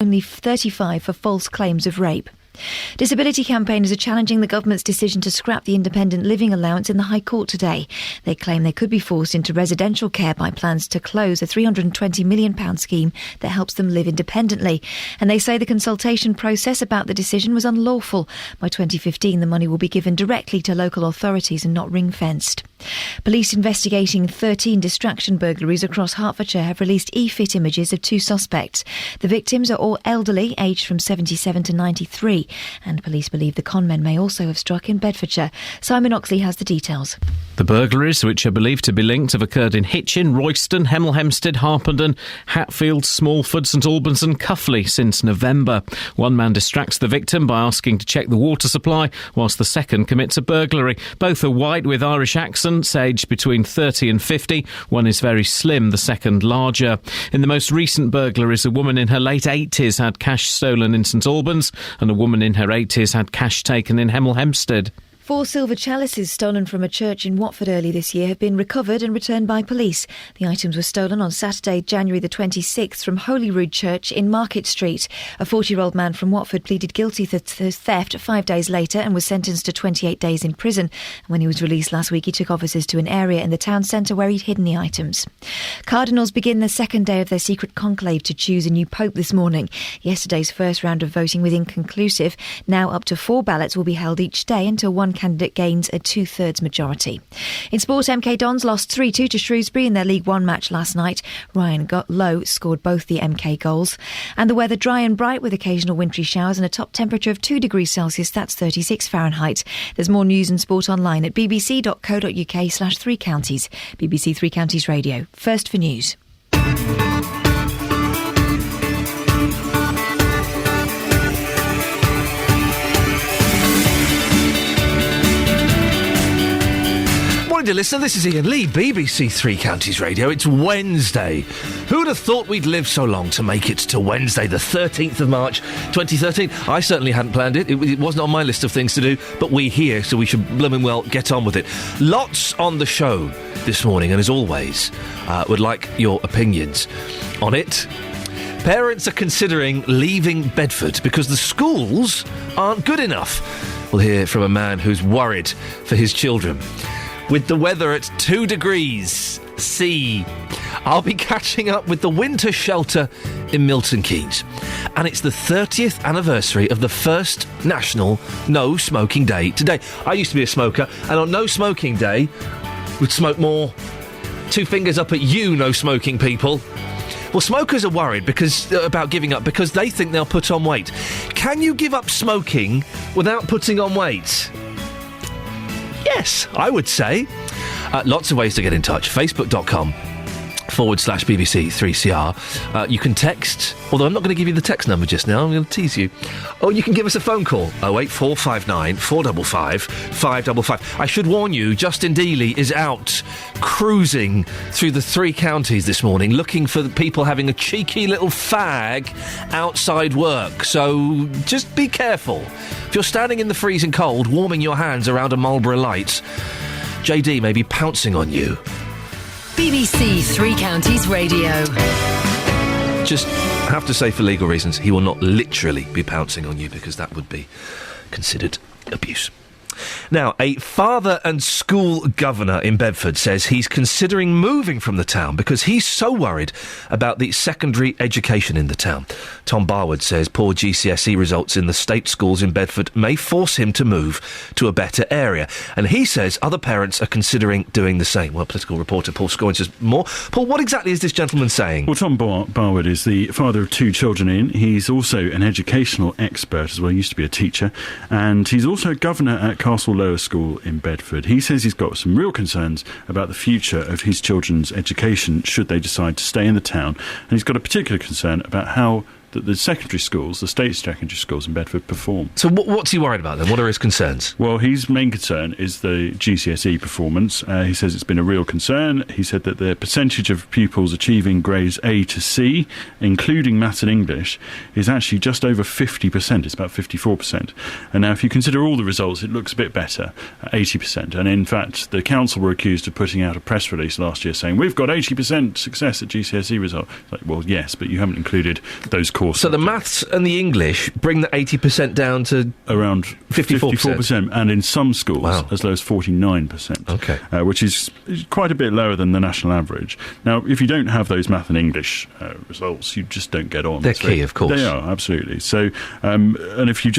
only 35 for false claims of rape. Disability campaigners are challenging the government's decision to scrap the independent living allowance in the High Court today. They claim they could be forced into residential care by plans to close a £320 million scheme that helps them live independently. And they say the consultation process about the decision was unlawful. By 2015, the money will be given directly to local authorities and not ring-fenced. Police investigating 13 distraction burglaries across Hertfordshire have released e-fit images of 2 suspects. The victims are all elderly, aged from 77 to 93, and police believe the conmen may also have struck in Bedfordshire. Simon Oxley has the details. The burglaries, which are believed to be linked, have occurred in Hitchin, Royston, Hemel Hempstead, Harpenden, Hatfield, Smallford, St Albans and Cuffley since November. One man distracts the victim by asking to check the water supply, whilst the second commits a burglary. Both are white with Irish accents, aged between 30 and 50. One is very slim, the second larger. In the most recent burglaries, a woman in her late 80s had cash stolen in St Albans, and a woman in her 80s had cash taken in Hemel Hempstead. 4 silver chalices stolen from a church in Watford early this year have been recovered and returned by police. The items were stolen on Saturday, January the 26th from Holyrood Church in Market Street. A 40-year-old man from Watford pleaded guilty to theft 5 days later and was sentenced to 28 days in prison. When he was released last week, he took officers to an area in the town centre where he'd hidden the items. Cardinals begin the second day of their secret conclave to choose a new pope this morning. Yesterday's first round of voting was inconclusive. Now up to 4 ballots will be held each day until one candidate gains a 2/3 majority. In sport, MK Dons lost 3-2 to Shrewsbury in their League One match last night. Ryan Lowe scored both the MK goals. And the weather dry and bright with occasional wintry showers and a top temperature of 2 degrees Celsius, that's 36 Fahrenheit. There's more news and sport online at bbc.co.uk/3 counties. BBC 3 Counties Radio. First for news. Dear listener, this is Iain Lee, BBC 3 Counties Radio. It's Wednesday. Who would have thought we'd live so long to make it to Wednesday, the 13th of March, 2013? I certainly hadn't planned it. It wasn't on my list of things to do, but we're here, so we should blooming well get on with it. Lots on the show this morning, and as always, would like your opinions on it. Parents are considering leaving Bedford because the schools aren't good enough. We'll hear from a man who's worried for his children. With the weather at 2 degrees C, I'll be catching up with the winter shelter in Milton Keynes. And it's the 30th anniversary of the first national no smoking day today. I used to be a smoker, and on no smoking day, would smoke more. 2 fingers up at you, no smoking people. Well, smokers are worried about giving up because they think they'll put on weight. Can you give up smoking without putting on weight? Yes, I would say. Lots of ways to get in touch. Facebook.com/BBC3CR. You can text, although I'm not going to give you the text number just now, I'm going to tease you. Or you can give us a phone call, 08459 455 555. I should warn you, Justin Dealey is out cruising through the 3 counties this morning, looking for the people having a cheeky little fag outside work. So just be careful. If you're standing in the freezing cold, warming your hands around a Marlboro Light, JD may be pouncing on you. BBC 3 Counties Radio. Just have to say, for legal reasons, he will not literally be pouncing on you because that would be considered abuse. Now, a father and school governor in Bedford says he's considering moving from the town because he's so worried about the secondary education in the town. Tom Barwood says poor GCSE results in the state schools in Bedford may force him to move to a better area. And he says other parents are considering doing the same. Well, political reporter Paul Scoyne says more. Paul, what exactly is this gentleman saying? Well, Tom Barwood is the father of 2 children. He's also an educational expert as well. He used to be a teacher. And he's also a governor at Castle Lower School in Bedford. He says he's got some real concerns about the future of his children's education should they decide to stay in the town. And he's got a particular concern about how the secondary schools, the state secondary schools in Bedford, perform. So what's he worried about then? What are his concerns? Well, his main concern is the GCSE performance. He says it's been a real concern. He said that the percentage of pupils achieving grades A to C, including maths and English, is actually just over 50%. It's about 54%. And now if you consider all the results, it looks a bit better, 80%. And in fact, the council were accused of putting out a press release last year saying, we've got 80% success at GCSE results. Like, well, yes, but you haven't included those core So the subjects. maths and the English bring the 80% down to Around 54%. and in some schools Wow. as low as 49%. Okay. Which is quite a bit lower than the national average. Now, if you don't have those math and English results, you just don't get on. They're key, of course. They are, absolutely. So, and if you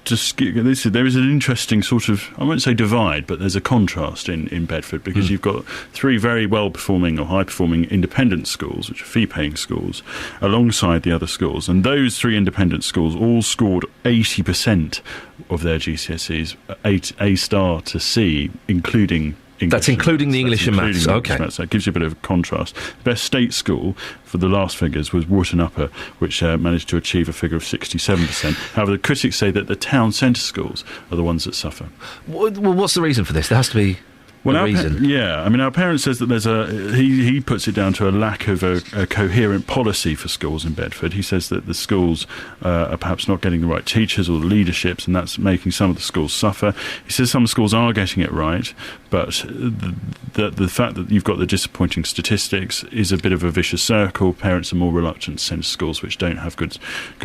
there is an interesting sort of, I won't say divide, but there's a contrast in Bedford, because you've got three very well-performing or high-performing independent schools, which are fee-paying schools, alongside the other schools. And those three independent schools all scored 80% of their GCSEs, A star to C, including English. That's including the English and maths. Okay. Maths. That gives you a bit of contrast. The best state school for the last figures was Wootton Upper, which managed to achieve a figure of 67%. However, the critics say that the town centre schools are the ones that suffer. Well, what's the reason for this? There has to be a reason. Our parent says that there's he puts it down to a lack of a coherent policy for schools in Bedford. He says that the schools are perhaps not getting the right teachers or the leaderships, and that's making some of the schools suffer. He says some schools are getting it right, but the fact that you've got the disappointing statistics is a bit of a vicious circle. Parents are more reluctant to send to schools which don't have good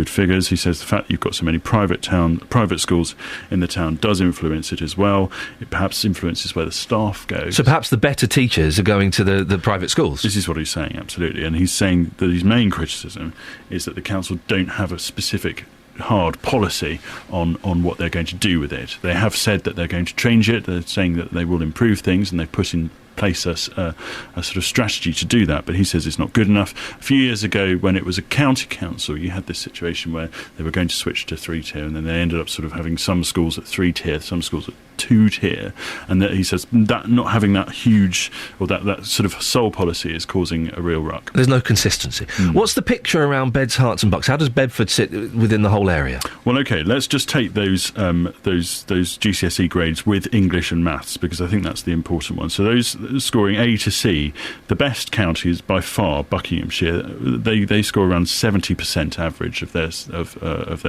figures. He says the fact that you've got so many private schools in the town does influence it as well. It perhaps influences where the staff goes. So perhaps the better teachers are going to the private schools? This is what he's saying, absolutely. And he's saying that his main criticism is that the council don't have a specific hard policy on what they're going to do with it. They have said that they're going to change it. They're saying that they will improve things, and they've put in place a sort of strategy to do that, but he says it's not good enough. A few years ago, when it was a county council, you had this situation where they were going to switch to 3-tier, and then they ended up sort of having some schools at 3-tier, some schools at 2-tier, and that he says that not having that huge, or that sort of sole policy is causing a real ruck. There's no consistency. What's the picture around Beds, Herts and Bucks? How does Bedford sit within the whole area? Well, OK, let's just take those GCSE grades with English and maths, because I think that's the important one. So those scoring A to C, the best county is by far Buckinghamshire. They score around 70% average of their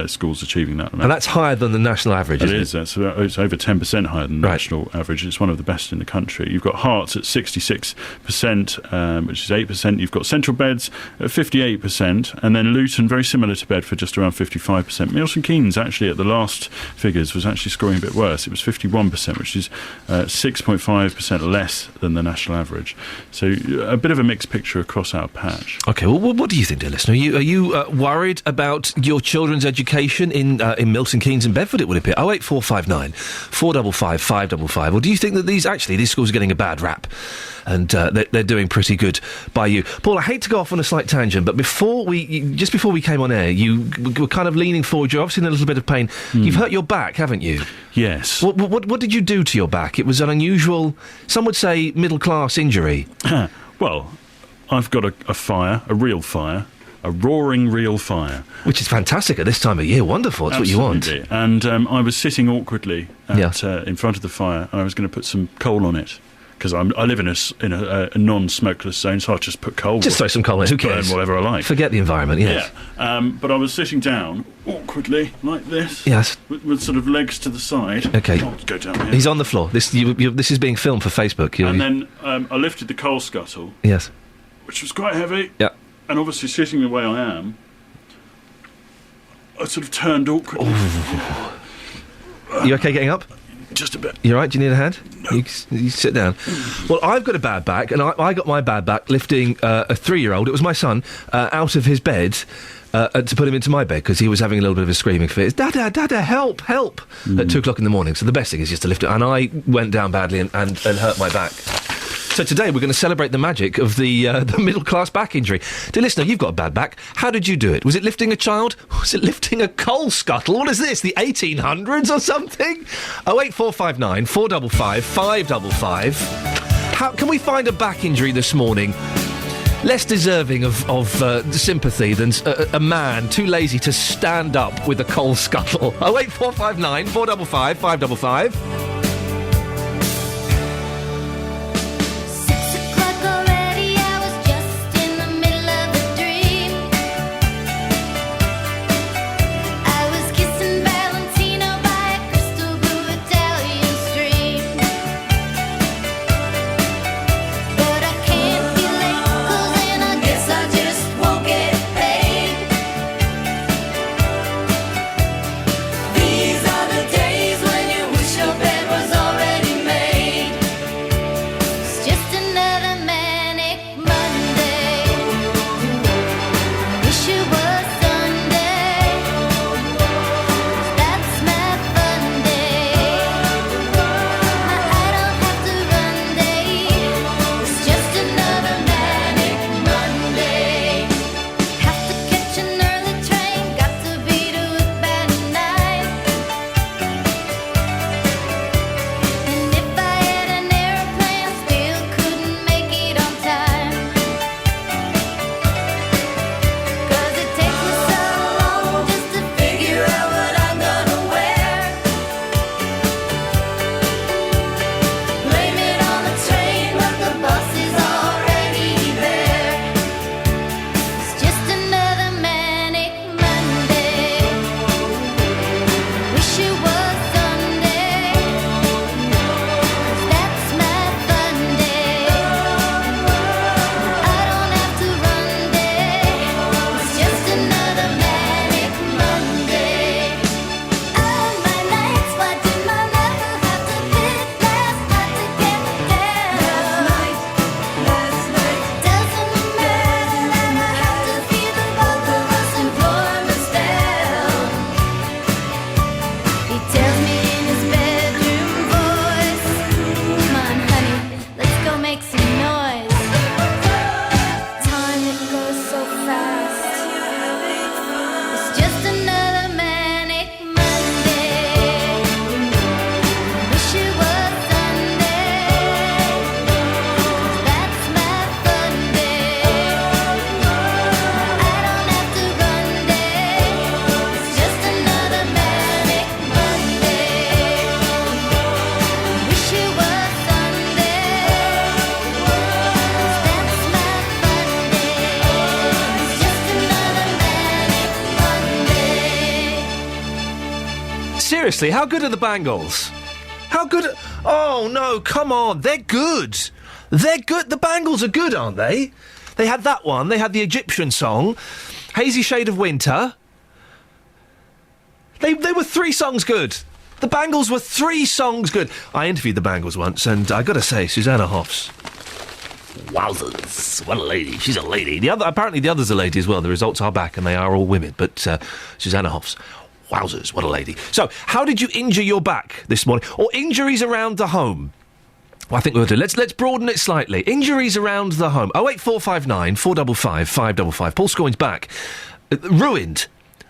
schools achieving that amount. And that's higher than the national average, isn't it? It's over 10% higher than the national average. It's one of the best in the country. You've got Herts at 66%, which is 8%. You've got Central Beds at 58%, and then Luton, very similar to Bedford, just around 55%. Milton Keynes, actually, at the last figures, was actually scoring a bit worse. It was 51%, which is 6.5% less than the national average. So a bit of a mixed picture across our patch. OK, well, what do you think, dear listener? Are you worried about your children's education in Milton Keynes and Bedford, it would appear? 08459 455 555. Or do you think that these schools are getting a bad rap and they're doing pretty good by you? Paul, I hate to go off on a slight tangent, but just before we came on air, you were kind of leaning forward. You're obviously in a little bit of pain. You've hurt your back, haven't you? Yes. What did you do to your back? It was an unusual, some would say, middle-class injury. Well, I've got a real fire. A roaring real fire. Which is fantastic at this time of year. Wonderful. It's Absolutely. what you want. And I was sitting awkwardly in front of the fire, and I was going to put some coal on it. Because I live in a non-smokeless zone, so I'll just put coal. Just throw some coal in. Who cares? Burn whatever I like. Forget the environment, yes. Yeah. But I was sitting down awkwardly, like this. Yes. With sort of legs to the side. OK. I'll go down here. He's on the floor. This is being filmed for Facebook. And then I lifted the coal scuttle. Yes. Which was quite heavy. Yeah. And obviously sitting the way I am, I sort of turned awkwardly. You OK getting up? Just a bit. You all right? Do you need a hand? No. You sit down. Well, I've got a bad back, and I got my bad back lifting a 3-year-old, it was my son, out of his bed to put him into my bed because he was having a little bit of a screaming fit. Dada, help! At 2 o'clock in the morning. So the best thing is just to lift it. And I went down badly and hurt my back. So today we're going to celebrate the magic of the middle-class back injury. Dear listener, you've got a bad back. How did you do it? Was it lifting a child? Was it lifting a coal scuttle? What is this, the 1800s or something? 08459 455 555. How can we find a back injury this morning less deserving of sympathy than a man too lazy to stand up with a coal scuttle? 08459 455 555. Seriously, how good are the Bangles? How good? Oh no, come on, they're good. They're good. The Bangles are good, aren't they? They had that one. They had the Egyptian song, Hazy Shade of Winter. They were 3 songs good. The Bangles were 3 songs good. I interviewed the Bangles once, and I got to say, Susanna Hoffs. Wowzers, what a lady. She's a lady. Apparently the other's a lady as well. The results are back, and they are all women. But Susanna Hoffs, wowzers, what a lady. So, how did you injure your back this morning? Or injuries around the home? Well, I think we'll do. Let's broaden it slightly. Injuries around the home. 08459 455 555. Paul Scoyne's back.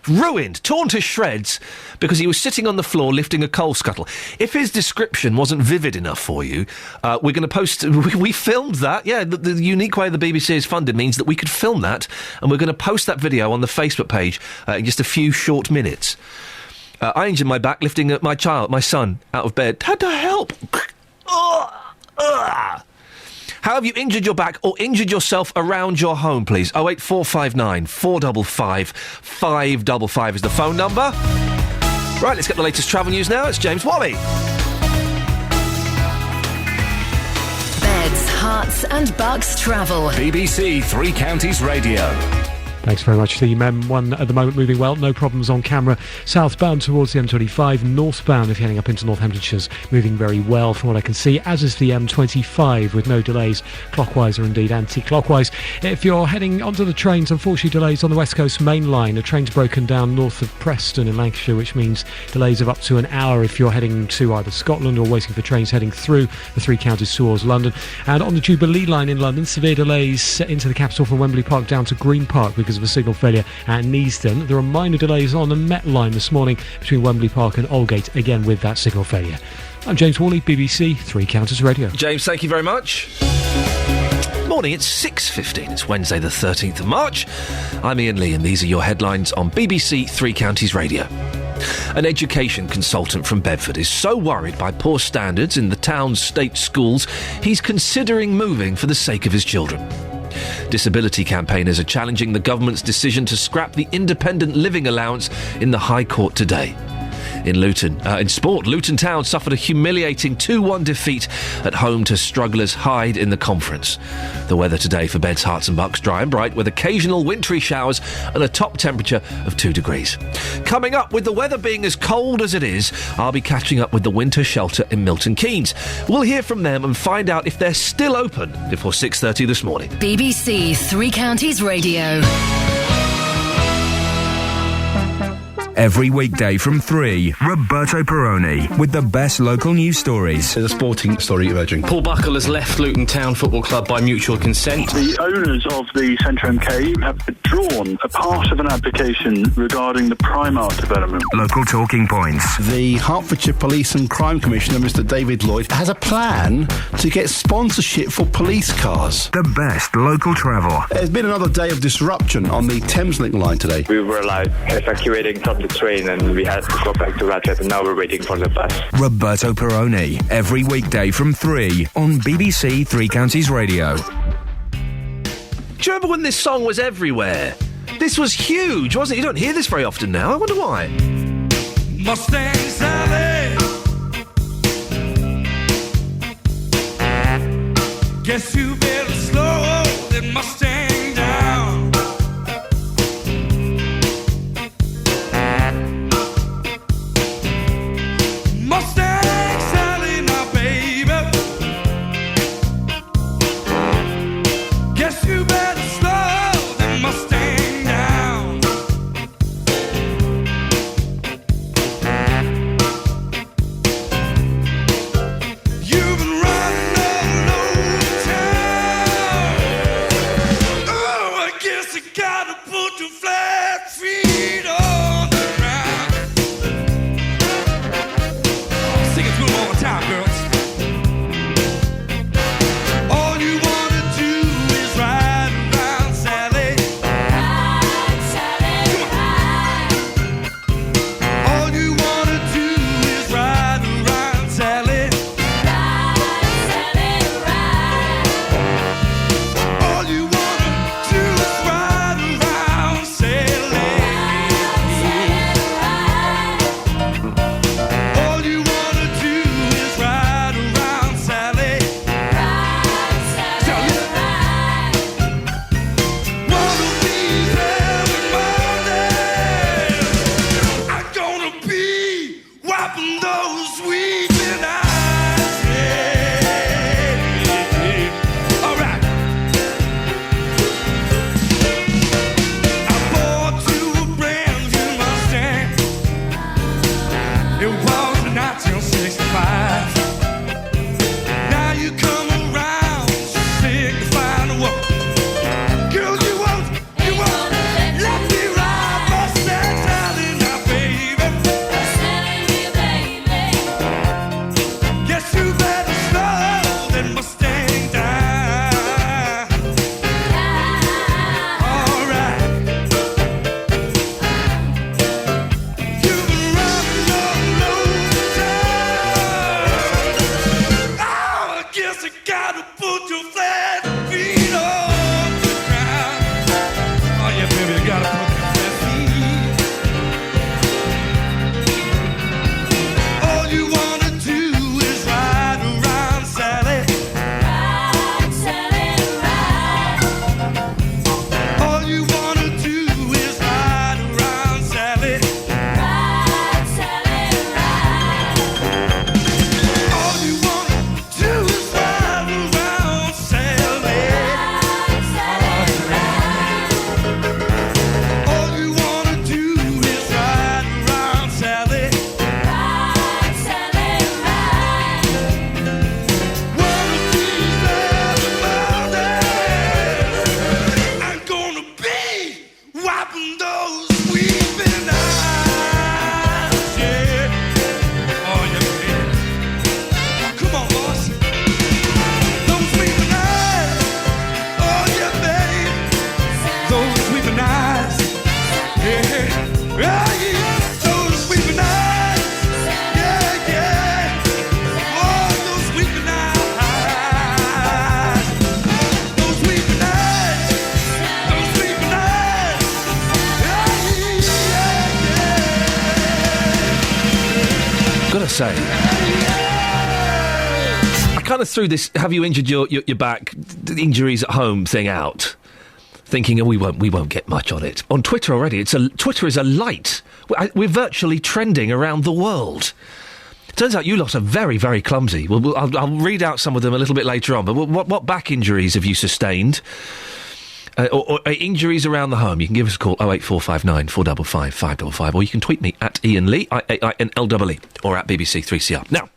Ruined, torn to shreds because he was sitting on the floor lifting a coal scuttle. If his description wasn't vivid enough for you, we're going to post... We filmed that. Yeah, the unique way the BBC is funded means that we could film that, and we're going to post that video on the Facebook page in just a few short minutes. I injured my back lifting my son, out of bed. Had to help. How have you injured your back or injured yourself around your home, please? 08459 455 555 is the phone number. Right, let's get the latest travel news now. It's James Wally. Beds, Herts and Bucks travel. BBC Three Counties Radio. Thanks very much. The M1 at the moment moving well, no problems on camera. Southbound towards the M25, northbound if you're heading up into Northamptonshire's moving very well from what I can see, as is the M25 with no delays clockwise or indeed anti-clockwise. If you're heading onto the trains, unfortunately delays on the West Coast main line. A train's broken down north of Preston in Lancashire, which means delays of up to an hour if you're heading to either Scotland or waiting for trains heading through the Three Counties towards London. And on the Jubilee line in London, severe delays into the capital from Wembley Park down to Green Park because of a signal failure at Neasden. There are minor delays on the Met line this morning between Wembley Park and Aldgate, again with that signal failure. I'm James Wally, BBC Three Counties Radio. James, thank you very much. Morning, it's 6:15. It's Wednesday the 13th of March. I'm Iain Lee and these are your headlines on BBC Three Counties Radio. An education consultant from Bedford is so worried by poor standards in the town's state schools, he's considering moving for the sake of his children. Disability campaigners are challenging the government's decision to scrap the independent living allowance in the High Court today. In sport, Luton Town suffered a humiliating 2-1 defeat at home to strugglers Hyde in the conference. The weather today for Beds, Herts and Bucks dry and bright with occasional wintry showers and a top temperature of 2 degrees. Coming up, with the weather being as cold as it is, I'll be catching up with the winter shelter in Milton Keynes. We'll hear from them and find out if they're still open before 6:30 this morning. BBC Three Counties Radio. Every weekday from 3, Roberto Perrone with the best local news stories. There's a sporting story emerging. Paul Buckle has left Luton Town Football Club by mutual consent. The owners of the Centre MK have withdrawn a part of an application regarding the Primark development. Local talking points. The Hertfordshire Police and Crime Commissioner, Mr David Lloyd, has a plan to get sponsorship for police cars. The best local travel. There's been another day of disruption on the Thameslink line today. We were evacuating from the train and we had to go back to Ratchet and now we're waiting for the bus. Roberto Perrone, every weekday from 3 on BBC Three Counties Radio. Do you remember when this song was everywhere? This was huge, wasn't it? You don't hear this very often now. I wonder why. Mustang Sally, guess you better slow that Mustang down. Mustang Sally, now baby, guess you better slow that Mustang down. You've been running all over town. say. I kind of threw this "have you injured your back, injuries at home" thing out, thinking, oh, we won't get much on it. On Twitter already, Twitter is alight. We're virtually trending around the world. Turns out you lot are very, very clumsy. I'll read out some of them a little bit later on, but what back injuries have you sustained? Or injuries around the home? You can give us a call, 08459 455 555, or you can tweet me at Iain Lee, IAINLEE, or at BBC3CR. Now,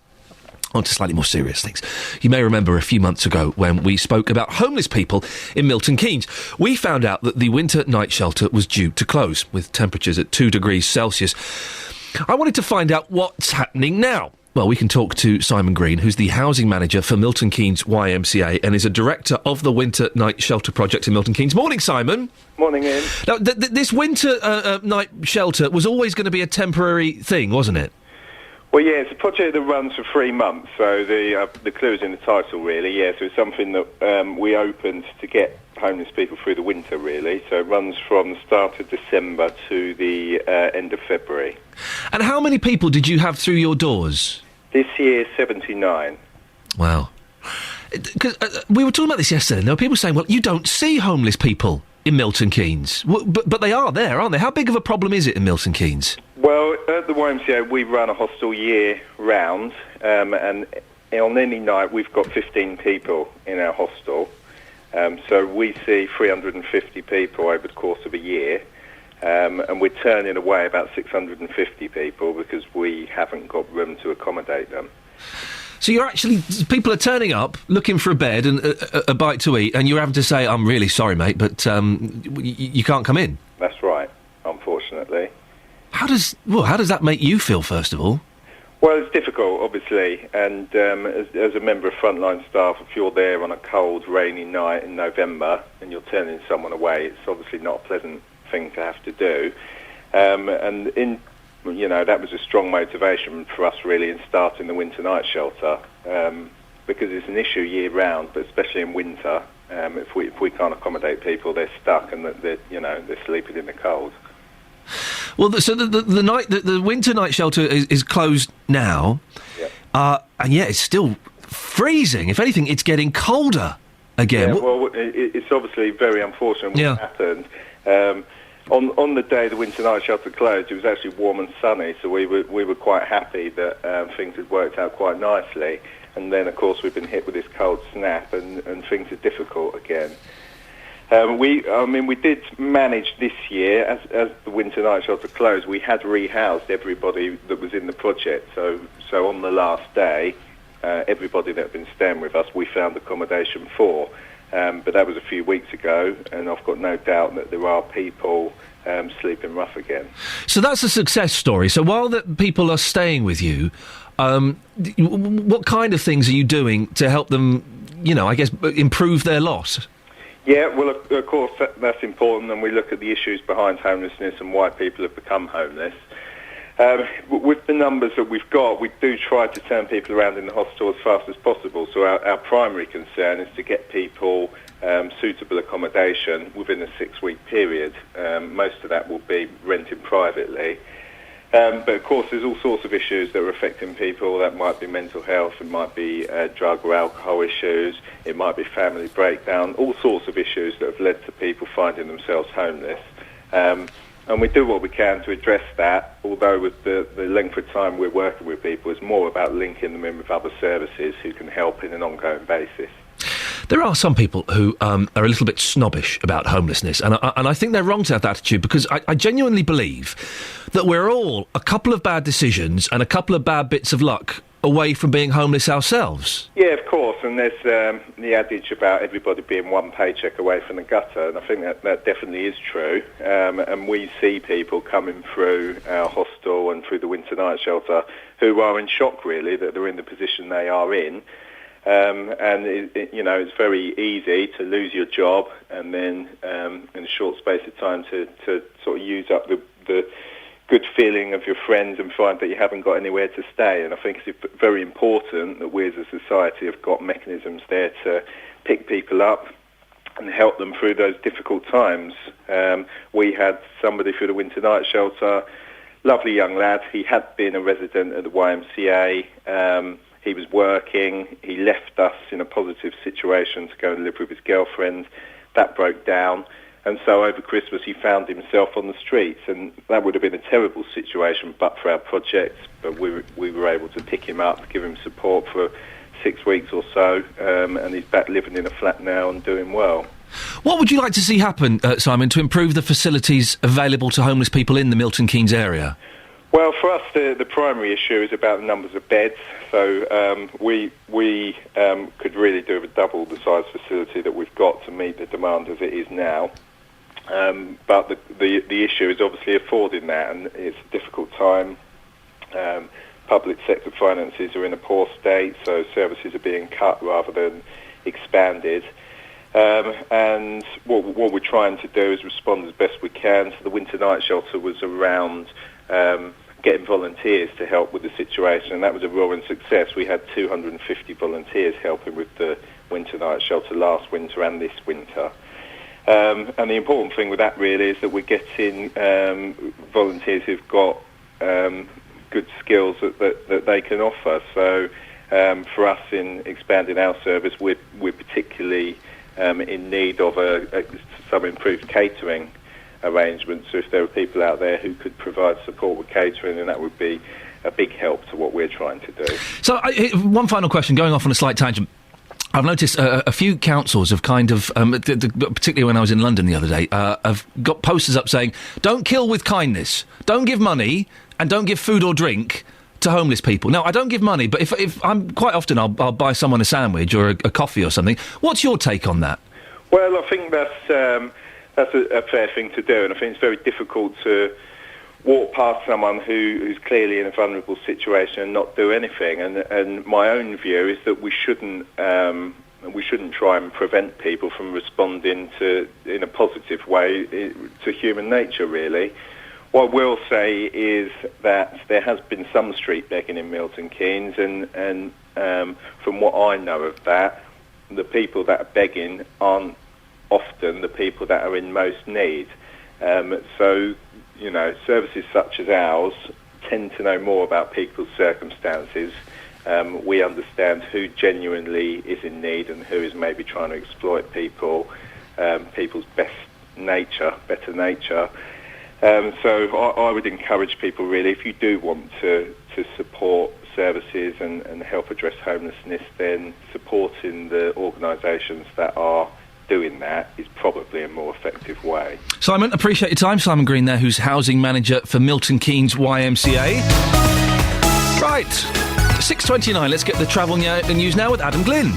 on to slightly more serious things. You may remember a few months ago when we spoke about homeless people in Milton Keynes. We found out that the winter night shelter was due to close, with temperatures at 2 degrees Celsius. I wanted to find out what's happening now. Well, we can talk to Simon Green, who's the housing manager for Milton Keynes YMCA and is a director of the Winter Night Shelter Project in Milton Keynes. Morning, Simon. Morning, Ian. Now, this winter night shelter was always going to be a temporary thing, wasn't it? Well, yeah, it's a project that runs for 3 months, so the clue is in the title, really. Yeah, so it's something that we opened to get homeless people through the winter, really. So it runs from the start of December to the end of February. And how many people did you have through your doors? This year, 79. Wow. Because we were talking about this yesterday, and there were people saying, well, you don't see homeless people in Milton Keynes. But they are there, aren't they? How big of a problem is it in Milton Keynes? Well, at the YMCA, we run a hostel year-round, and on any night, we've got 15 people in our hostel. So we see 350 people over the course of a year, and we're turning away about 650 people because we haven't got room to accommodate them. So people are turning up, looking for a bed and a bite to eat, and you're having to say, I'm really sorry, mate, but you can't come in. That's right, unfortunately. How does that make you feel, first of all? Well, it's difficult, obviously, and as a member of frontline staff, if you're there on a cold, rainy night in November and you're turning someone away, it's obviously not a pleasant thing to have to do. That was a strong motivation for us, really, in starting the winter night shelter, because it's an issue year-round, but especially in winter. If we can't accommodate people, they're stuck and they're sleeping in the cold. Well, so the winter night shelter is closed now, and yet it's still freezing. If anything, it's getting colder again. Yeah, well, it's obviously very unfortunate what happened. On the day the winter night shelter closed, it was actually warm and sunny, so we were quite happy that things had worked out quite nicely. And then, of course, we've been hit with this cold snap, and things are difficult again. We did manage this year, as the winter night shelter closed, we had rehoused everybody that was in the project. So on the last day, everybody that had been staying with us, we found accommodation for. But that was a few weeks ago, and I've got no doubt that there are people sleeping rough again. So that's a success story. So while the people are staying with you, what kind of things are you doing to help them, improve their lot? Yeah, well, of course, that's important, and we look at the issues behind homelessness and why people have become homeless. With the numbers that we've got, we do try to turn people around in the hostel as fast as possible. So our primary concern is to get people suitable accommodation within a 6-week period. Most of that will be rented privately. But of course, there's all sorts of issues that are affecting people. That might be mental health, it might be drug or alcohol issues, it might be family breakdown, all sorts of issues that have led to people finding themselves homeless. And we do what we can to address that, although with the length of time we're working with people, it's more about linking them in with other services who can help in an ongoing basis. There are some people who are a little bit snobbish about homelessness, and I think they're wrong to have that attitude, because I genuinely believe that we're all a couple of bad decisions and a couple of bad bits of luck away from being homeless ourselves. Yeah, of course, and there's the adage about everybody being one paycheck away from the gutter, and I think that definitely is true. And we see people coming through our hostel and through the winter night shelter who are in shock, really, that they're in the position they are in. And it's very easy to lose your job and then in a short space of time to sort of use up the good feeling of your friends and find that you haven't got anywhere to stay. And I think it's very important that we as a society have got mechanisms there to pick people up and help them through those difficult times. We had somebody through the winter night shelter lovely young lad. He had been a resident at the YMCA. He was working. He left us in a positive situation to go and live with his girlfriend. That broke down. And so over Christmas he found himself on the streets, and that would have been a terrible situation but for our project. But we were able to pick him up, give him support for 6 weeks or so, and he's back living in a flat now and doing well. What would you like to see happen, Simon, to improve the facilities available to homeless people in the Milton Keynes area? Well, for us, the primary issue is about the numbers of beds. So we could really do with double the size facility that we've got to meet the demand as it is now. But the issue is obviously affording that, and it's a difficult time. Public sector finances are in a poor state, so services are being cut rather than expanded. And what we're trying to do is respond as best we can. So the winter night shelter was around getting volunteers to help with the situation, and that was a roaring success. We had 250 volunteers helping with the winter night shelter last winter and this winter. And the important thing with that really is that we're getting volunteers who've got good skills that they can offer. So for us in expanding our service, we're particularly in need of some improved catering arrangements. So if there are people out there who could provide support with catering, then that would be a big help to what we're trying to do. So one final question, going off on a slight tangent. I've noticed a few councils have kind of, particularly when I was in London the other day, have got posters up saying, don't kill with kindness, don't give money, and don't give food or drink to homeless people. Now, I don't give money, but if I'm quite often, I'll buy someone a sandwich or a coffee or something. What's your take on that? Well, I think that's a fair thing to do, and I think it's very difficult to walk past someone who's clearly in a vulnerable situation and not do anything. And my own view is that we shouldn't try and prevent people from responding in a positive way to human nature, really. What I will say is that there has been some street begging in Milton Keynes, and from what I know of that, the people that are begging aren't often the people that are in most need. So, you know, services such as ours tend to know more about people's circumstances. We understand who genuinely is in need and who is maybe trying to exploit people's better nature. So I would encourage people, really, if you do want to support services and help address homelessness, then supporting the organisations that are doing that is probably a more effective way. Simon, appreciate your time. Simon Green there, who's housing manager for Milton Keynes YMCA. Right, 6:29. Let's get the travel news now with Adam Glynn.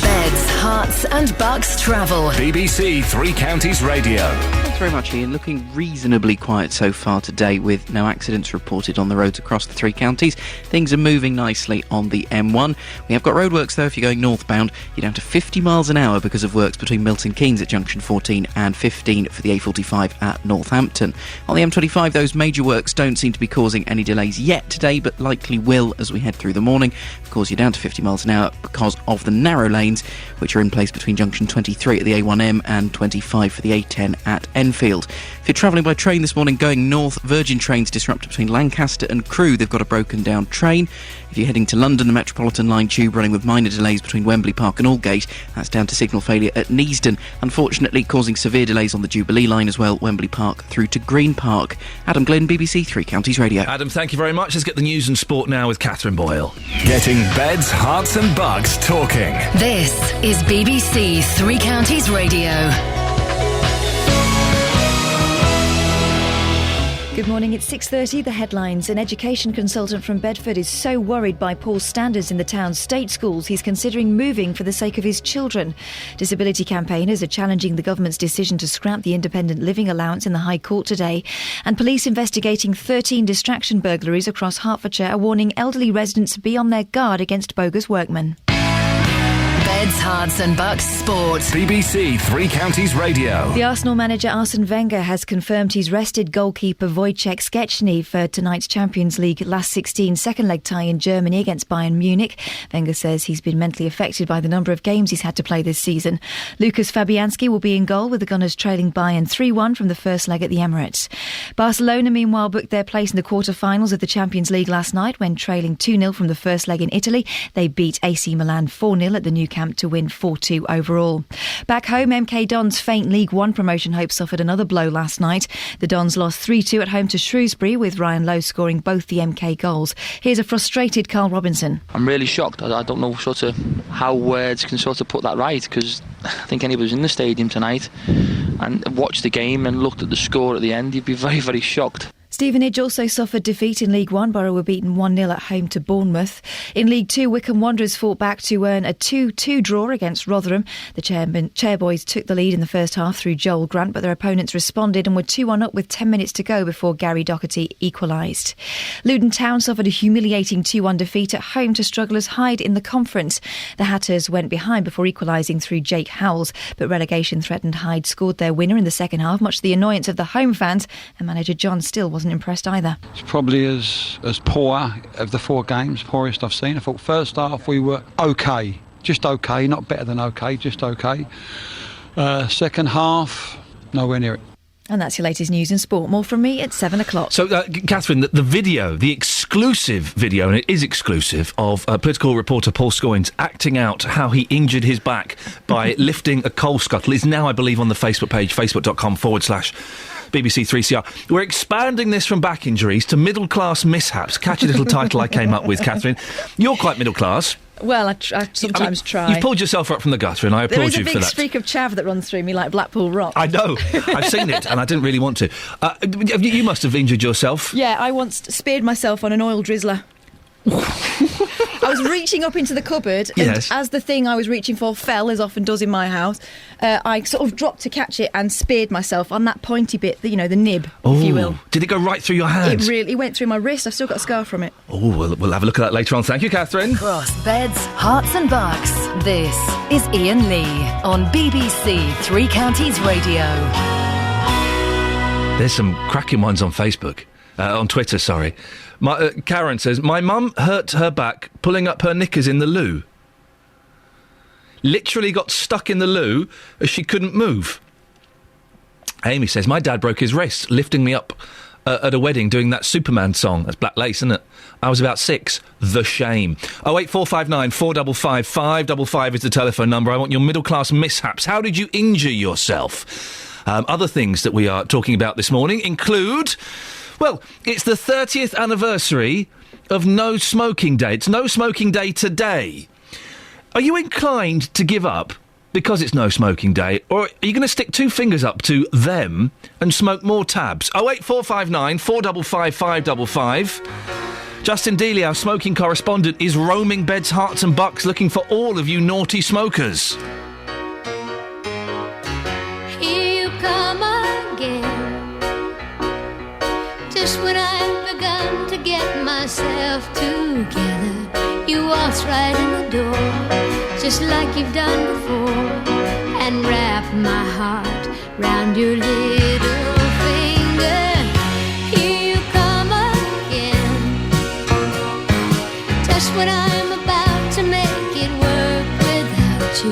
Beds, Herts and Bucks travel. BBC Three Counties Radio. Thanks very much, Ian. Looking reasonably quiet so far today with no accidents reported on the roads across the three counties. Things are moving nicely on the M1. We have got roadworks though. If you're going northbound, you're down to 50 miles an hour because of works between Milton Keynes at junction 14 and 15 for the A45 at Northampton. On the M25, those major works don't seem to be causing any delays yet today, but likely will as we head through the morning. Of course, you're down to 50 miles an hour because of the narrow lanes which are in place between junction 23 at the A1M and 25 for the A10 at Enfield. If you're travelling by train this morning going north, Virgin trains disrupted between Lancaster and Crewe. They've got a broken down train. If you're heading to London, the Metropolitan Line tube running with minor delays between Wembley Park and Aldgate. That's down to signal failure at Neasden, unfortunately causing severe delays on the Jubilee line as well, Wembley Park through to Green Park. Adam Glynn, BBC Three Counties Radio. Adam, thank you very much. Let's get the news and sport now with Catherine Boyle. Getting beds, hearts and bugs talking. This is BBC Three Counties Radio. Good morning, it's 6:30, the headlines. An education consultant from Bedford is so worried by poor standards in the town's state schools, he's considering moving for the sake of his children. Disability campaigners are challenging the government's decision to scrap the independent living allowance in the High Court today. And police investigating 13 distraction burglaries across Hertfordshire are warning elderly residents to be on their guard against bogus workmen. Beds, Hearts and Bucks Sport. BBC Three Counties Radio. The Arsenal manager Arsene Wenger has confirmed he's rested goalkeeper Wojciech Szczęsny for tonight's Champions League last 16 second leg tie in Germany against Bayern Munich. Wenger says he's been mentally affected by the number of games he's had to play this season. Lucas Fabianski will be in goal, with the Gunners trailing Bayern 3-1 from the first leg at the Emirates. Barcelona, meanwhile, booked their place in the quarter-finals of the Champions League last night when trailing 2-0 from the first leg in Italy. They beat AC Milan 4-0 at the Nou Camp to win 4-2 overall. Back home, MK Dons' faint League One promotion hopes suffered another blow last night. The Dons lost 3-2 at home to Shrewsbury, with Ryan Lowe scoring both the MK goals. Here's a frustrated Carl Robinson. I'm really shocked. I don't know how words can put that right, because I think anybody who's in the stadium tonight and watched the game and looked at the score at the end, you'd be very, very shocked. Stevenage also suffered defeat in League One. Borough were beaten 1-0 at home to Bournemouth. In League Two, Wycombe Wanderers fought back to earn a 2-2 draw against Rotherham. The Chairboys took the lead in the first half through Joel Grant, but their opponents responded and were 2-1 up with 10 minutes to go before Gary Doherty equalised. Luton Town suffered a humiliating 2-1 defeat at home to strugglers Hyde in the Conference. The Hatters went behind before equalising through Jake Howells, but relegation threatened Hyde scored their winner in the second half, much to the annoyance of the home fans, and manager John Still wasn't impressed either. It's probably as poor of the 4 games, poorest I've seen. I thought first half we were okay, just okay, not better than okay, just okay. Second half, nowhere near it. And that's your latest news and sport. More from me at 7 o'clock. So, Catherine, the video, the exclusive video, and it is exclusive, of political reporter Paul Scoins acting out how he injured his back by lifting a coal scuttle is now, I believe, on the Facebook page, facebook.com/BBC3CR. We're expanding this from back injuries to middle-class mishaps. Catchy little title I came up with, Catherine. You're quite middle-class. Well, I sometimes try. You've pulled yourself up from the gutter, and I applaud you for that. There is a big streak of chav that runs through me like Blackpool Rock. I know. I've seen it, and I didn't really want to. You must have injured yourself. Yeah, I once speared myself on an oil drizzler. I was reaching up into the cupboard, and yes, as the thing I was reaching for fell, as often does in my house, I sort of dropped to catch it and speared myself on that pointy bit, the nib, if you will. Did it go right through your hand? It went through my wrist. I've still got a scar from it. Oh, we'll have a look at that later on. Thank you, Catherine. Cross Beds, Hearts and Bucks. This is Iain Lee on BBC Three Counties Radio. There's some cracking ones on Facebook. On Twitter, sorry. Karen says, my mum hurt her back pulling up her knickers in the loo. Literally got stuck in the loo as she couldn't move. Amy says, my dad broke his wrist lifting me up at a wedding doing that Superman song. That's Black Lace, isn't it? I was about 6. The shame. 08459 455 555 is the telephone number. I want your middle-class mishaps. How did you injure yourself? Other things that we are talking about this morning include... Well, it's the 30th anniversary of No Smoking Day. It's No Smoking Day today. Are you inclined to give up because it's No Smoking Day, or are you going to stick 2 fingers up to them and smoke more tabs? 08459 455 555. Justin Dealey, our smoking correspondent, is roaming Beds, Hearts and Bucks looking for all of you naughty smokers. Here you come again. Just when I've begun to get myself together, you waltz right in the door, just like you've done before, and wrap my heart round your little finger. Here you come again. Just when I'm about to make it work without you,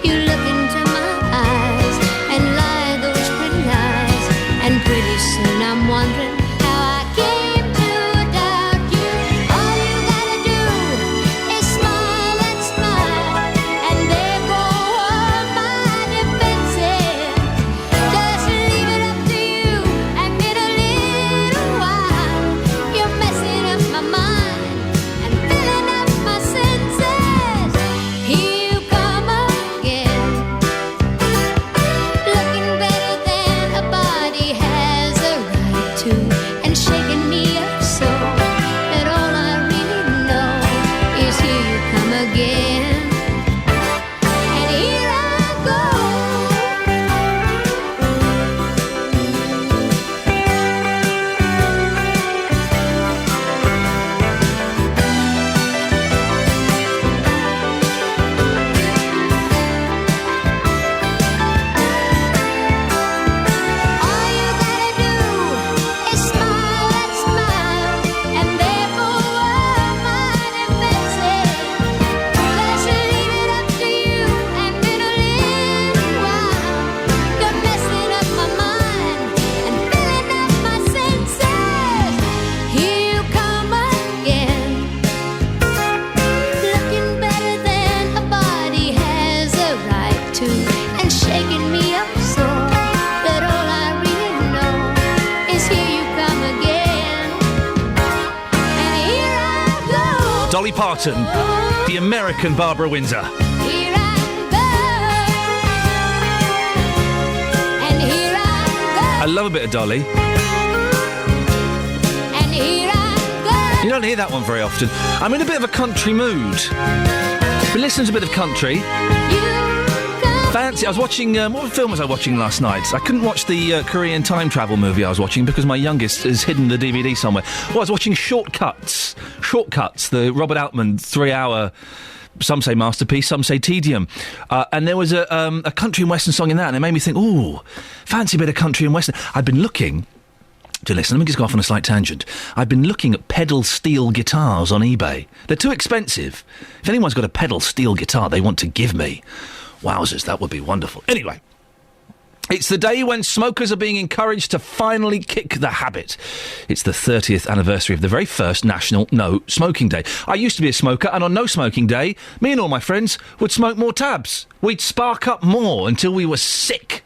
you look into my eyes and lie those pretty lies, and pretty soon I'm wondering leave Dolly Parton, the American Barbara Windsor. Here I go, and here I I love a bit of Dolly. go, and here I You don't hear that one very often. I'm in a bit of a country mood. Been listening to a bit of country. Fancy. I was watching. What film was I watching last night? I couldn't watch the Korean time travel movie I was watching because my youngest has hidden the DVD somewhere. Well, I was watching Shortcuts. Shortcuts, the Robert Altman 3-hour. Some say masterpiece, some say tedium. And there was a country and western song in that, and it made me think, ooh, fancy a bit of country and western. I've been looking. To listen, let me just go off on a slight tangent. I've been looking at pedal steel guitars on eBay. They're too expensive. If anyone's got a pedal steel guitar they want to give me, wowzers, that would be wonderful. Anyway, it's the day when smokers are being encouraged to finally kick the habit. It's the 30th anniversary of the very first National No Smoking Day. I used to be a smoker, and on No Smoking Day, me and all my friends would smoke more tabs. We'd spark up more until we were sick.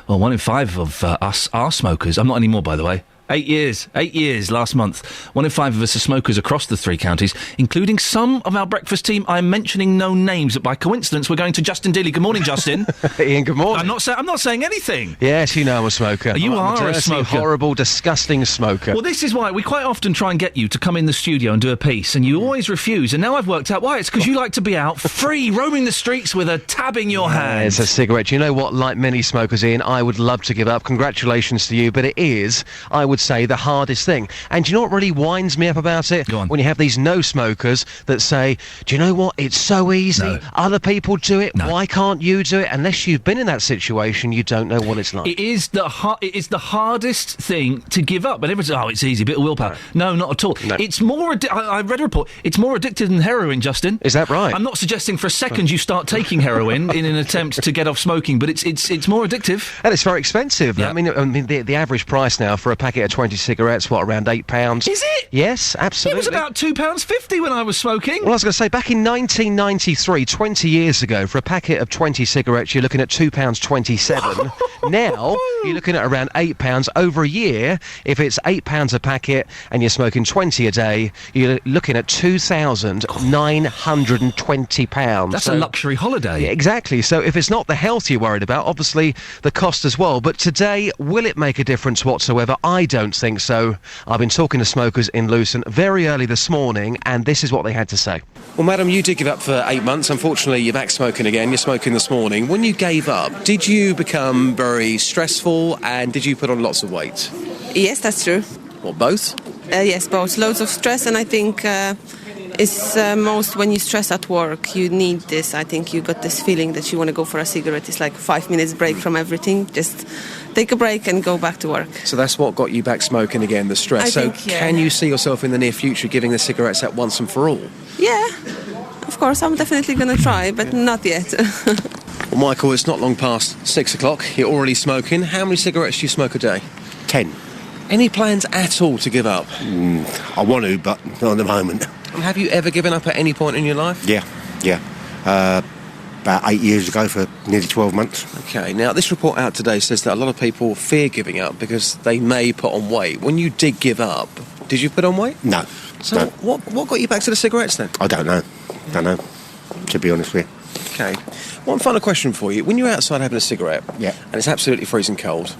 Well, 1 in 5 of us are smokers. I'm not anymore, by the way. 8 years. 8 years last month. 1 in 5 of us are smokers across the 3 counties, including some of our breakfast team. I'm mentioning no names, but by coincidence, we're going to Justin Dealey. Good morning, Justin. Ian, good morning. I'm not saying anything. Yes, you know I'm a smoker. You I'm are a a smoker. horrible, disgusting smoker. Well, this is why we quite often try and get you to come in the studio and do a piece, and you always refuse. And now I've worked out why. It's because you like to be out free, roaming the streets with a tab in your hand. It's a cigarette. You know what? Like many smokers, Ian, I would love to give up. Congratulations to you, but it is, I would say, the hardest thing. And do you know what really winds me up about it? Go on. When you have these no smokers that say, do you know what? It's so easy. No. Other people do it. No. Why can't you do it? Unless you've been in that situation, you don't know what it's like. It is the hardest thing to give up. But everyone's, oh, it's easy, bit of willpower. No, not at all. No. It's more. I read a report. It's more addictive than heroin, Justin. Is that right? I'm not suggesting for a second you start taking heroin in an attempt to get off smoking, but it's more addictive. And it's very expensive. Yeah. I mean, the average price now for a packet of 20 cigarettes, what, around £8? Is it? Yes, absolutely. It was about £2.50 when I was smoking. Well, I was going to say, back in 1993, 20 years ago, for a packet of 20 cigarettes, you're looking at £2.27. Now, you're looking at around £8 over a year. If it's £8 a packet and you're smoking 20 a day, you're looking at £2,920. That's a luxury holiday. Yeah, exactly. So if it's not the health you're worried about, obviously the cost as well. But today, will it make a difference whatsoever? I don't think so. I've been talking to smokers in Lucerne very early this morning, and this is what they had to say. Well, madam, you did give up for 8 months. Unfortunately, you're back smoking again. You're smoking this morning. When you gave up, did you become very stressful, and did you put on lots of weight? Yes, that's true. Well, both? Yes, both. Loads of stress, and I think it's most when you stress at work, you need this. I think you got this feeling that you want to go for a cigarette. It's like 5 minutes break from everything. Just take a break and go back to work. So that's what got you back smoking again, the stress. I think, yeah. Can you see yourself in the near future giving the cigarettes up once and for all? Yeah, of course, I'm definitely going to try, but not yet. Well, Michael, it's not long past 6 o'clock. You're already smoking. How many cigarettes do you smoke a day? 10. Any plans at all to give up? I want to, but not at the moment. And have you ever given up at any point in your life? Yeah. About 8 years ago for nearly 12 months. Okay, now this report out today says that a lot of people fear giving up because they may put on weight. When you did give up, did you put on weight? No. So no. What got you back to the cigarettes then? I don't know, to be honest with you. Okay. One final question for you. When you're outside having a cigarette, yeah, and it's absolutely freezing cold,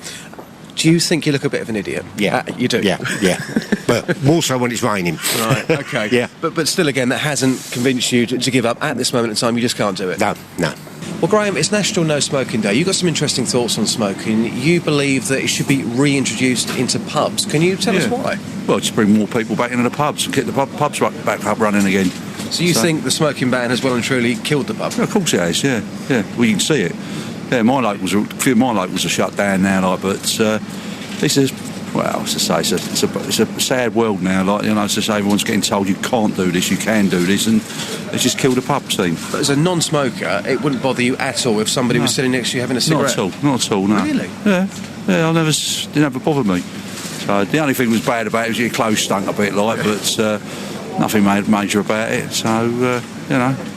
do you think you look a bit of an idiot? Yeah. You do? Yeah. But more so when it's raining. Right, okay. Yeah. But still, again, that hasn't convinced you to give up at this moment in time. You just can't do it? No. Well, Graham, it's National No Smoking Day. You've got some interesting thoughts on smoking. You believe that it should be reintroduced into pubs. Can you tell us why? Well, just bring more people back into the pubs and get the pubs back up running again. So you think the smoking ban has well and truly killed the pub? Yeah, of course it has, yeah. Well, you can see it. Yeah, a few of my locals are shut down now, but this is, well, as I say, it's a sad world now. As I say, everyone's getting told you can't do this, you can do this, and it's just killed the pub scene. But as a non-smoker, it wouldn't bother you at all if somebody was sitting next to you having a cigarette? Not at all, no. Really? Yeah, it never bothered me. So the only thing that was bad about it was your clothes stunk a bit but nothing major about it. So,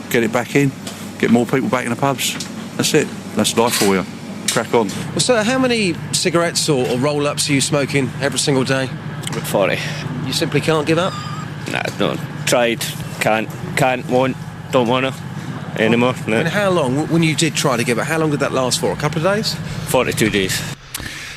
get it back in, get more people back in the pubs. That's it. That's life for you. Crack on. Well, sir, how many cigarettes or roll-ups are you smoking every single day? 40. You simply can't give up? No, tried won't, don't want to anymore. No. And how long, when you did try to give up, how long did that last for? A couple of days? 42 days.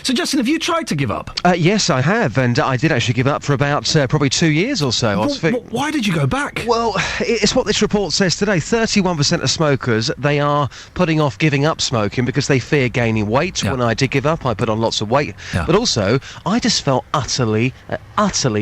So, Justin, have you tried to give up? Yes, I have, and I did actually give up for about probably 2 years or so. Why did you go back? Well, it's what this report says today. 31% of smokers, they are putting off giving up smoking because they fear gaining weight. When I did give up, I put on lots of weight. But also, I just felt utterly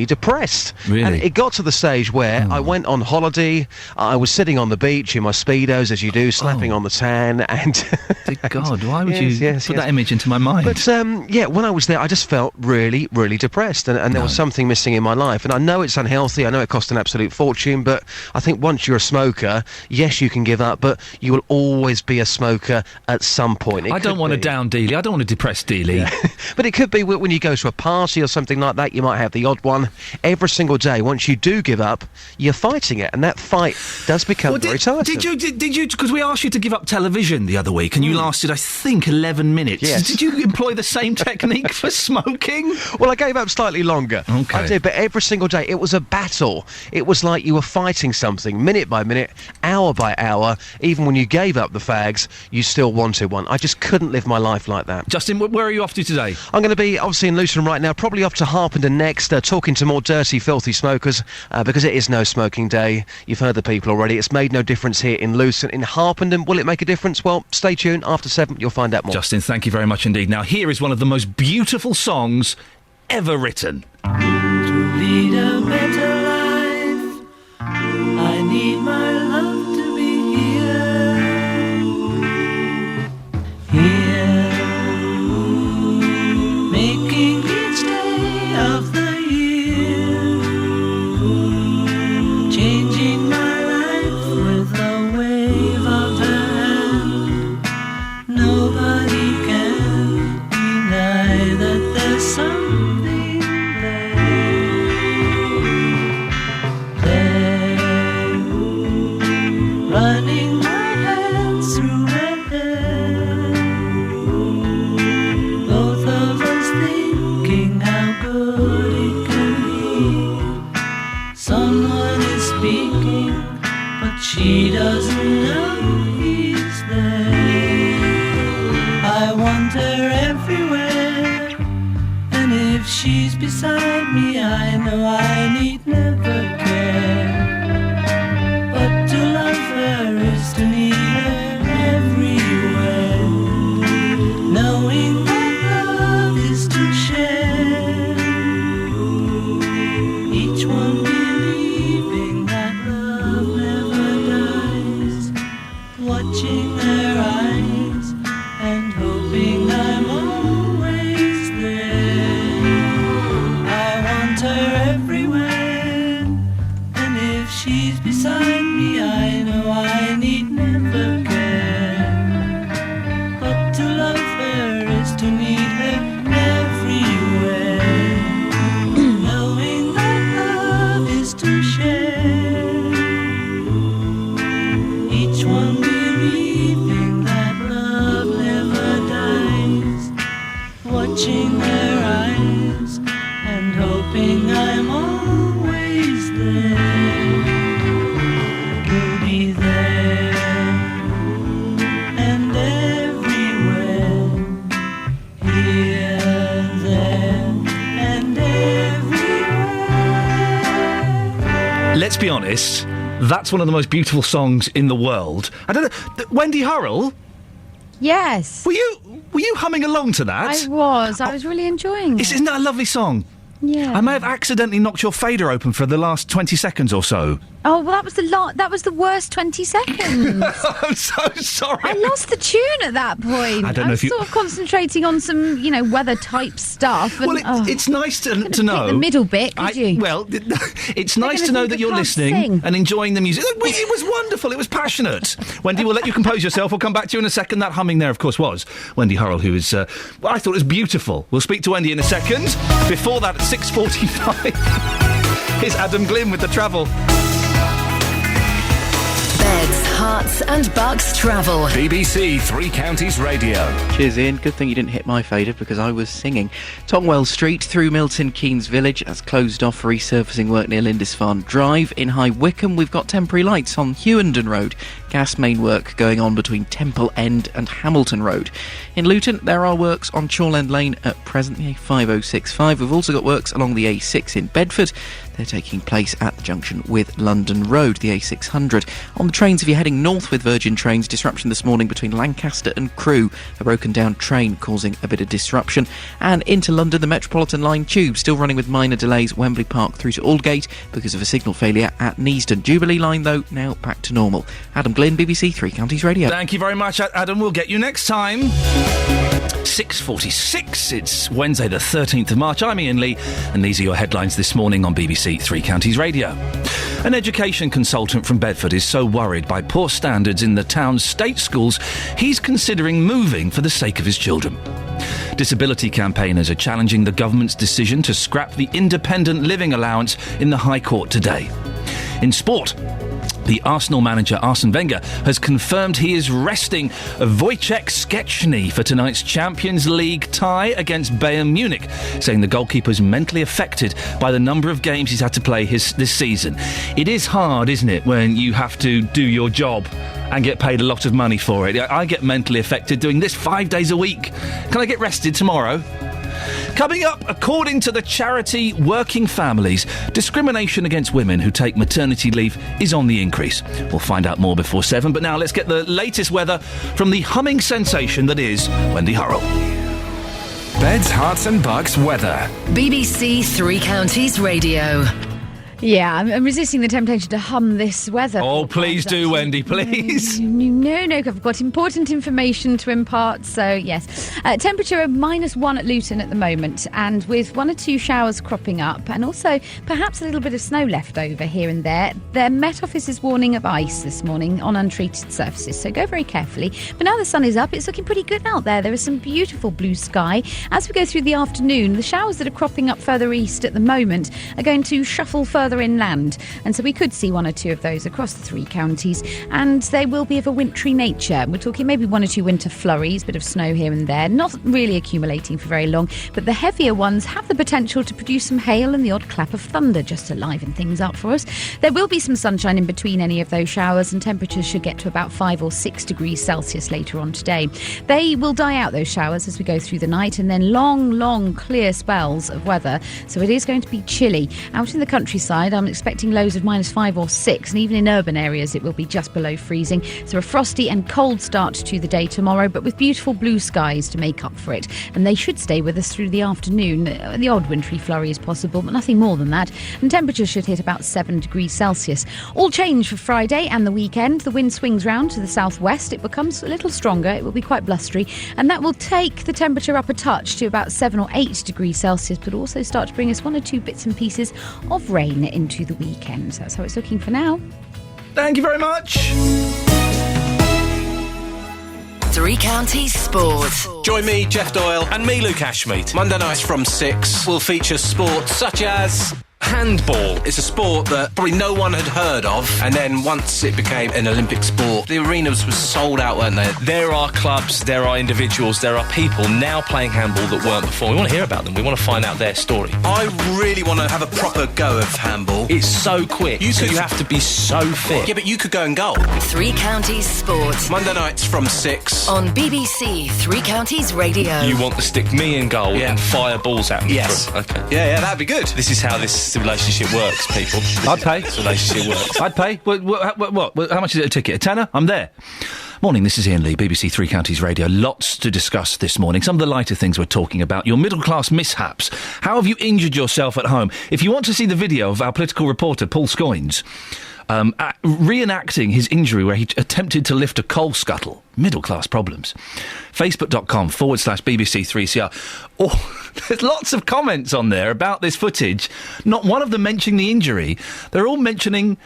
depressed. Really? And it got to the stage where I went on holiday, I was sitting on the beach in my Speedos, as you do, slapping on the tan, and... Dear God, why would you put that image into my mind? But, yeah, when I was there, I just felt really, really depressed, and there was something missing in my life. And I know it's unhealthy, I know it costs an absolute fortune, but I think once you're a smoker, yes, you can give up, but you will always be a smoker at some point. I don't want to down Dealey, I don't want to depress Dealey. Yeah. But it could be when you go to a party or something like that, you might have the odd one. Every single day, once you do give up, you're fighting it, and that fight does become very tiresome. Did you, because we asked you to give up television the other week, and you lasted, I think, 11 minutes. Yes. Did you employ the same technique for smoking? Well, I gave up slightly longer. Okay. I did, but every single day, it was a battle. It was like you were fighting something, minute by minute, hour by hour. Even when you gave up the fags, you still wanted one. I just couldn't live my life like that. Justin, where are you off to today? I'm going to be, obviously, in Luton right now, probably off to Harpenden next, talking to more dirty, filthy smokers, because it is No Smoking Day. You've heard the people already. It's made no difference here in Luton. In Harpenden, will it make a difference? Well, stay tuned. After 7, you'll find out more. Justin, thank you very much indeed. Now, here is one of the most beautiful songs ever written. To lead a better life, I need my love to be here, making each day of the year, changing my life with a wave of her hand. Nobody can deny that there's something there, running my hands through her hair, both of us thinking how good it can be. Someone is speaking, but she doesn't know he's there. I want her everywhere, and if she's beside me, I know I need never care. But to love her is to need her everywhere, knowing that love is to share, each one believing that love never dies, watching their eyes and hoping I'm always there. I want her everywhere, and if she's beside me, I know I need never care. But to love her is to need her everywhere, knowing that love is to share, each one believing that love never dies, watching their eyes and hoping I'm always there. You'll be there and everywhere, here, there, and everywhere. Let's be honest, that's one of the most beautiful songs in the world. I don't know, Wendy Hurrell? Yes. Were you humming along to that? I was really enjoying it. Isn't that a lovely song? Yeah. I may have accidentally knocked your fader open for the last 20 seconds or so. Oh, well, that was the worst 20 seconds. I'm so sorry. I lost the tune at that point. I don't know if you... sort of concentrating on some, weather-type stuff. And, well, it's nice to know... the middle bit, could you? Well, it's nice to know that you're listening and enjoying the music. It was wonderful. It was passionate. Wendy, we'll let you compose yourself. We'll come back to you in a second. That humming there, of course, was Wendy Hurrell, who is... I thought it was beautiful. We'll speak to Wendy in a second. Before that, at 6:45, here's Adam Glynn with The Travel. Beds, Hearts and Bucks travel. BBC Three Counties Radio. Cheers, Ian. Good thing you didn't hit my fader because I was singing. Tongwell Street through Milton Keynes Village has closed off for resurfacing work near Lindisfarne Drive. In High Wycombe, we've got temporary lights on Hewenden Road. Gas main work going on between Temple End and Hamilton Road. In Luton, there are works on Chorl End Lane at present, the A5065. We've also got works along the A6 in Bedford. They're taking place at the junction with London Road, the A600. On the trains, if you're heading north with Virgin Trains, disruption this morning between Lancaster and Crewe. A broken down train causing a bit of disruption. And into London, the Metropolitan Line tube still running with minor delays, Wembley Park through to Aldgate because of a signal failure at Neasden. Jubilee Line, though, now back to normal. Adam Glynn, BBC Three Counties Radio. Thank you very much, Adam. We'll get you next time. 6:46. It's Wednesday the 13th of March. I'm Iain Lee, and these are your headlines this morning on BBC Three Counties Radio. An education consultant from Bedford is so worried by poor standards in the town's state schools, he's considering moving for the sake of his children. Disability campaigners are challenging the government's decision to scrap the independent living allowance in the High Court today. In sport, the Arsenal manager Arsene Wenger has confirmed he is resting Wojciech Szczęsny for tonight's Champions League tie against Bayern Munich, saying the goalkeeper's mentally affected by the number of games he's had to play this season. It is hard, isn't it, when you have to do your job and get paid a lot of money for it. I get mentally affected doing this 5 days a week. Can I get rested tomorrow? Coming up, according to the charity Working Families, discrimination against women who take maternity leave is on the increase. We'll find out more before 7, but now let's get the latest weather from the humming sensation that is Wendy Hurrell. Beds, Hearts and Bucks weather. BBC Three Counties Radio. Yeah, I'm resisting the temptation to hum this weather. Oh, please do, Wendy, please. No, I've got important information to impart, so yes. Temperature of -1 at Luton at the moment, and with 1 or 2 showers cropping up, and also perhaps a little bit of snow left over here and there. Their Met Office is warning of ice this morning on untreated surfaces, so go very carefully. But now the sun is up, it's looking pretty good out there. There is some beautiful blue sky. As we go through the afternoon, the showers that are cropping up further east at the moment are going to shuffle further inland, and so we could see 1 or 2 of those across the 3 counties, and they will be of a wintry nature. We're talking maybe 1 or 2 winter flurries, bit of snow here and there, not really accumulating for very long, but the heavier ones have the potential to produce some hail and the odd clap of thunder just to liven things up for us. There will be some sunshine in between any of those showers, and temperatures should get to about 5 or 6 degrees Celsius later on today. They will die out, those showers, as we go through the night, and then long clear spells of weather, so it is going to be chilly. Out in the countryside, I'm expecting lows of -5 or 6, and even in urban areas it will be just below freezing. So a frosty and cold start to the day tomorrow, but with beautiful blue skies to make up for it, and they should stay with us through the afternoon. The odd wintry flurry is possible, but nothing more than that, and temperatures should hit about 7 degrees Celsius. All change for Friday and the weekend. The wind swings round to the southwest, it becomes a little stronger, it will be quite blustery, and that will take the temperature up a touch to about 7 or 8 degrees Celsius, but also start to bring us 1 or 2 bits and pieces of rain into the weekend. So that's how it's looking for now. Thank you very much. Three Counties Sport. Join me, Jeff Doyle, and me, Luke Ashmead. Monday nights from 6 will feature sports such as handball. It's a sport that probably no one had heard of, and then once it became an Olympic sport, the arenas were sold out, weren't they? There are clubs, there are individuals, there are people now playing handball that weren't before. We want to hear about them. We want to find out their story. I really want to have a proper go of handball. It's so quick, you have to be so fit. Yeah, but you could go and goal. Three Counties Sport. Monday nights from 6. On BBC Three Counties Radio. You want to stick me in goal and fire balls at me? Yes. Okay. Yeah, that'd be good. This is how this relationship works, people. I'd pay. This relationship works. I'd pay. What? How much is it a ticket? A tenner? I'm there. Morning, this is Iain Lee, BBC Three Counties Radio. Lots to discuss this morning. Some of the lighter things we're talking about. Your middle-class mishaps. How have you injured yourself at home? If you want to see the video of our political reporter, Paul Scoynes, reenacting his injury where he attempted to lift a coal scuttle. Middle-class problems. Facebook.com/BBC3CR. Oh, there's lots of comments on there about this footage. Not one of them mentioning the injury. They're all mentioning...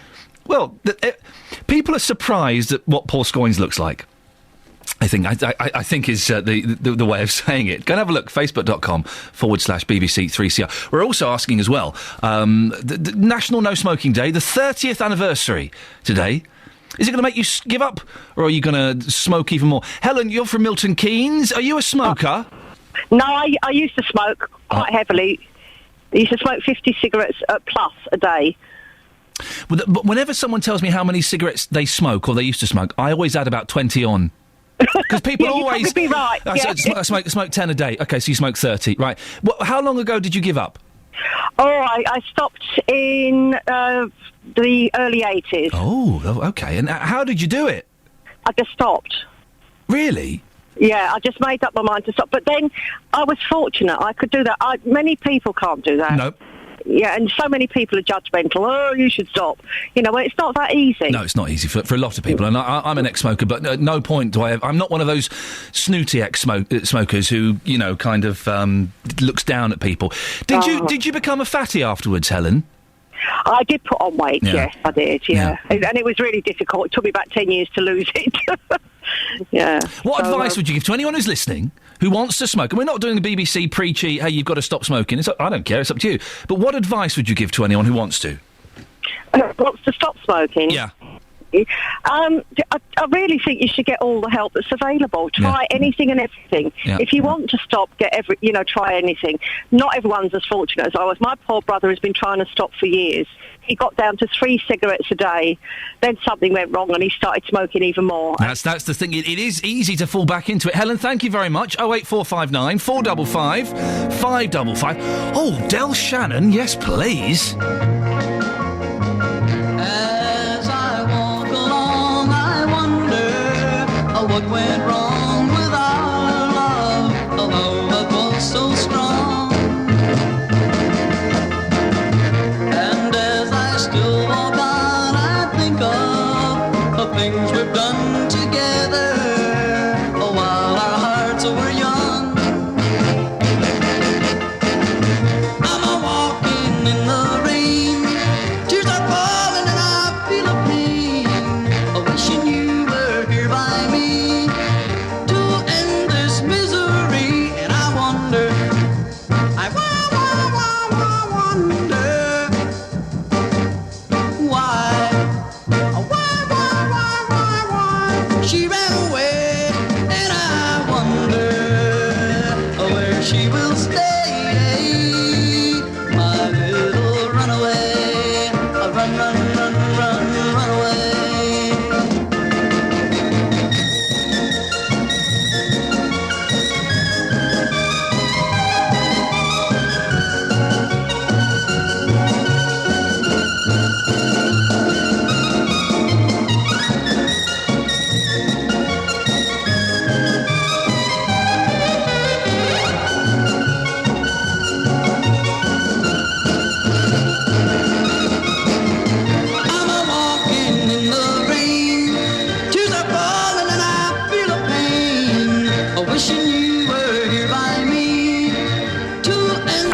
Well, people are surprised at what Paul Scoynes looks like. I think is the way of saying it. Go and have a look. Facebook.com/BBC3CR. We're also asking as well, the National No Smoking Day, the 30th anniversary today. Is it going to make you give up, or are you going to smoke even more? Helen, you're from Milton Keynes. Are you a smoker? No, I used to smoke quite heavily. I used to smoke 50 cigarettes plus a day. But whenever someone tells me how many cigarettes they smoke or they used to smoke, I always add about 20 on. Because people always... You'd probably be right. I smoke 10 a day. OK, so you smoke 30. Right. How long ago did you give up? Oh, I stopped in the early 80s. Oh, OK. And how did you do it? I just stopped. Really? Yeah, I just made up my mind to stop. But then I was fortunate. I could do that. Many people can't do that. No. Yeah, and so many people are judgmental. Oh, you should stop. You know, it's not that easy. No, it's not easy for a lot of people. And I'm an ex-smoker, but at no point do I'm not one of those snooty ex-smokers who, you know, kind of looks down at people. Did you become a fatty afterwards, Helen? I did put on weight, yes, I did, yeah. And it was really difficult. It took me about 10 years to lose it. Yeah. What advice would you give to anyone who's listening who wants to smoke? And we're not doing the BBC preachy, hey, you've got to stop smoking. I don't care, it's up to you. But what advice would you give to anyone who wants to? Wants to stop smoking? Yeah. I really think you should get all the help that's available. Try anything and everything. Yeah. If you want to stop, try anything. Not everyone's as fortunate as I was. My poor brother has been trying to stop for years. He got down to 3 cigarettes a day. Then something went wrong and he started smoking even more. That's the thing. It is easy to fall back into it. Helen, thank you very much. 08459 455 555. Oh, Del Shannon, yes, please. What went wrong with our love, although love was so strong? And as I still walk on, I think of the things we've done together, while our hearts were young. I'm a-walking in the rain, tears are falling and I feel a pain, wishing you were here by me. She will stay, my little runaway. Run, run, run, run, run away.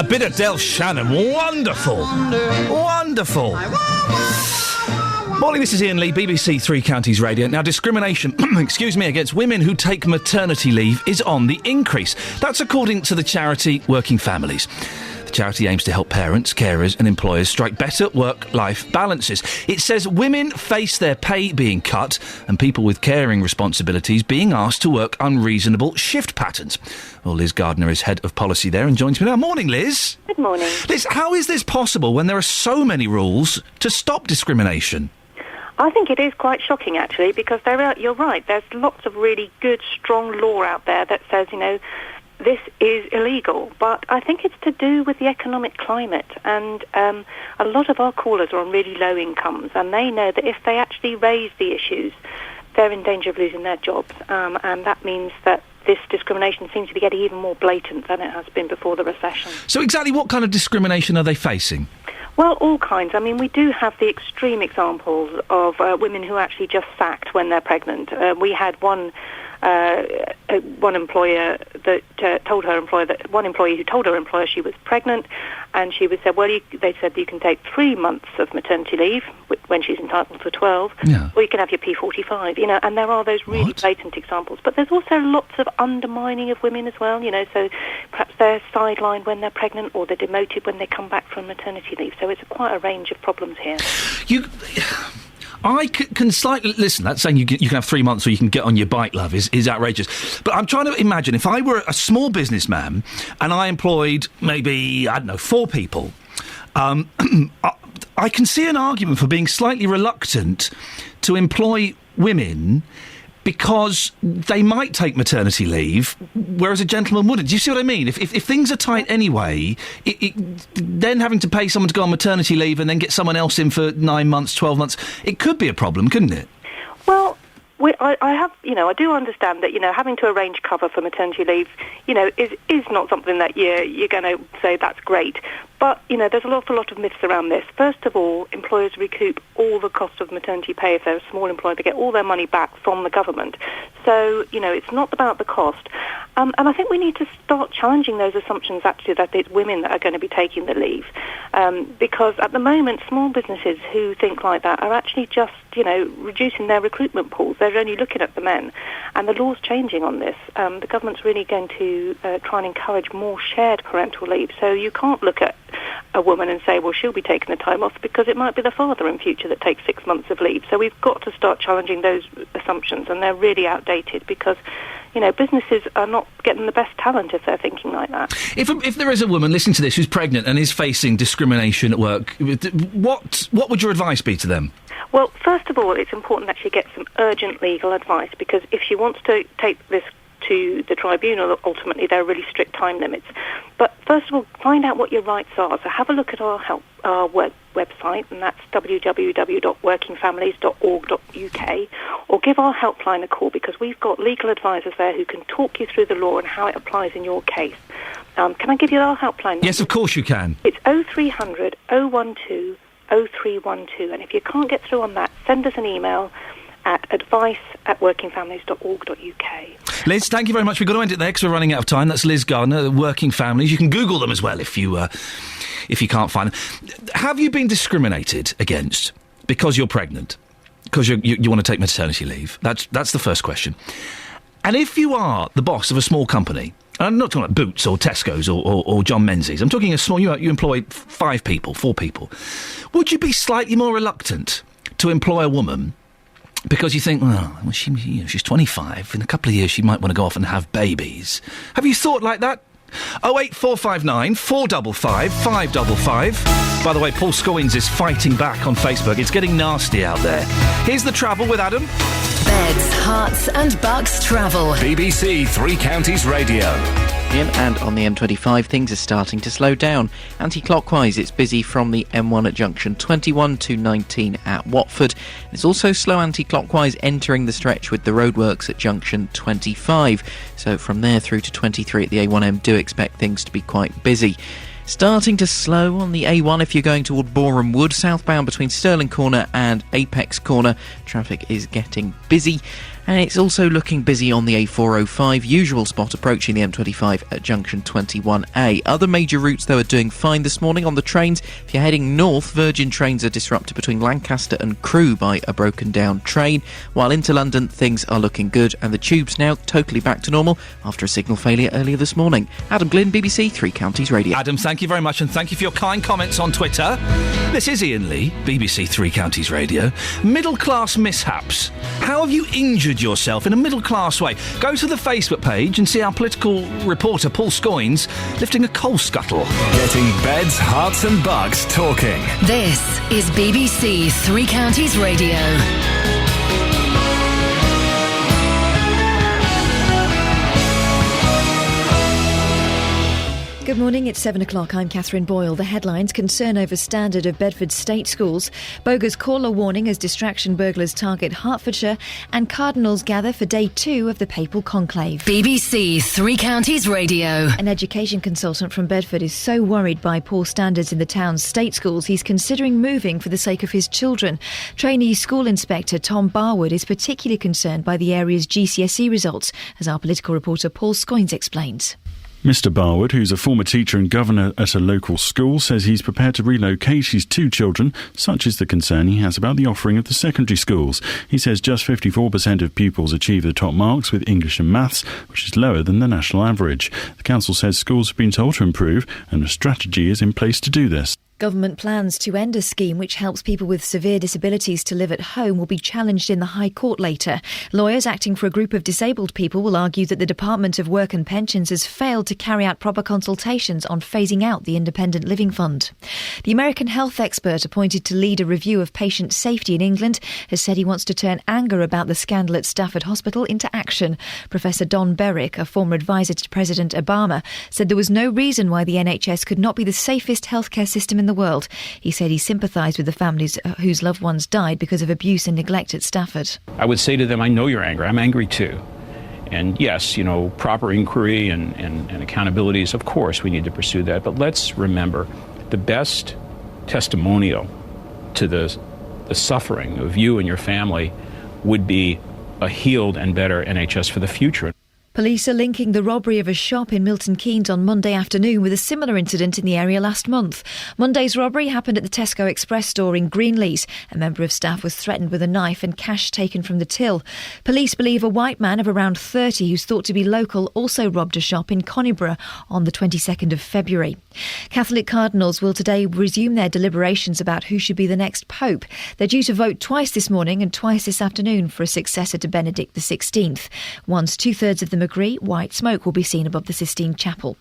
Bit of Del Shannon. Wonderful. Wonderful. Morning, this is Iain Lee, BBC Three Counties Radio. Now, discrimination, against women who take maternity leave is on the increase. That's according to the charity Working Families. The charity aims to help parents, carers and employers strike better work-life balances. It says women face their pay being cut and people with caring responsibilities being asked to work unreasonable shift patterns. Well, Liz Gardner is head of policy there and joins me now. Morning, Liz. Good morning. Liz, how is this possible when there are so many rules to stop discrimination? I think it is quite shocking, actually, because you're right, there's lots of really good, strong law out there that says, this is illegal, but I think it's to do with the economic climate, and a lot of our callers are on really low incomes, and they know that if they actually raise the issues, they're in danger of losing their jobs, and that means that this discrimination seems to be getting even more blatant than it has been before the recession. So exactly what kind of discrimination are they facing? Well, all kinds. I mean, we do have the extreme examples of women who are actually just sacked when they're pregnant. We had one employer that told her employer that one employee who told her employer she was pregnant, and she was said, well, they said you can take 3 months of maternity leave when she's entitled to 12, or you can have your P45. And there are those really blatant examples. But there's also lots of undermining of women as well. So perhaps they're sidelined when they're pregnant, or they're demoted when they come back from maternity leave. So it's quite a range of problems here. I can slightly... Listen, that's saying you can have 3 months or you can get on your bike, love, is outrageous. But I'm trying to imagine if I were a small businessman and I employed maybe, 4 people, I can see an argument for being slightly reluctant to employ women because they might take maternity leave, whereas a gentleman wouldn't. Do you see what I mean? If things are tight anyway, then having to pay someone to go on maternity leave and then get someone else in for 9 months, 12 months, it could be a problem, couldn't it? Well, I do understand that, having to arrange cover for maternity leave, is not something that you're going to say that's great. But, there's an awful lot of myths around this. First of all, employers recoup all the cost of maternity pay. If they're a small employer, they get all their money back from the government. So, it's not about the cost. And I think we need to start challenging those assumptions, actually, that it's women that are going to be taking the leave. Because at the moment, small businesses who think like that are actually just, reducing their recruitment pools. They're only looking at the men. And the law's changing on this. The government's really going to try and encourage more shared parental leave. So you can't look at a woman and say, well, she'll be taking the time off, because it might be the father in future that takes 6 months of leave. So we've got to start challenging those assumptions, and they're really outdated because, businesses are not getting the best talent if they're thinking like that. If there is a woman listening to this who's pregnant and is facing discrimination at work, what would your advice be to them? Well, first of all, it's important that she gets some urgent legal advice, because if she wants to take this to the tribunal, ultimately there are really strict time limits. But first of all, find out what your rights are. So have a look at our website, and that's www.workingfamilies.org.uk, or give our helpline a call, because we've got legal advisors there who can talk you through the law and how it applies in your case. Can I give you our helpline number? Yes, of course you can. It's 0300 012 0312, and if you can't get through on that, send us an email at advice@workingfamilies.org.uk. Liz, thank you very much. We've got to end it there because we're running out of time. That's Liz Gardner, Working Families. You can Google them as well if you can't find them. Have you been discriminated against because you're pregnant? Because you want to take maternity leave? That's the first question. And if you are the boss of a small company, and I'm not talking about Boots or Tesco's or John Menzies, I'm talking a small, you employ 4 people, would you be slightly more reluctant to employ a woman because you think, well, she's 25, in a couple of years she might want to go off and have babies? Have you thought like that? 08459 455 555. By the way, Paul Scoins is fighting back on Facebook. It's getting nasty out there. Here's the travel with Adam. Beds, Hearts and Bucks travel. BBC Three Counties Radio. And on the M25, things are starting to slow down. Anti-clockwise, it's busy from the M1 at junction 21 to 19 at Watford. It's also slow anti-clockwise entering the stretch with the roadworks at junction 25. So from there through to 23 at the A1M, do expect things to be quite busy. Starting to slow on the A1 if you're going toward Boreham Wood, southbound between Stirling Corner and Apex Corner. Traffic is getting busy. And it's also looking busy on the A405, usual spot approaching the M25 at junction 21A. Other major routes, though, are doing fine this morning on the trains. If you're heading north, Virgin trains are disrupted between Lancaster and Crewe by a broken down train, while into London things are looking good, and the tube's now totally back to normal after a signal failure earlier this morning. Adam Glynn, BBC Three Counties Radio. Adam, thank you very much, and thank you for your kind comments on Twitter. This is Iain Lee, BBC Three Counties Radio. Middle class mishaps. How have you injured yourself in a middle-class way? Go to the Facebook page and see our political reporter Paul Scoins lifting a coal scuttle. Getting beds, hearts and bucks talking. This is BBC Three Counties Radio. Good morning, it's 7 o'clock. I'm Catherine Boyle. The headlines: concern over standard of Bedford state schools, bogus caller warning as distraction burglars target Hertfordshire, and cardinals gather for day 2 of the papal conclave. BBC Three Counties Radio. An education consultant from Bedford is so worried by poor standards in the town's state schools he's considering moving for the sake of his children. Trainee school inspector Tom Barwood is particularly concerned by the area's GCSE results, as our political reporter Paul Scoins explains. Mr Barwood, who's a former teacher and governor at a local school, says he's prepared to relocate his 2 children. Such is the concern he has about the offering of the secondary schools. He says just 54% of pupils achieve the top marks with English and maths, which is lower than the national average. The council says schools have been told to improve and a strategy is in place to do this. Government plans to end a scheme which helps people with severe disabilities to live at home will be challenged in the High Court later. Lawyers acting for a group of disabled people will argue that the Department of Work and Pensions has failed to carry out proper consultations on phasing out the Independent Living Fund. The American health expert appointed to lead a review of patient safety in England has said he wants to turn anger about the scandal at Stafford Hospital into action. Professor Don Berwick, a former advisor to President Obama, said there was no reason why the NHS could not be the safest healthcare system in the world. He said he sympathised with the families whose loved ones died because of abuse and neglect at Stafford. I would say to them, I know you're angry. I'm angry too. And yes, proper inquiry and accountabilities, of course, we need to pursue that. But let's remember, the best testimonial to the suffering of you and your family would be a healed and better NHS for the future. Police are linking the robbery of a shop in Milton Keynes on Monday afternoon with a similar incident in the area last month. Monday's robbery happened at the Tesco Express store in Greenlees. A member of staff was threatened with a knife and cash taken from the till. Police believe a white man of around 30 who's thought to be local also robbed a shop in Connyborough on the 22nd of February. Catholic cardinals will today resume their deliberations about who should be the next pope. They're due to vote twice this morning and twice this afternoon for a successor to Benedict XVI. Once two-thirds of them agree, white smoke will be seen above the Sistine Chapel.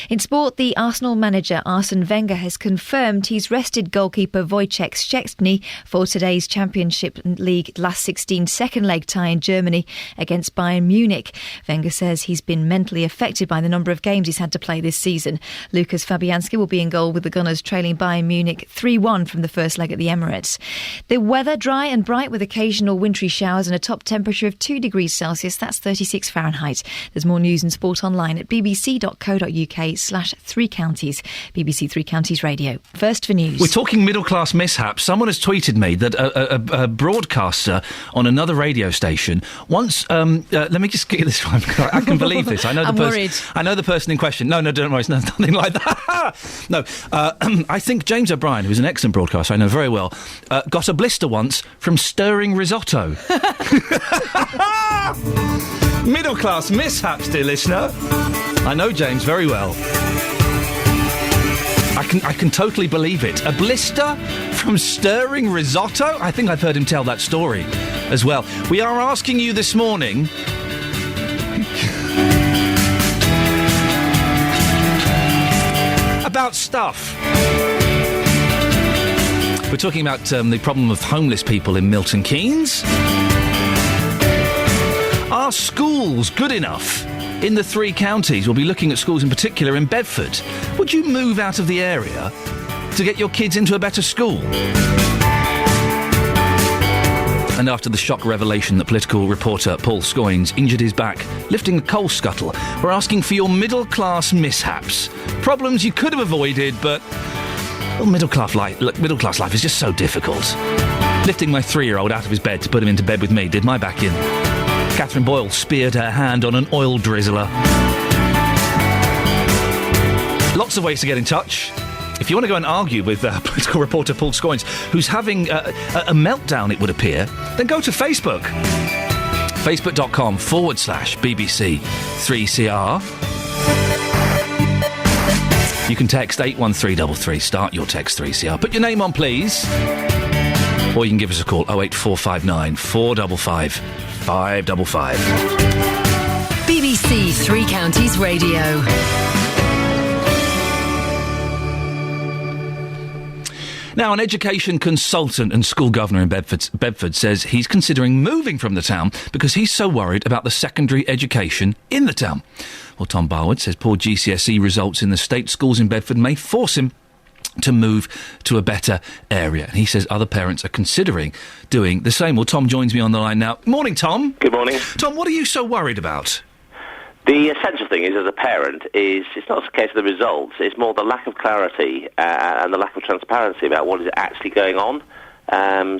In sport, the Arsenal manager Arsene Wenger has confirmed he's rested goalkeeper Wojciech Szczęsny for today's Championship League last 16 second leg tie in Germany against Bayern Munich. Wenger says he's been mentally affected by the number of games he's had to play this season. Lucas Fabianski will be in goal with the Gunners trailing Bayern Munich 3-1 from the first leg at the Emirates. The weather dry and bright with occasional wintry showers and a top temperature of 2 degrees Celsius. That's 36 Fahrenheit. There's more news and sport online at bbc.co.uk/3 counties. BBC Three Counties Radio. First for news. We're talking middle-class mishaps. Someone has tweeted me that a broadcaster on another radio station once... let me just get this one. I can believe this. I know I'm worried. I know the person in question. No, don't worry. It's nothing like that. No. I think James O'Brien, who's an excellent broadcaster I know very well, got a blister once from stirring risotto. Middle-class mishaps, dear listener. I know James very well. I can totally believe it. A blister from stirring risotto? I think I've heard him tell that story as well. We are asking you this morning... about stuff. We're talking about the problem of homeless people in Milton Keynes. Are schools good enough in the 3 counties? We'll be looking at schools in particular in Bedford. Would you move out of the area to get your kids into a better school? And after the shock revelation that political reporter Paul Scoynes injured his back lifting a coal scuttle, we're asking for your middle-class mishaps. Problems you could have avoided, but... well, middle-class life is just so difficult. Lifting my 3-year-old out of his bed to put him into bed with me did my back in. Catherine Boyle speared her hand on an oil drizzler. Lots of ways to get in touch. If you want to go and argue with political reporter Paul Scoynes, who's having a meltdown, it would appear, then go to Facebook. Facebook.com/BBC3CR. You can text 81333. Start your text 3CR. Put your name on, please. Or you can give us a call, 08459 455 555. BBC Three Counties Radio. Now, an education consultant and school governor in Bedford says he's considering moving from the town because he's so worried about the secondary education in the town. Well, Tom Barwood says poor GCSE results in the state schools in Bedford may force him to move to a better area. And he says other parents are considering doing the same. Well, Tom joins me on the line now. Morning, Tom. Good morning. Tom, what are you so worried about? The essential thing is, as a parent, it's not a case of the results, it's more the lack of clarity and the lack of transparency about what is actually going on.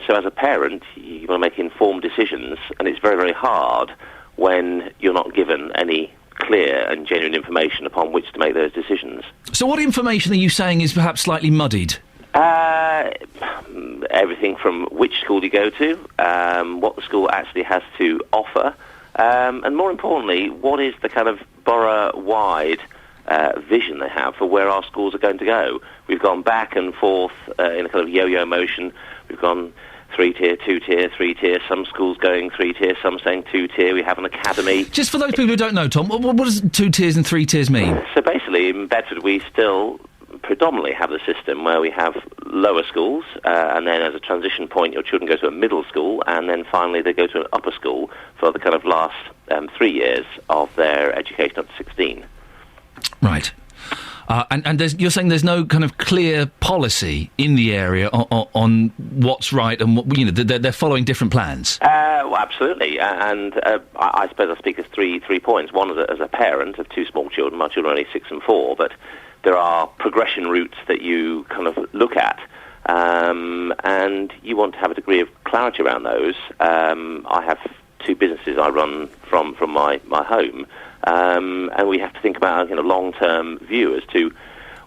So as a parent, you want to make informed decisions, and it's very, very hard when you're not given any clear and genuine information upon which to make those decisions. So what information are you saying is perhaps slightly muddied? Everything from which school you go to, what the school actually has to offer, and more importantly, what is the kind of borough-wide vision they have for where our schools are going to go. We've gone back and forth in a kind of yo-yo motion. We've gone 3-tier, 2-tier, 3-tier, some schools going 3-tier, some saying 2-tier. We have an academy. Just for those people who don't know, Tom, what does 2 tiers and 3 tiers mean? So basically, in Bedford, we still predominantly have the system where we have lower schools, and then as a transition point, your children go to a middle school, and then finally they go to an upper school for the kind of last 3 years of their education up to 16. Right. And you're saying there's no kind of clear policy in the area on what's right and what, they're following different plans? Well, absolutely. And I suppose I speak of three points. One as a parent of 2 small children. My children are only 6 and 4, but there are progression routes that you kind of look at, and you want to have a degree of clarity around those. I have 2 businesses I run from my home, and we have to think about a long-term view as to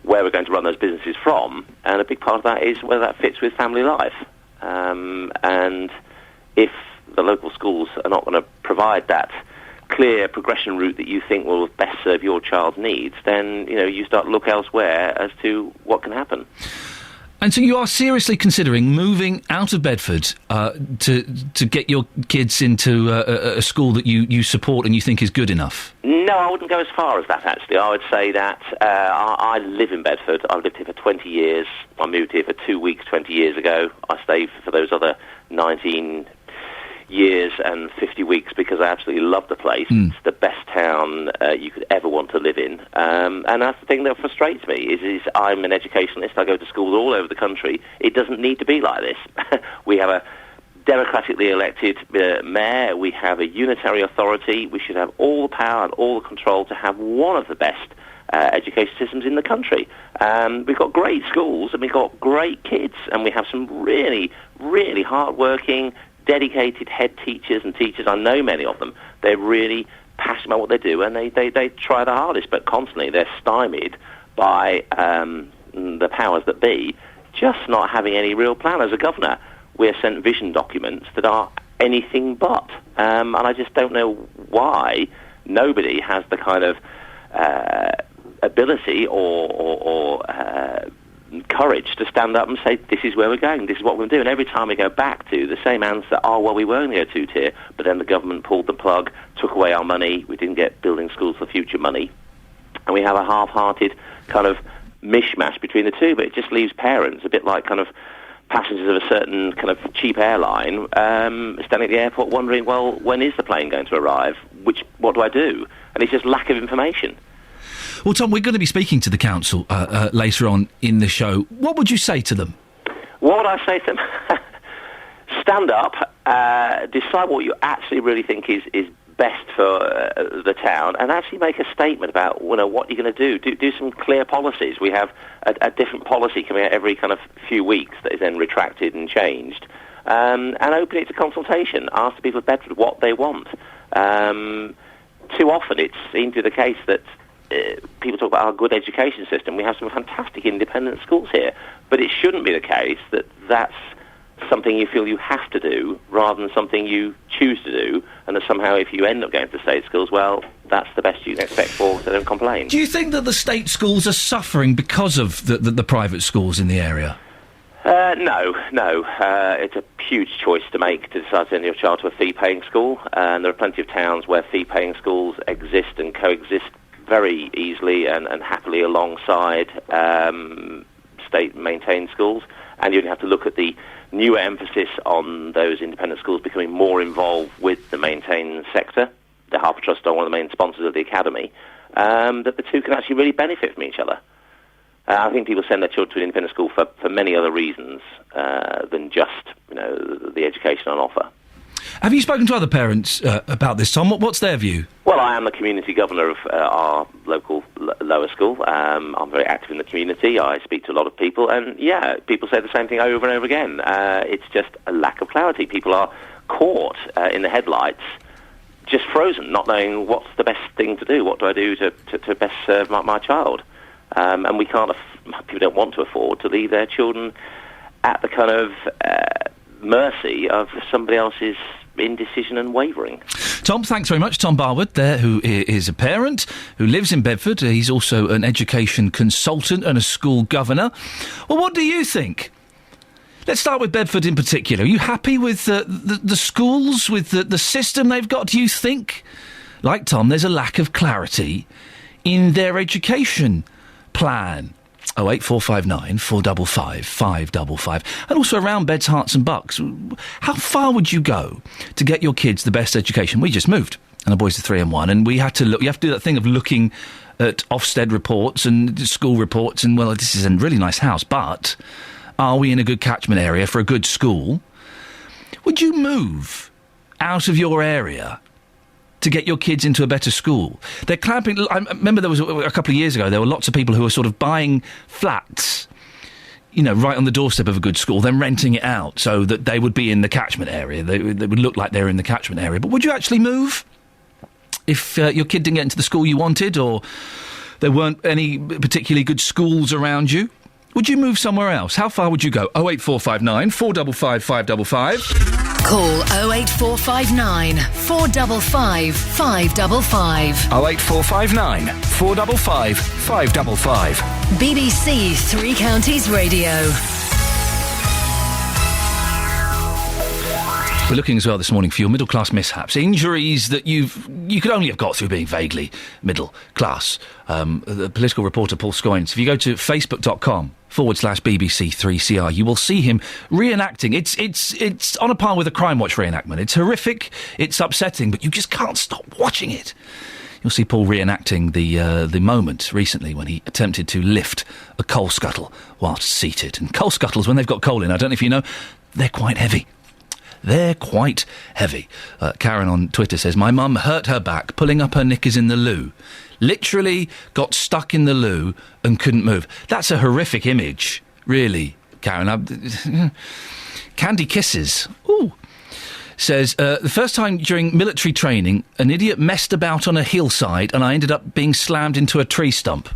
where we're going to run those businesses from, and a big part of that is whether that fits with family life. And if the local schools are not going to provide that clear progression route that you think will best serve your child's needs, then you start to look elsewhere as to what can happen. And so you are seriously considering moving out of Bedford to get your kids into a school that you support and you think is good enough? No, I wouldn't go as far as that, actually. I would say that I live in Bedford. I've lived here for 20 years. I moved here for 2 weeks 20 years ago. I stayed for those other 19 years and 50 weeks because I absolutely love the place. It's the best town you could ever want to live in. And that's the thing that frustrates me, is I'm an educationalist. I go to schools all over the country. It doesn't need to be like this. We have a democratically elected mayor. We have a unitary authority. We should have all the power and all the control to have one of the best education systems in the country. We've got great schools and we've got great kids, and we have some really, really hard-working, dedicated head teachers and teachers. I know many of them. They're really passionate about what they do, and they try their hardest, but constantly they're stymied by the powers that be just not having any real plan. As a governor, we're sent vision documents that are anything but, and I just don't know why nobody has the kind of ability or courage to stand up and say, this is where we're going, this is what we're going to do. And every time we go back to the same answer, we were going to go 2-tier, but then the government pulled the plug, took away our money, we didn't get building schools for future money, and we have a half-hearted kind of mishmash between the two. But it just leaves parents a bit like kind of passengers of a certain kind of cheap airline standing at the airport wondering, well, when is the plane going to arrive? What do I do? And it's just lack of information. Well, Tom, we're going to be speaking to the council later on in the show. What would you say to them? What would I say to them? Stand up, decide what you actually really think is best for the town, and actually make a statement about what you're going to do. Do some clear policies. We have a different policy coming out every kind of few weeks that is then retracted and changed, and open it to consultation. Ask the people of Bedford what they want. Too often it seems to be the case that people talk about our good education system. We have some fantastic independent schools here, but it shouldn't be the case that that's something you feel you have to do rather than something you choose to do, and that somehow if you end up going to state schools, well, that's the best you can expect for, so don't complain. Do you think that the state schools are suffering because of the private schools in the area? No. It's a huge choice to make to decide to send your child to a fee-paying school, and there are plenty of towns where fee-paying schools exist and coexist very easily and happily alongside state-maintained schools, and you'd have to look at the newer emphasis on those independent schools becoming more involved with the maintained sector. The Harper Trust are one of the main sponsors of the Academy, that the two can actually really benefit from each other. I think people send their children to an independent school for many other reasons than just the education on offer. Have you spoken to other parents about this, Tom? What's their view? Well, I am the community governor of our local lower school. I'm very active in the community. I speak to a lot of people, and people say the same thing over and over again. It's just a lack of clarity. People are caught in the headlights, just frozen, not knowing what's the best thing to do. What do I do to best serve my child? And we can't. People don't want to afford to leave their children at the kind of mercy of somebody else's indecision and wavering. Tom, thanks very much. Tom Barwood there, who is a parent, who lives in Bedford. He's also an education consultant and a school governor. Well, what do you think? Let's start with Bedford in particular. Are you happy with the schools, with the system they've got? Do you think, like Tom, there's a lack of clarity in their education plan? 08459 455 555. And also around Beds, Herts and Bucks. How far would you go to get your kids the best education? We just moved, and the boys are 3 and 1, and we had to look. You have to do that thing of looking at Ofsted reports and school reports, and, well, this is a really nice house, but are we in a good catchment area for a good school? Would you move out of your area to get your kids into a better school? They're clamping. I remember there was a couple of years ago, there were lots of people who were sort of buying flats, right on the doorstep of a good school, then renting it out so that they would be in the catchment area. They would look like they're in the catchment area. But would you actually move if your kid didn't get into the school you wanted, or there weren't any particularly good schools around you? Would you move somewhere else? How far would you go? 08459 455 555. Call 08459 455 555. 08459 455 555. BBC Three Counties Radio. We're looking as well this morning for your middle-class mishaps, injuries that you could only have got through being vaguely middle class. The political reporter Paul Scoynes, if you go to facebook.com/BBC3CR, you will see him reenacting. It's on a par with a Crime Watch reenactment. It's horrific, it's upsetting, but you just can't stop watching it. You'll see Paul reenacting the moment recently when he attempted to lift a coal scuttle whilst seated. And coal scuttles, when they've got coal in, I don't know if you know, they're quite heavy. They're quite heavy. Karen on Twitter says, my mum hurt her back pulling up her knickers in the loo. Literally got stuck in the loo and couldn't move. That's a horrific image, really, Karen. Candy Kisses. Ooh. Says, the first time during military training, an idiot messed about on a hillside and I ended up being slammed into a tree stump.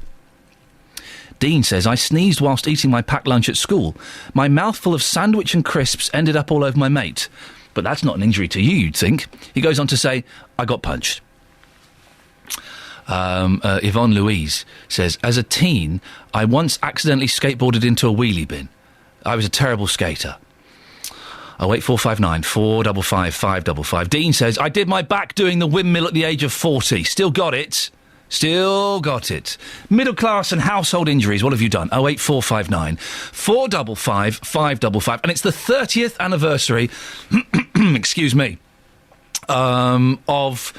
Dean says, I sneezed whilst eating my packed lunch at school. My mouthful of sandwich and crisps ended up all over my mate. But that's not an injury to you, you'd think. He goes on to say, I got punched. Yvonne Louise says, as a teen, I once accidentally skateboarded into a wheelie bin. I was a terrible skater. 08459 455 555. Dean says, I did my back doing the windmill at the age of 40. Still got it. Still got it. Middle class and household injuries, what have you done? 08459 455 555. And it's the 30th anniversary, excuse me, of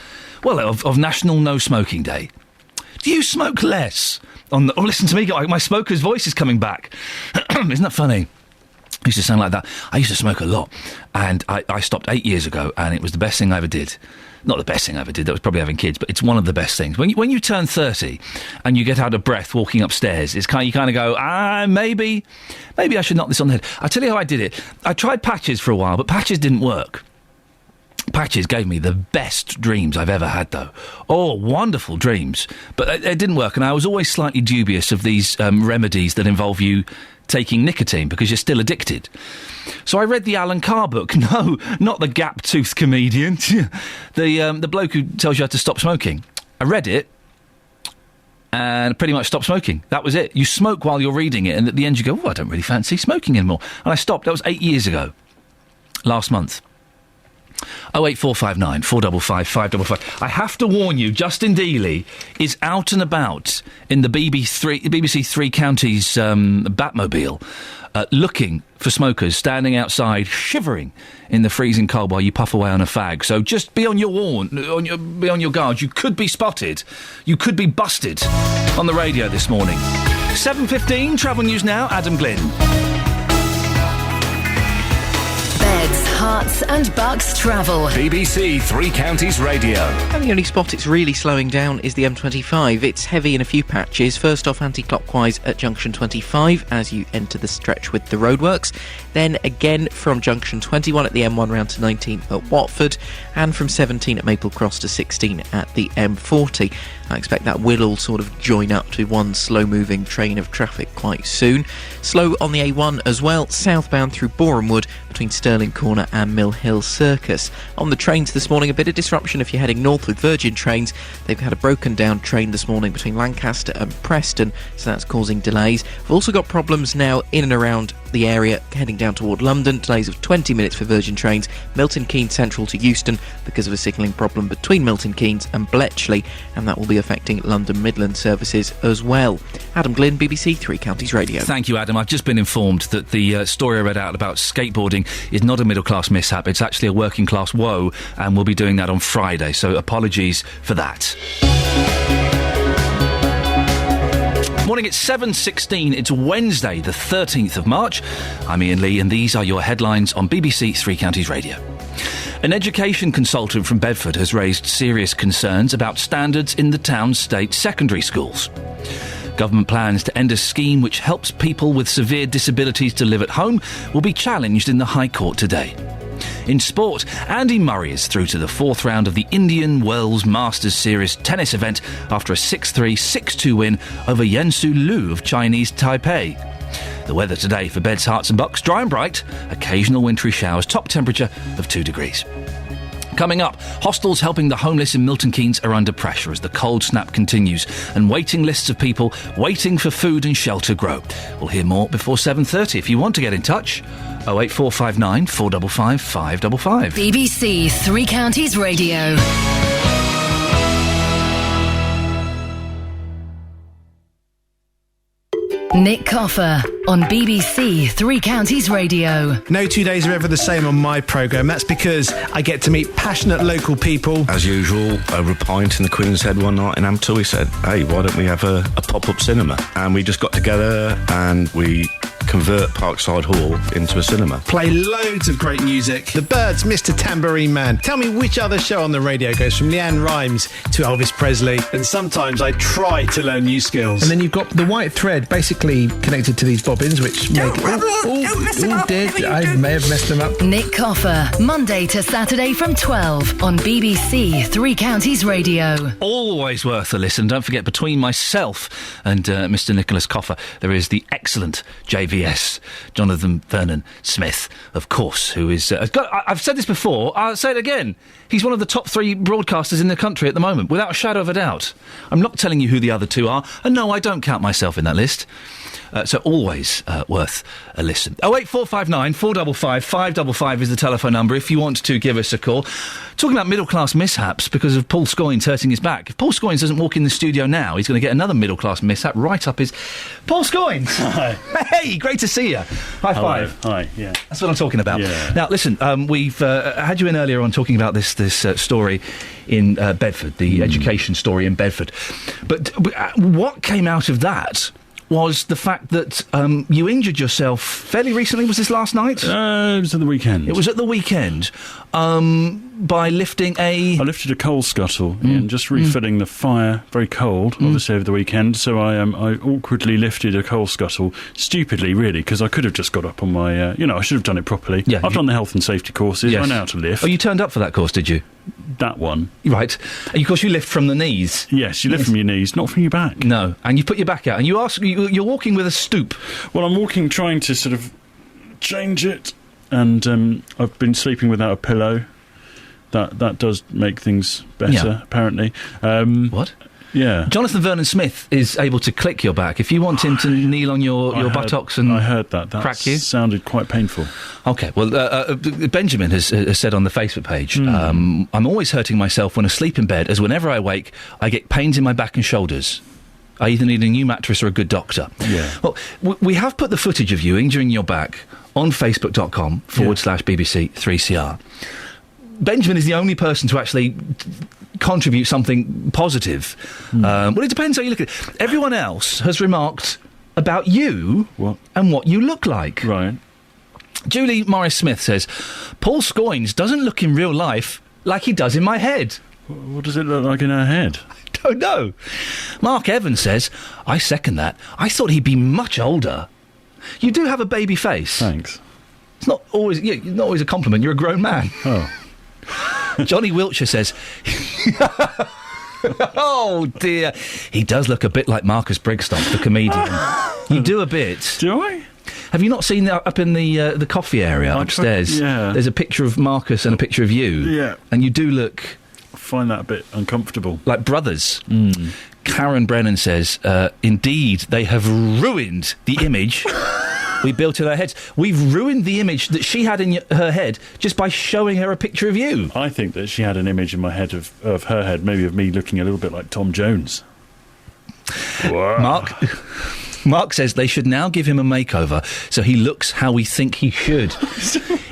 National No Smoking Day. Do you smoke less? Listen to me, my smoker's voice is coming back. Isn't that funny? I used to sound like that. I used to smoke a lot, and I stopped 8 years ago, and it was the best thing I ever did. Not the best thing I ever did, that was probably having kids, but it's one of the best things. When you turn 30 and you get out of breath walking upstairs, you kind of go, maybe I should knock this on the head. I'll tell you how I did it. I tried patches for a while, but patches didn't work. Patches gave me the best dreams I've ever had, though. Oh, wonderful dreams. But it didn't work, and I was always slightly dubious of these remedies that involve you taking nicotine because you're still addicted. So I read the Alan Carr book. No, not the gap-toothed comedian. The bloke who tells you how to stop smoking. I read it and pretty much stopped smoking. That was it. You smoke while you're reading it, and at the end you go, I don't really fancy smoking anymore. And I stopped. That was 8 years ago. Last month. 08459 455 555. I have to warn you, Justin Dealey is out and about in the BBC Three Counties Batmobile, looking for smokers standing outside, shivering in the freezing cold while you puff away on a fag. So just be on your be on your guard. You could be spotted. You could be busted on the radio this morning. 7:15. Travel news now. Adam Glynn. Beds, Herts and Bucks travel. BBC Three Counties Radio. And the only spot it's really slowing down is the M25. It's heavy in a few patches. First off, anti-clockwise at junction 25 as you enter the stretch with the roadworks. Then again from junction 21 at the M1 round to 19 at Watford. And from 17 at Maple Cross to 16 at the M40. I expect that will all sort of join up to one slow-moving train of traffic quite soon. Slow on the A1 as well, southbound through Boreham Wood between Stirling Corner and Mill Hill Circus. On the trains this morning, a bit of disruption if you're heading north with Virgin Trains. They've had a broken down train this morning between Lancaster and Preston, so that's causing delays. We've also got problems now in and around the area heading down toward London. Delays of 20 minutes for Virgin Trains, Milton Keynes Central to Euston because of a signalling problem between Milton Keynes and Bletchley, and that will be affecting London Midland services as well. Adam Glynn, BBC Three Counties Radio. Thank you, Adam. I've just been informed that the story I read out about skateboarding is not a middle-class mishap. It's actually a working-class woe, and we'll be doing that on Friday, so apologies for that. Morning, it's 7:16. It's Wednesday, the 13th of March. I'm Iain Lee, and these are your headlines on BBC Three Counties Radio. An education consultant from Bedford has raised serious concerns about standards in the town's state secondary schools. Government plans to end a scheme which helps people with severe disabilities to live at home will be challenged in the High Court today. In sport, Andy Murray is through to the fourth round of the Indian Wells Masters Series tennis event after a 6-3, 6-2 win over Yensu Liu of Chinese Taipei. The weather today for Beds, Herts and Bucks, dry and bright, occasional wintry showers, top temperature of 2 degrees. Coming up, hostels helping the homeless in Milton Keynes are under pressure as the cold snap continues and waiting lists of people waiting for food and shelter grow. We'll hear more before 7:30. If you want to get in touch, 08459 455 555. BBC Three Counties Radio. Nick Coffer on BBC Three Counties Radio. No 2 days are ever the same on my programme. That's because I get to meet passionate local people. As usual, over a pint in the Queen's Head one night in Ampthill, we said, hey, why don't we have a pop-up cinema? And we just got together and we convert Parkside Hall into a cinema. Play loads of great music. The Birds, Mr. Tambourine Man. Tell me which other show on the radio goes from Leanne Rimes to Elvis Presley. And sometimes I try to learn new skills. And then you've got the white thread basically connected to these bobbins, which make... I may have messed them up. Nick Coffer, Monday to Saturday from 12 on BBC Three Counties Radio. Always worth a listen. Don't forget, between myself and Mr. Nicholas Coffer, there is the excellent JVS, Jonathan Vernon Smith, of course, who is... I've said this before, I'll say it again. He's one of the top 3 broadcasters in the country at the moment, without a shadow of a doubt. I'm not telling you who the other 2 are, and no, I don't count myself in that list. So always worth a listen. 08459 455 555 is the telephone number if you want to give us a call. Talking about middle-class mishaps because of Paul Scoynes hurting his back. If Paul Scoynes doesn't walk in the studio now, he's going to get another middle-class mishap right up his... Paul Scoynes! Hi. Hey, great to see you. High five. Hi, yeah. That's what I'm talking about. Yeah. Now, listen, we've had you in earlier on talking about this story in Bedford, the education story in Bedford. But what came out of that was the fact that you injured yourself fairly recently. Was this last night? It was at the weekend. It was at the weekend. By lifting I lifted a coal scuttle and just refilling the fire, very cold, obviously over the weekend, so I awkwardly lifted a coal scuttle, stupidly really, because I could have just got up on my, I should have done it properly. Yeah, I've done the health and safety courses, I know how to lift. Oh, you turned up for that course, did you? That one. Right. And of course you lift from the knees. Yes, you lift from your knees, not from your back. No, and you put your back out, and you're walking with a stoop. Well, I'm walking trying to sort of change it, and I've been sleeping without a pillow. That does make things better, apparently. What? Yeah. Jonathan Vernon Smith is able to click your back. If you want him to kneel on your buttocks and I heard that crack you. Sounded quite painful. Okay, well, Benjamin has said on the Facebook page, I'm always hurting myself when asleep in bed, as whenever I wake, I get pains in my back and shoulders. I either need a new mattress or a good doctor. Yeah. Well, we have put the footage of you injuring your back on facebook.com/BBC3CR. Benjamin is the only person to actually contribute something positive. Well, it depends how you look at it. Everyone else has remarked about you and what you look like. Right. Julie Morris-Smith says, Paul Scoynes doesn't look in real life like he does in my head. What does it look like in her head? I don't know. Mark Evans says, I second that. I thought he'd be much older. You do have a baby face. Thanks. It's not always a compliment. You're a grown man. Oh. Johnny Wiltshire says, Oh, dear. He does look a bit like Marcus Brigstocke, the comedian. You do a bit. Do I? Have you not seen that up in the coffee area upstairs? Yeah. There's a picture of Marcus and a picture of you. Yeah. And you do look... I find that a bit uncomfortable. Like brothers. Karen Brennan says, indeed, they have ruined the image we built in our heads. We've ruined the image that she had in her head just by showing her a picture of you. I think that she had an image in my head of her head, maybe of me looking a little bit like Tom Jones. Mark says they should now give him a makeover so he looks how we think he should.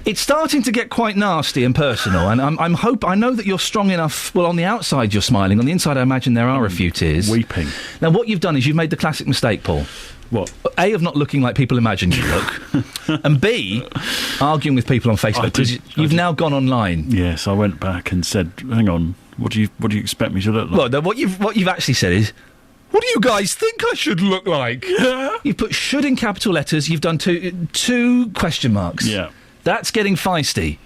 It's starting to get quite nasty and personal, and I know that you're strong enough. Well, on the outside you're smiling, on the inside I imagine there are a few tears. Weeping. Now, what you've done is you've made the classic mistake, Paul. What? A, of not looking like people imagine you look, and B, arguing with people on Facebook, because you've now gone online. Yes, I went back and said, hang on, what do you expect me to look like? Well, no, what you've actually said is, what do you guys think I should look like? Yeah. You've put should in capital letters, you've done two question marks. Yeah. That's getting feisty.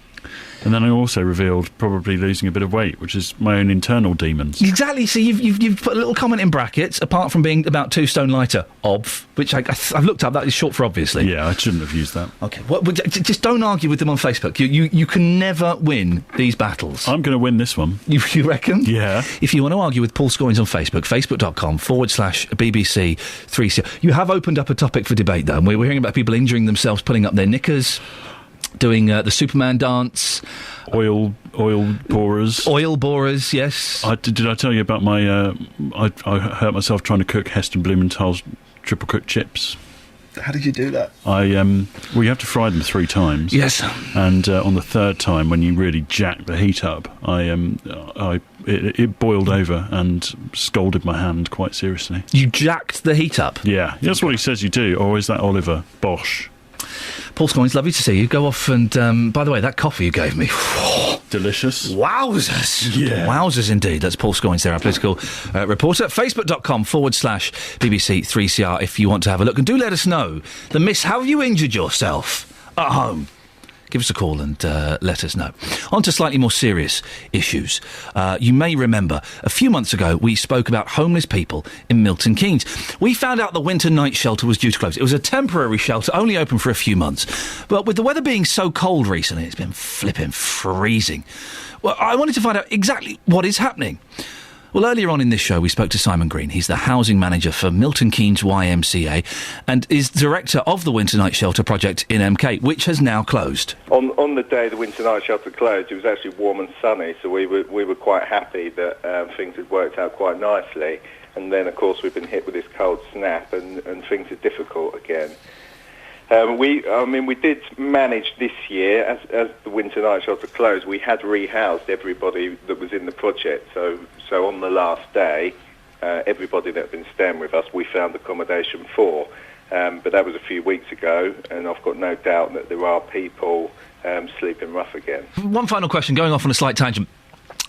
And then I also revealed probably losing a bit of weight, which is my own internal demons. Exactly. So you've put a little comment in brackets, apart from being about 2 stone lighter, obv, which I've looked up. That is short for obviously. Yeah, I shouldn't have used that. Okay. Well, just don't argue with them on Facebook. You can never win these battles. I'm going to win this one. You reckon? Yeah. If you want to argue with Paul Scoins on Facebook, facebook.com/BBC 3CR. You have opened up a topic for debate, though, and we're hearing about people injuring themselves, pulling up their knickers, doing the Superman dance. Oil borers. Oil borers, yes. Did I tell you about my... I hurt myself trying to cook Heston Blumenthal's triple cooked chips. How did you do that? Well, you have to fry them 3 times. Yes. And on the 3rd time, when you really jack the heat up, it boiled over and scalded my hand quite seriously. You jacked the heat up? Yeah. That's what he says you do. Or is that Oliver Bosch? Paul Scoins, lovely to see you. Go off and, by the way, that coffee you gave me... Delicious. Wowzers. Yeah. Wowzers indeed. That's Paul Scoins there, our political reporter. Facebook.com/BBC 3CR if you want to have a look. And do let us know how have you injured yourself at home? Give us a call and let us know. On to slightly more serious issues. You may remember a few months ago we spoke about homeless people in Milton Keynes. We found out the winter night shelter was due to close. It was a temporary shelter, only open for a few months. But with the weather being so cold recently, it's been flipping freezing. Well, I wanted to find out exactly what is happening. Well, earlier on in this show, we spoke to Simon Green. He's the housing manager for Milton Keynes YMCA and is director of the Winter Night Shelter project in MK, which has now closed. On the day the Winter Night Shelter closed, it was actually warm and sunny, so we were quite happy that things had worked out quite nicely. And then, of course, we've been hit with this cold snap, and things are difficult again. We did manage this year, as the Winter Night Shelter closed, we had rehoused everybody that was in the project. So on the last day, everybody that had been staying with us, we found accommodation for. But that was a few weeks ago, and I've got no doubt that there are people sleeping rough again. One final question, going off on a slight tangent.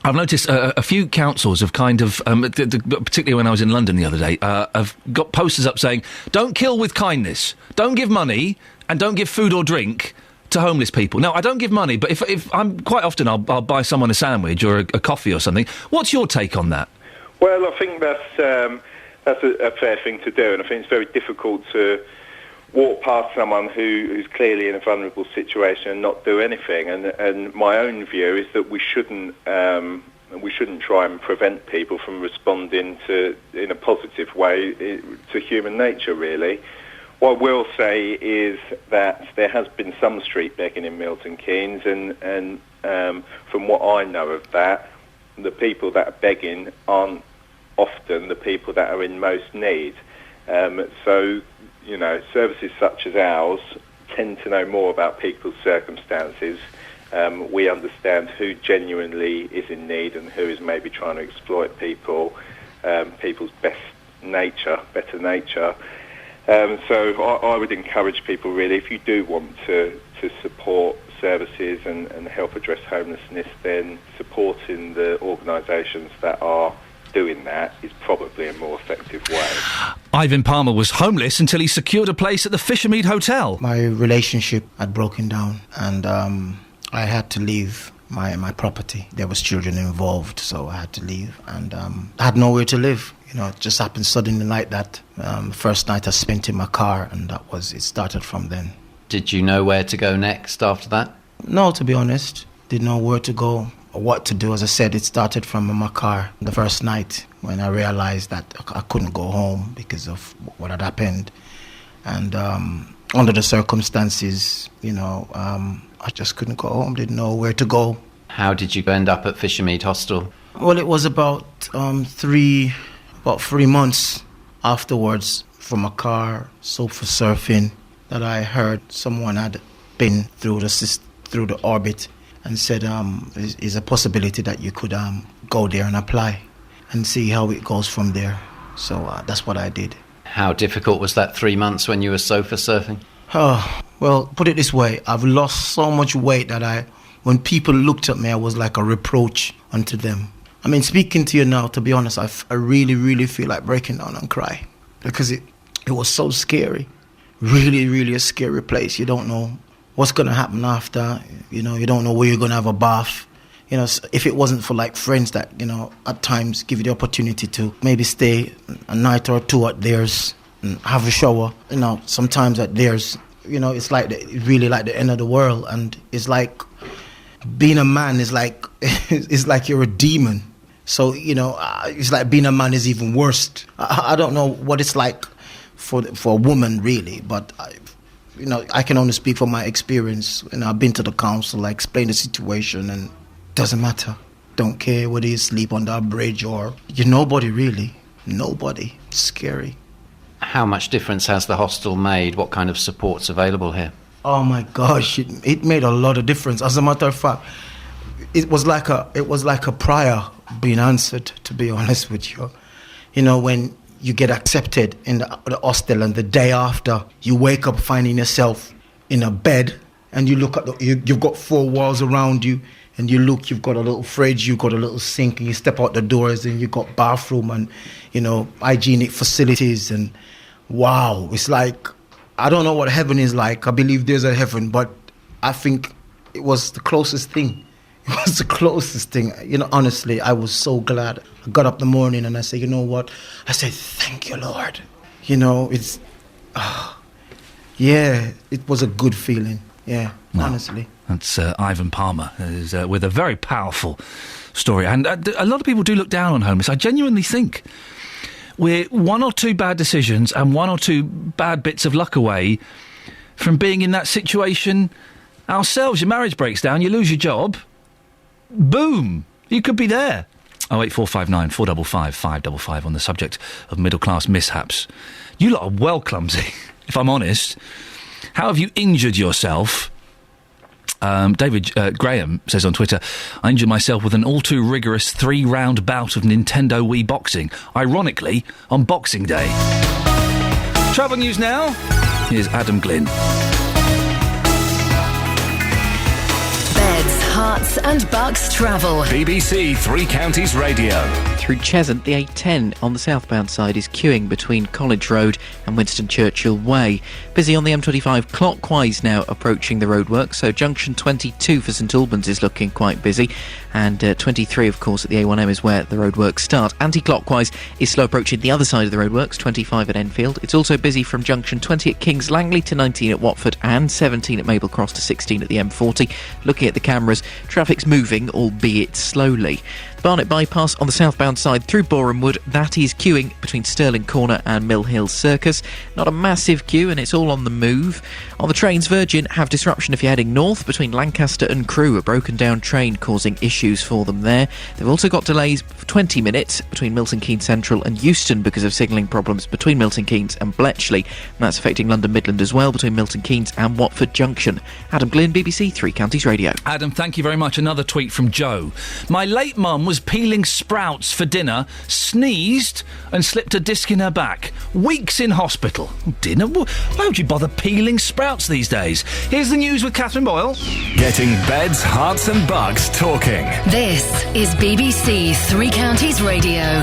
I've noticed a few councils have kind of, particularly when I was in London the other day, have got posters up saying, don't kill with kindness, don't give money, and don't give food or drink to homeless people. Now, I don't give money, but if I'm quite often I'll buy someone a sandwich or a coffee or something. What's your take on that? Well, I think that's a fair thing to do, and I think it's very difficult to walk past someone who's clearly in a vulnerable situation and not do anything. And my own view is that we shouldn't try and prevent people from responding in a positive way to human nature, really. What I will say is that there has been some street begging in Milton Keynes, and from what I know of that, the people that are begging aren't often the people that are in most need. So, services such as ours tend to know more about people's circumstances. We understand who genuinely is in need and who is maybe trying to exploit people's better nature. So I would encourage people, really, if you do want to support services and help address homelessness, then supporting the organisations that are doing that is probably a more effective way. Ivan Palmer was homeless until he secured a place at the Fishermead Hotel. My relationship had broken down, and I had to leave my property. There was children involved, so I had to leave, and I had nowhere to live. You know, it just happened suddenly like that. First night I spent in my car, and it started from then. Did you know where to go next after that? No, to be honest, didn't know where to go or what to do. As I said, it started from my car the first night when I realized that I couldn't go home because of what had happened. And under the circumstances, I just couldn't go home, didn't know where to go. How did you end up at Fishermead Hostel? Well, it was about 3 months afterwards from a car sofa surfing that I heard someone had been through the orbit and said is a possibility that you could go there and apply and see how it goes from there. So that's what I did. How difficult was that 3 months when you were sofa surfing? Oh, well, put it this way. I've lost so much weight that when people looked at me, I was like a reproach unto them. I mean, speaking to you now, to be honest, I really, really feel like breaking down and cry because it was so scary. Really, really a scary place. You don't know what's going to happen after. You don't know where you're going to have a bath. If it wasn't for like friends that, at times give you the opportunity to maybe stay a night or two at theirs and have a shower. Sometimes at theirs, it's like really like the end of the world. And it's like being a man is like, it's like you're a demon. So, it's like being a man is even worse. I don't know what it's like for a woman, really, but I can only speak from my experience. I've been to the council, I explained the situation, and it doesn't matter. Don't care whether you sleep under a bridge or you're nobody, really. Nobody. It's scary. How much difference has the hostel made? What kind of support's available here? Oh my gosh, it made a lot of difference. As a matter of fact, it was like a prayer being answered, to be honest with you. When you get accepted in the hostel and the day after you wake up finding yourself in a bed and you look at you've got 4 walls around you and you look, you've got a little fridge, you've got a little sink, and you step out the doors and you've got bathroom and hygienic facilities, and wow, it's like, I don't know what heaven is like. I believe there's a heaven, but I think it was the closest thing. It was the closest thing. Honestly, I was so glad. I got up in the morning and I said, you know what? I said, thank you, Lord. It was a good feeling. Yeah, honestly. That's Ivan Palmer with a very powerful story. And a lot of people do look down on homeless. I genuinely think we're 1 or 2 bad decisions and 1 or 2 bad bits of luck away from being in that situation ourselves. Your marriage breaks down, you lose your job. Boom! You could be there. 08459 455 555 on the subject of middle-class mishaps. You lot are well clumsy, if I'm honest. How have you injured yourself? David Graham says on Twitter, I injured myself with an all-too-rigorous 3-round bout of Nintendo Wii boxing, ironically, on Boxing Day. Travel news now. Here's Adam Glynn. Beds, Herts and Bucks travel. BBC Three Counties Radio. Through Cheshunt, the A10 on the southbound side is queuing between College Road and Winston Churchill Way. Busy on the M25 clockwise now approaching the roadworks, so junction 22 for St Albans is looking quite busy, and 23 of course at the A1M is where the roadworks start. Anti-clockwise is slow approaching the other side of the roadworks, 25 at Enfield. It's also busy from junction 20 at Kings Langley to 19 at Watford and 17 at Maple Cross to 16 at the M40. Looking at the cameras, traffic's moving, albeit slowly. Barnet Bypass on the southbound side through Borehamwood, that is queuing between Stirling Corner and Mill Hill Circus. Not a massive queue and it's all on the move. On the trains, Virgin have disruption if you're heading north between Lancaster and Crewe, a broken down train causing issues for them there. They've also got delays for 20 minutes between Milton Keynes Central and Euston because of signalling problems between Milton Keynes and Bletchley, and that's affecting London Midland as well between Milton Keynes and Watford Junction. Adam Glynn, BBC Three Counties Radio. Adam, thank you very much. Another tweet from Joe. My late mum was peeling sprouts for dinner, sneezed and slipped a disc in her back. Weeks in hospital. Dinner? Why would you bother peeling sprouts these days? Here's the news with Catherine Boyle. Getting beds, hearts and bugs talking. This is BBC Three Counties Radio.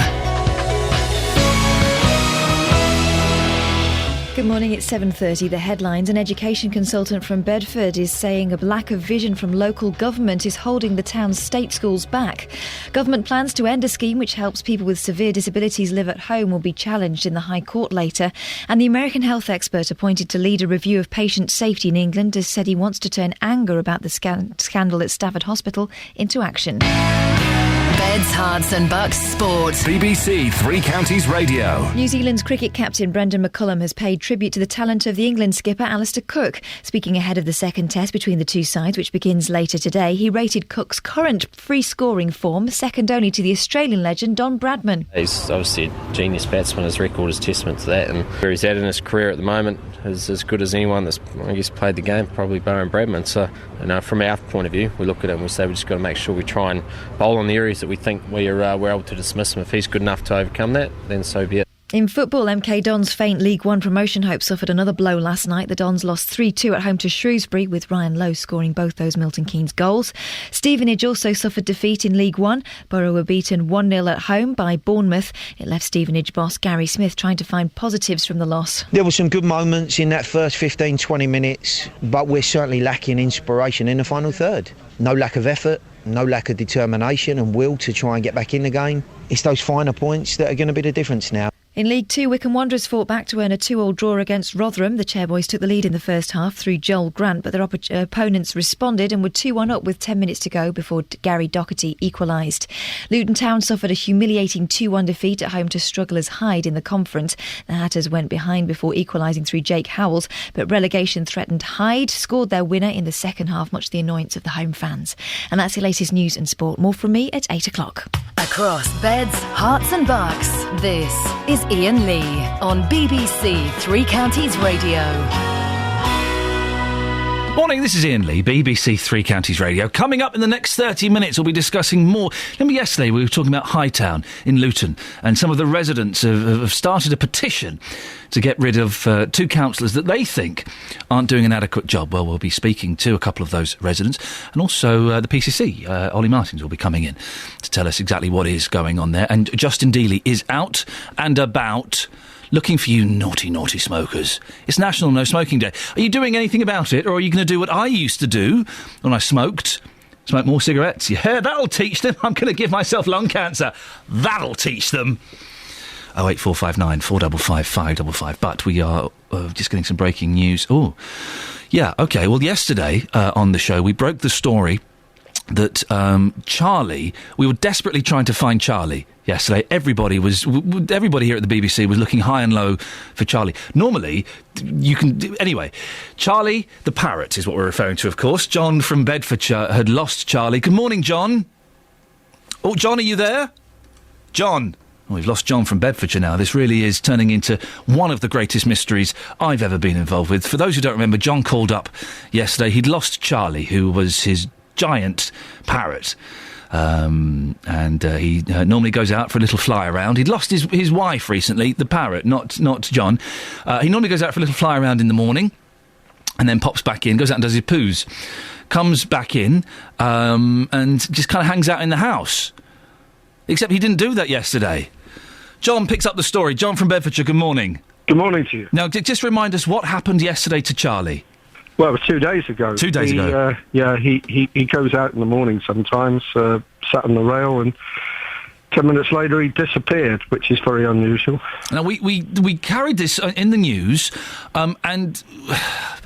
Good morning, it's 7:30. The headlines. An education consultant from Bedford is saying a lack of vision from local government is holding the town's state schools back. Government plans to end a scheme which helps people with severe disabilities live at home will be challenged in the High Court later. And the American health expert appointed to lead a review of patient safety in England has said he wants to turn anger about the scandal at Stafford Hospital into action. Beds, Hearts and Bucks Sport. BBC Three Counties Radio. New Zealand's cricket captain Brendan McCullum has paid tribute to the talent of the England skipper Alistair Cook. Speaking ahead of the second test between the two sides, which begins later today, he rated Cook's current free-scoring form second only to the Australian legend Don Bradman. He's obviously a genius batsman. His record is testament to that, and where he's at in his career at the moment is as good as anyone that's, I guess, played the game, probably barring Bradman. So, from our point of view, we look at it and we say we've just got to make sure we try and bowl on the areas that we think we're able to dismiss him. If he's good enough to overcome that, then so be it. In football, MK Dons' faint League One promotion hope suffered another blow last night. The Dons lost 3-2 at home to Shrewsbury, with Ryan Lowe scoring both those Milton Keynes goals. Stevenage also suffered defeat in League One. Borough were beaten 1-0 at home by Bournemouth. It left Stevenage boss Gary Smith trying to find positives from the loss. There were some good moments in that first 15-20 minutes, but we're certainly lacking inspiration in the final third. No lack of effort, no lack of determination and will to try and get back in the game. It's those finer points that are going to be the difference now. In League Two, Wycombe Wanderers fought back to earn a 2-2 draw against Rotherham. The Chairboys took the lead in the first half through Joel Grant, but their opponents responded and were 2-1 up with 10 minutes to go before Gary Doherty equalised. Luton Town suffered a humiliating 2-1 defeat at home to strugglers Hyde in the conference. The Hatters went behind before equalising through Jake Howells, but relegation threatened Hyde scored their winner in the second half, much to the annoyance of the home fans. And that's the latest news and sport. More from me at 8 o'clock. Across Beds, Hearts and Bucks, this is Iain Lee on BBC Three Counties Radio. Morning, this is Iain Lee, BBC Three Counties Radio. Coming up in the next 30 minutes, we'll be discussing more. Remember yesterday we were talking about Hightown in Luton, and some of the residents have started a petition to get rid of two councillors that they think aren't doing an adequate job. Well, we'll be speaking to a couple of those residents, and also the PCC. Ollie Martins will be coming in to tell us exactly what is going on there. And Justin Dealey is out and about, looking for you naughty, naughty smokers. It's National No Smoking Day. Are you doing anything about it, or are you going to do what I used to do when I smoked? Smoke more cigarettes? Yeah, that'll teach them. I'm going to give myself lung cancer. That'll teach them. 08459 455 555. But we are just getting some breaking news. Oh, yeah, OK. Well, yesterday on the show, we broke the story that Charlie, we were desperately trying to find Charlie yesterday. Everybody here at the BBC was looking high and low for Charlie. Normally, you can... Anyway, Charlie the parrot is what we're referring to, of course. John from Bedfordshire had lost Charlie. Good morning, John. Oh, John, are you there? John. Oh, we've lost John from Bedfordshire now. This really is turning into one of the greatest mysteries I've ever been involved with. For those who don't remember, John called up yesterday. He'd lost Charlie, who was his giant parrot. And he normally goes out for a little fly around. He'd lost his wife recently, the parrot, not John. He normally goes out for a little fly around in the morning and then pops back in, goes out and does his poos, comes back in and just kind of hangs out in the house. Except he didn't do that yesterday. John picks up the story. John from Bedfordshire, good morning. Good morning to you. Now, just remind us what happened yesterday to Charlie. Well, it was 2 days ago. 2 days ago. He goes out in the morning sometimes, sat on the rail, and 10 minutes later he disappeared, which is very unusual. Now, we carried this in the news, and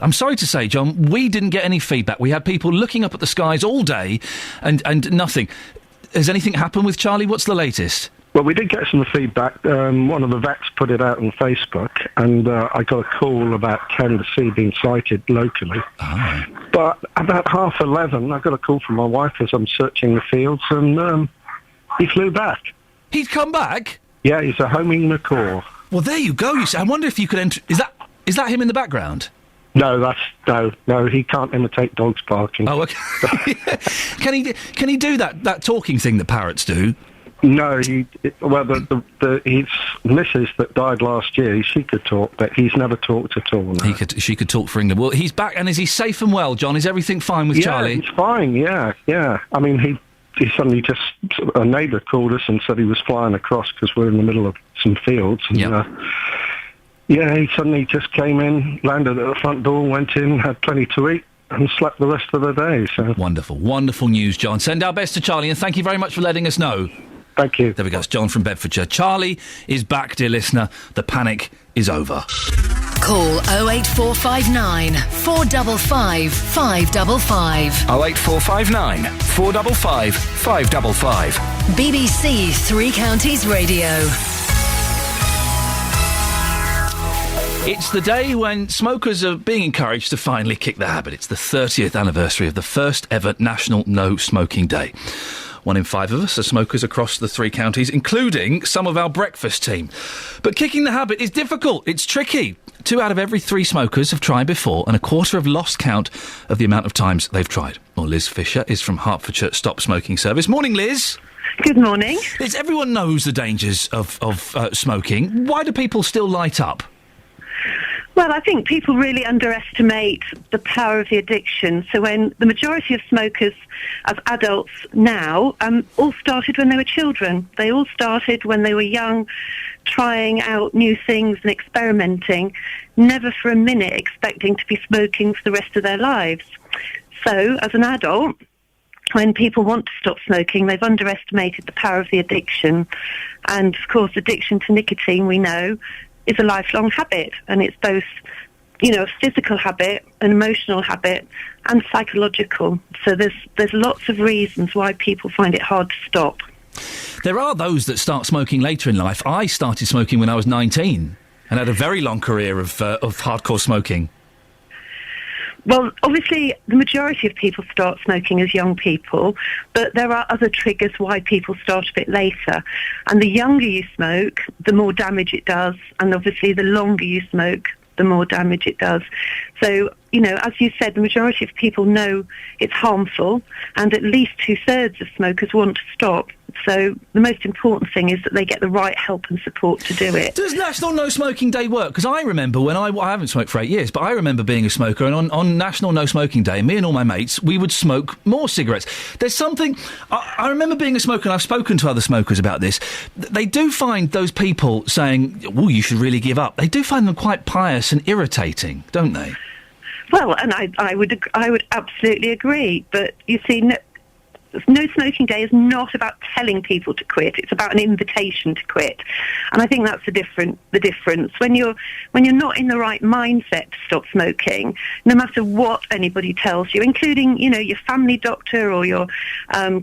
I'm sorry to say, John, we didn't get any feedback. We had people looking up at the skies all day and nothing. Has anything happened with Charlie? What's the latest? Well, we did get some feedback. One of the vets put it out on Facebook, and I got a call about 10 to see being sighted locally. Oh. But about 11:30, I got a call from my wife as I'm searching the fields, and he flew back. He'd come back? Yeah, he's a homing macaw. Well, there you go. I wonder if you could enter... Is that him in the background? No, no, he can't imitate dogs barking. Oh, okay. Can he do that talking thing that parrots do? No, his missus that died last year, she could talk, but he's never talked at all. No. She could talk for England. Well, he's back, and is he safe and well, John? Is everything fine with Charlie? Yeah, he's fine, yeah. I mean, he suddenly just... A neighbour called us and said he was flying across because we're in the middle of some fields. And, Yeah, he suddenly just came in, landed at the front door, went in, had plenty to eat, and slept the rest of the day. So Wonderful, wonderful news, John. Send our best to Charlie, and thank you very much for letting us know. Thank you. There we go. It's John from Bedfordshire. Charlie is back, dear listener. The panic is over. Call 08459 455 555. 08459 455 555. BBC Three Counties Radio. It's the day when smokers are being encouraged to finally kick the habit. It's the 30th anniversary of the first ever National No Smoking Day. 1 in 5 of us are smokers across the 3 counties, including some of our breakfast team. But kicking the habit is difficult. It's tricky. 2 out of every 3 smokers have tried before, and a quarter have lost count of the amount of times they've tried. Well, Liz Fisher is from Hertfordshire Stop Smoking Service. Morning, Liz. Good morning. Liz, everyone knows the dangers of smoking. Why do people still light up? Well, I think people really underestimate the power of the addiction. So when the majority of smokers as adults now all started when they were children. They all started when they were young, trying out new things and experimenting, never for a minute expecting to be smoking for the rest of their lives. So as an adult, when people want to stop smoking, they've underestimated the power of the addiction. And, of course, addiction to nicotine, we know, is a lifelong habit, and it's both, a physical habit, an emotional habit, and psychological. So there's lots of reasons why people find it hard to stop. There are those that start smoking later in life. I started smoking when I was 19 and had a very long career of hardcore smoking. Well, obviously, the majority of people start smoking as young people, but there are other triggers why people start a bit later. And the younger you smoke, the more damage it does, and obviously the longer you smoke, the more damage it does. So, as you said, the majority of people know it's harmful, and at least 2/3 of smokers want to stop. So the most important thing is that they get the right help and support to do it. Does National No Smoking Day work? Because I remember when I haven't smoked for 8 years, but I remember being a smoker, and on National No Smoking Day, me and all my mates, we would smoke more cigarettes. There's something... I remember being a smoker, and I've spoken to other smokers about this. They do find those people saying, "Oh, you should really give up." They do find them quite pious and irritating, don't they? Well, and I would absolutely agree. But you see, No Smoking Day is not about telling people to quit. It's about an invitation to quit, and I think that's the difference. When you're not in the right mindset to stop smoking, no matter what anybody tells you, including your family doctor or your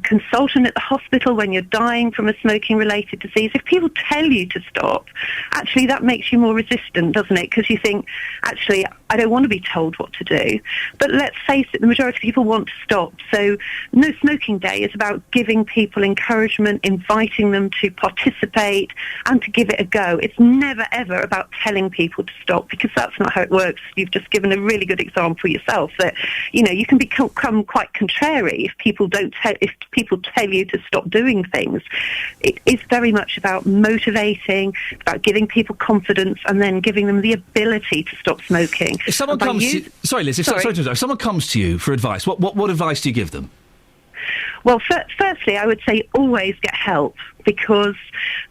consultant at the hospital when you're dying from a smoking-related disease, if people tell you to stop, actually that makes you more resistant, doesn't it? Because you think, actually, I don't want to be told what to do. But let's face it, the majority of people want to stop. So No Smoking Day is about giving people encouragement, inviting them to participate and to give it a go. It's never, ever about telling people to stop, because that's not how it works. You've just given a really good example yourself that, you can become quite contrary if people tell you to stop doing things. It is very much about motivating, about giving people confidence and then giving them the ability to stop smoking. If someone comes to you, sorry, Liz, if someone comes to you for advice, what advice do you give them? Well, firstly, I would say always get help, because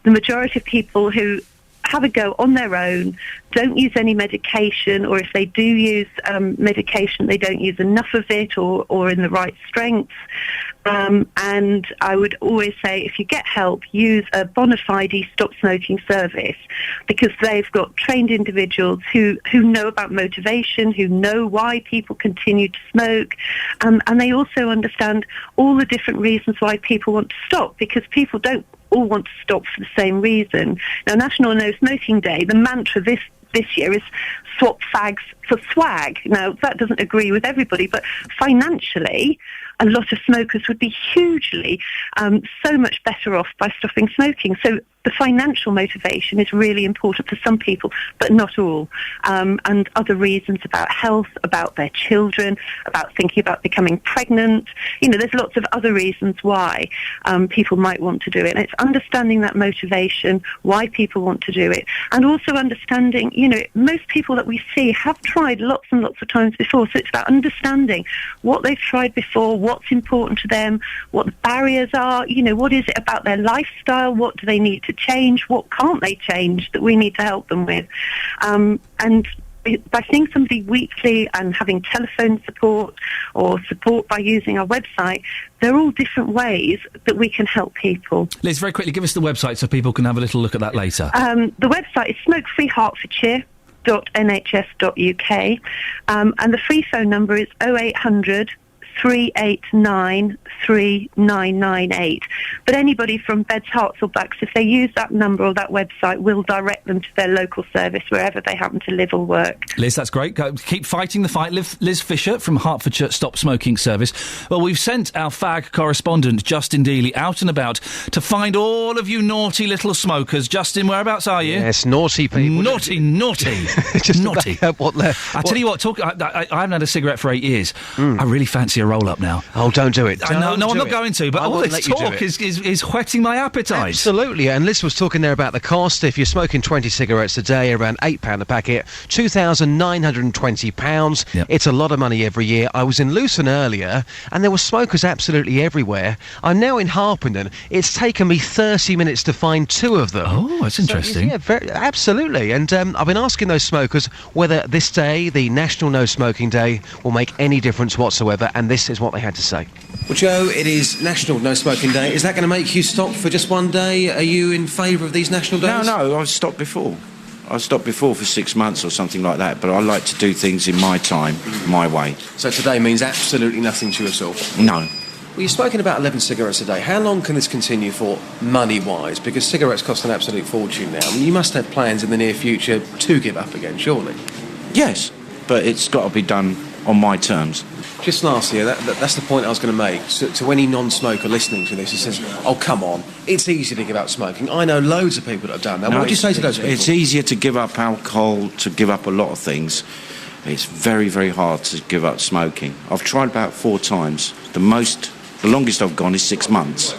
the majority of people who have a go on their own don't use any medication, or if they do use medication, they don't use enough of it or in the right strength. And I would always say, if you get help, use a bona fide stop smoking service, because they've got trained individuals who know about motivation, who know why people continue to smoke, and they also understand all the different reasons why people want to stop, because people don't all want to stop for the same reason. Now, National No Smoking Day, the mantra this year is swap fags for swag. Now, that doesn't agree with everybody, but financially, a lot of smokers would be hugely, so much better off by stopping smoking. So the financial motivation is really important for some people, but not all. And other reasons about health, about their children, about thinking about becoming pregnant. There's lots of other reasons why people might want to do it. And it's understanding that motivation, why people want to do it, and also understanding, most people that we see have tried tried lots and lots of times before. So it's about understanding what they've tried before, what's important to them, what the barriers are, what is it about their lifestyle, what do they need to change, what can't they change that we need to help them with. And by seeing somebody weekly and having telephone support or support by using our website, they're all different ways that we can help people. Liz, very quickly, give us the website so people can have a little look at that later. The website is smokefreehertfordshire.nhs.uk, and the free phone number is 0800 389 3998. But anybody from Beds, Herts or Bucks, if they use that number or that website, will direct them to their local service wherever they happen to live or work. Liz, that's great. Keep fighting the fight. Liz Fisher from Hertfordshire Stop Smoking Service. Well, we've sent our fag correspondent, Justin Dealey, out and about to find all of you naughty little smokers. Justin, whereabouts are you? Yes, naughty people. Naughty. Just naughty. I tell you what, I haven't had a cigarette for 8 years. I really fancy a roll-up now. Oh, don't do it. No, I'm not going to, but all this talk is whetting my appetite. Absolutely, and Liz was talking there about the cost. If you're smoking 20 cigarettes a day, around £8 a packet, £2,920. Yep. It's a lot of money every year. I was in Luton earlier, and there were smokers absolutely everywhere. I'm now in Harpenden. It's taken me 30 minutes to find 2 of them. Oh, that's interesting. Absolutely, and I've been asking those smokers whether this day, the National No Smoking Day, will make any difference whatsoever, and this is what they had to say. Well, Joe, it is National No Smoking Day. Is that going to make you stop for just one day? Are you in favour of these national days? No, I've stopped before. I stopped before for 6 months or something like that, but I like to do things in my time, my way. So today means absolutely nothing to you at all? No. Well, you're smoking about 11 cigarettes a day. How long can this continue for, money-wise? Because cigarettes cost an absolute fortune now. I mean, you must have plans in the near future to give up again, surely? Yes, but it's got to be done on my terms. Just lastly, that's the point I was going to make. To any non-smoker listening to this, he says, oh, come on, it's easy to give up smoking. I know loads of people that have done that. What do you say to those people? It's easier to give up alcohol, to give up a lot of things. It's very, very hard to give up smoking. I've tried about 4 times. The longest I've gone is 6 months.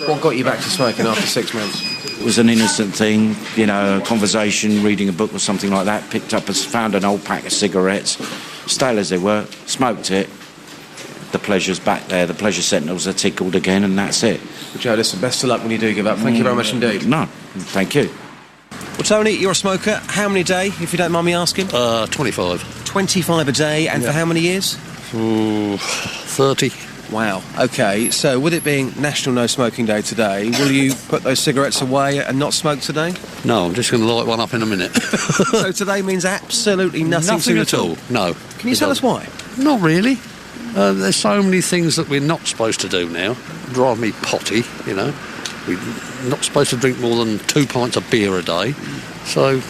What got you back to smoking after 6 months? It was an innocent thing, a conversation, reading a book or something like that, found an old pack of cigarettes, stale as they were, smoked it. The pleasure's back there, the pleasure centres are tickled again, and that's it. Well, Joe, listen, best of luck when you do give up. Thank you very much indeed. No, thank you. Well, Tony, you're a smoker. How many a day, if you don't mind me asking? 25. 25 a day, and for how many years? 30. Wow. OK, so with it being National No Smoking Day today, will you put those cigarettes away and not smoke today? No, I'm just going to light one up in a minute. So today means absolutely nothing to you at all? No. Can you tell us why? Not really. There's so many things that we're not supposed to do now. Drive me potty, We're not supposed to drink more than 2 pints of beer a day. So...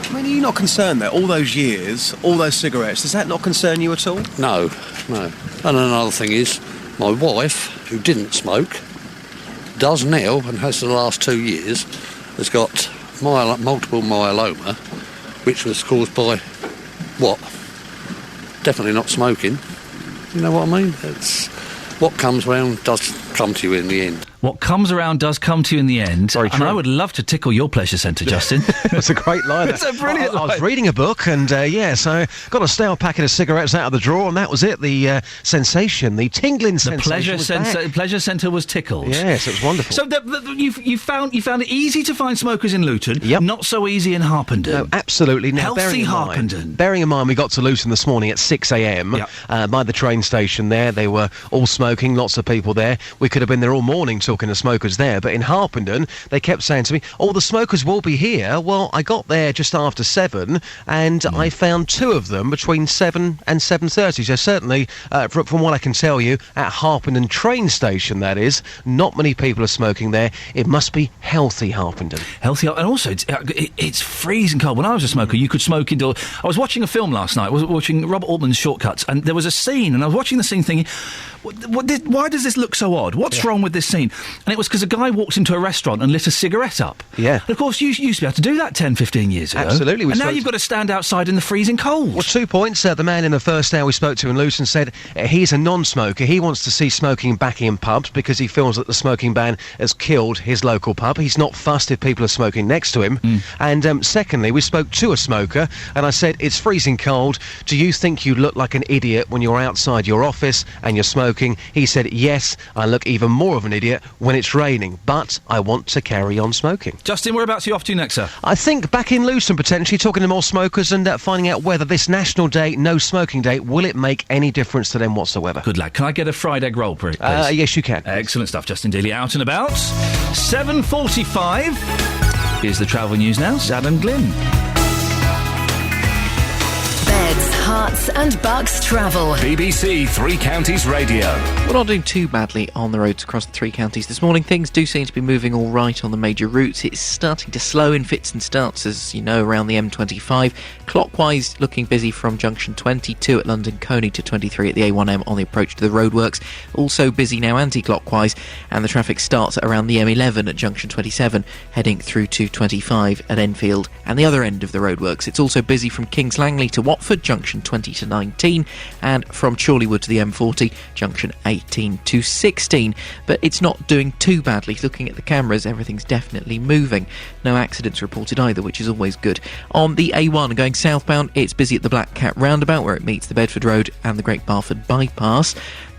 I mean, are you not concerned that all those years, all those cigarettes, does that not concern you at all? No. And another thing is, my wife, who didn't smoke, does now, and has for the last 2 years, has got multiple myeloma, which was caused by what? Definitely not smoking. You know what I mean? It's what comes round does come to you in the end. What comes around does come to you in the end. Very true. And I would love to tickle your pleasure centre, Justin. That's a great line. It's a brilliant line. I was reading a book and, so got a stale packet of cigarettes out of the drawer and that was it. The sensation, the tingling sensation The pleasure centre was tickled. Yes, it was wonderful. So you found it easy to find smokers in Luton, not so easy in Harpenden. No, absolutely. Now, Healthy Harpenden. Bearing in mind we got to Luton this morning at 6 a.m. By the train station there. They were all smoking, lots of people there. We could have been there all morning talking to smokers there. But in Harpenden, they kept saying to me, the smokers will be here. Well, I got there just after 7 and I found 2 of them between 7 and 7:30. So certainly, from what I can tell you, at Harpenden train station, that is, not many people are smoking there. It must be healthy Harpenden. Healthy, and also it's freezing cold. When I was a smoker, you could smoke indoors. I was watching a film last night. I was watching Robert Altman's Shortcuts, and there was a scene, and I was watching the scene thinking, why does this look so odd? God, what's wrong with this scene? And it was because a guy walked into a restaurant and lit a cigarette up. Yeah. And of course, you used to be able to do that 10, 15 years ago. Absolutely. And now you've got to stand outside in the freezing cold. Well, 2 points. The man in the first hour we spoke to in Luton said he's a non-smoker. He wants to see smoking back in pubs because he feels that the smoking ban has killed his local pub. He's not fussed if people are smoking next to him. And secondly, we spoke to a smoker and I said, it's freezing cold. Do you think you look like an idiot when you're outside your office and you're smoking? He said, yes, I look even more of an idiot when it's raining, but I want to carry on smoking. Justin, whereabouts are you off to next, sir? I think back in Luton, potentially, talking to more smokers and finding out whether this National Day, No Smoking Day, will it make any difference to them whatsoever? Good lad. Can I get a fried egg roll, please? Yes, you can. Excellent stuff. Justin Dealey out and about. 7:45. Here's the travel news now. Adam Glynn. Beds, Herts and Bucks travel. BBC Three Counties Radio. We're not doing too badly on the roads across the three counties this morning. Things do seem to be moving all right on the major routes. It's starting to slow in fits and starts, as you know, around the M25. Clockwise, looking busy from junction 22 at London Coney to 23 at the A1M on the approach to the roadworks. Also busy now anti-clockwise, and the traffic starts at around the M11 at junction 27, heading through to 25 at Enfield and the other end of the roadworks. It's also busy from Kings Langley to Watford, junction 20 to 19, and from Chorleywood to the M40, junction 18 to 16. But it's not doing too badly. Looking at the cameras, everything's definitely moving. No accidents reported either, which is always good. On the A1 going southbound, it's busy at the Black Cat roundabout where it meets the Bedford Road and the Great Barford bypass.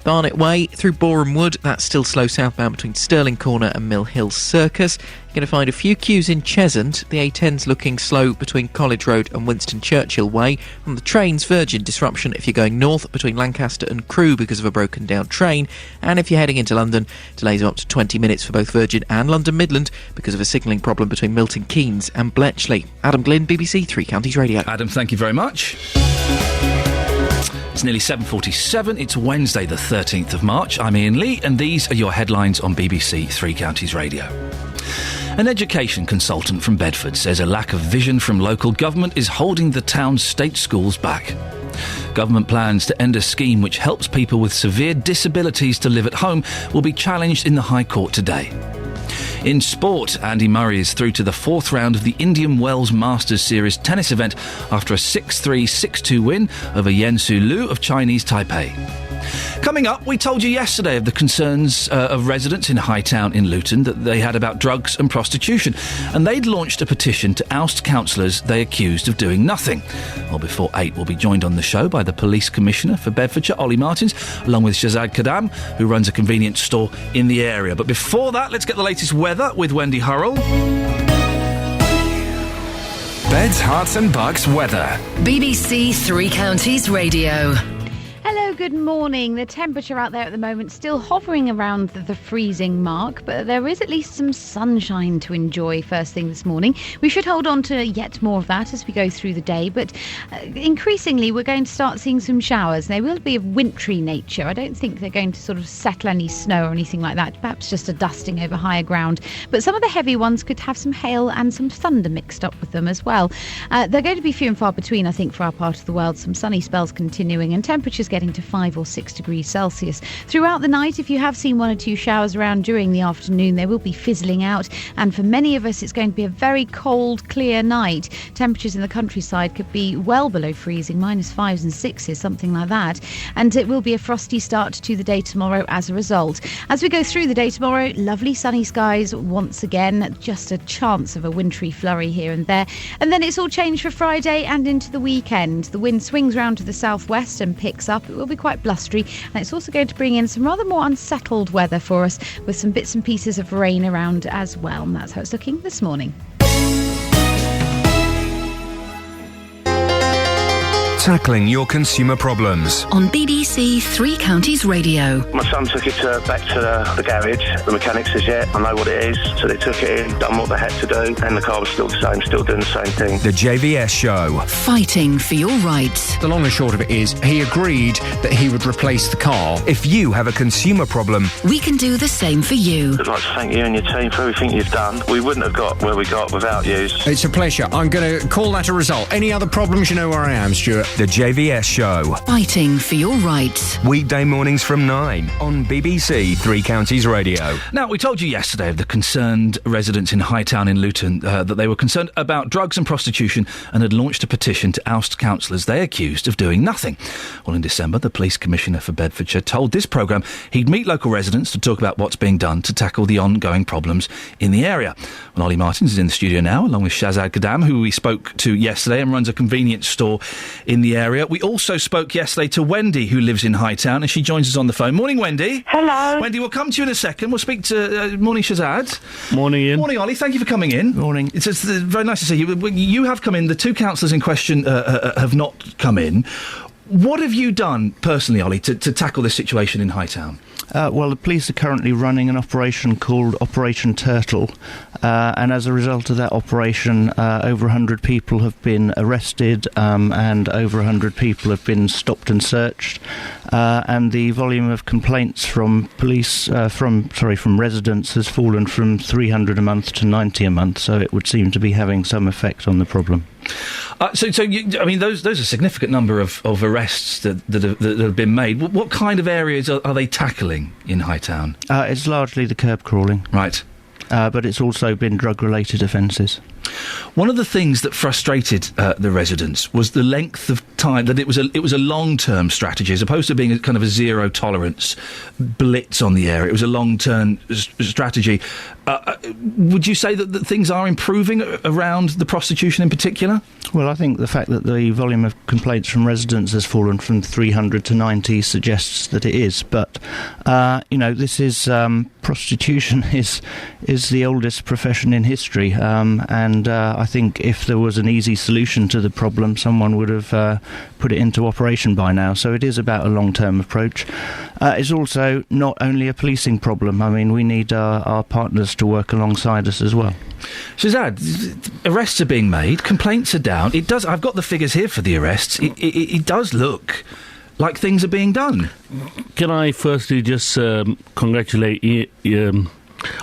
Barnet Way through Boreham Wood, that's still slow southbound between Stirling Corner and Mill Hill Circus. You're going to find a few queues in Cheshunt. The A10's looking slow between College Road and Winston Churchill Way. On the trains, Virgin disruption if you're going north between Lancaster and Crewe because of a broken down train. And if you're heading into London, delays of up to 20 minutes for both Virgin and London Midland because of a signalling problem between Milton Keynes and Bletchley. Adam Glynn, BBC Three Counties Radio. Adam, thank you very much. It's nearly 7:47. It's Wednesday the 13th of March. I'm Iain Lee and these are your headlines on BBC Three Counties Radio. An education consultant from Bedford says a lack of vision from local government is holding the town's state schools back. Government plans to end a scheme which helps people with severe disabilities to live at home will be challenged in the High Court today. In sport, Andy Murray is through to the fourth round of the Indian Wells Masters Series tennis event after a 6-3, 6-2 win over Yensu Liu of Chinese Taipei. Coming up, we told you yesterday of the concerns of residents in Hightown in Luton that they had about drugs and prostitution, and they'd launched a petition to oust councillors they accused of doing nothing. Well, before 8, we'll be joined on the show by the Police Commissioner for Bedfordshire, Ollie Martins, along with Shazad Kadam, who runs a convenience store in the area. But before that, let's get the latest weather with Wendy Hurrell. Beds, Herts and Bucks weather. BBC Three Counties Radio. Hello, good morning. The temperature out there at the moment still hovering around the freezing mark, but there is at least some sunshine to enjoy first thing this morning. We should hold on to yet more of that as we go through the day, but increasingly we're going to start seeing some showers. They will be of wintry nature. I don't think they're going to sort of settle any snow or anything like that, perhaps just a dusting over higher ground. But some of the heavy ones could have some hail and some thunder mixed up with them as well. They're going to be few and far between, I think, for our part of the world. Some sunny spells continuing and temperatures getting to 5 or 6 degrees Celsius. Throughout the night, if you have seen one or two showers around during the afternoon, they will be fizzling out, and for many of us it's going to be a very cold, clear night. Temperatures in the countryside could be well below freezing, -5s and 6s, something like that, and it will be a frosty start to the day tomorrow as a result. As we go through the day tomorrow, lovely sunny skies once again, just a chance of a wintry flurry here and there, and then it's all changed for Friday and into the weekend. The wind swings round to the southwest and picks up. It will be quite blustery, and it's also going to bring in some rather more unsettled weather for us, with some bits and pieces of rain around as well, and that's how it's looking this morning. Tackling your consumer problems. On BBC Three Counties Radio. My son took it back to the garage. The mechanic says, yeah, I know what it is. So they took it in, done what they had to do, and the car was still the same, still doing the same thing. The JVS Show. Fighting for your rights. The long and short of it is, he agreed that he would replace the car. If you have a consumer problem, we can do the same for you. I'd like to thank you and your team for everything you've done. We wouldn't have got where we got without you. It's a pleasure. I'm going to call that a result. Any other problems, you know where I am, Stuart. The JVS Show. Fighting for your rights. Weekday mornings from 9 on BBC Three Counties Radio. Now, we told you yesterday of the concerned residents in Hightown in Luton that they were concerned about drugs and prostitution and had launched a petition to oust councillors they accused of doing nothing. Well, in December, the Police Commissioner for Bedfordshire told this programme he'd meet local residents to talk about what's being done to tackle the ongoing problems in the area. Well, Ollie Martins is in the studio now, along with Shazad Kadam, who we spoke to yesterday and runs a convenience store in the area. We also spoke yesterday to Wendy, who lives in Hightown, and she joins us on the phone. Morning, Wendy. Hello. Wendy, we'll come to you in a second. We'll speak to... morning, Shazad. Morning, Ian. Morning, Ollie. Thank you for coming in. Morning. It's very nice to see you. You have come in. The two councillors in question have not come in. What have you done, personally, Ollie, to tackle this situation in Hightown? Well, the police are currently running an operation called Operation Turtle, and as a result of that operation, over 100 people have been arrested, and over 100 people have been stopped and searched, and the volume of complaints from from residents has fallen from 300 a month to 90 a month, so it would seem to be having some effect on the problem. Those are a significant number of arrests that have been made. What kind of areas are they tackling in Hightown? It's largely the curb crawling. Right. But it's also been drug-related offences. One of the things that frustrated the residents was the length of time, that it was a long-term strategy, as opposed to being a kind of a zero-tolerance blitz on the area. It was a long-term strategy. Would you say that things are improving around the prostitution in particular? Well, I think the fact that the volume of complaints from residents has fallen from 300 to 90 suggests that it is. But, this is... prostitution is the oldest profession in history, and I think if there was an easy solution to the problem, someone would have put it into operation by now. So it is about a long-term approach. It's also not only a policing problem. I mean, we need our partners to work alongside us as well. Shazad, arrests are being made, complaints are down. I've got the figures here for the arrests. It does look like things are being done. Can I firstly just congratulate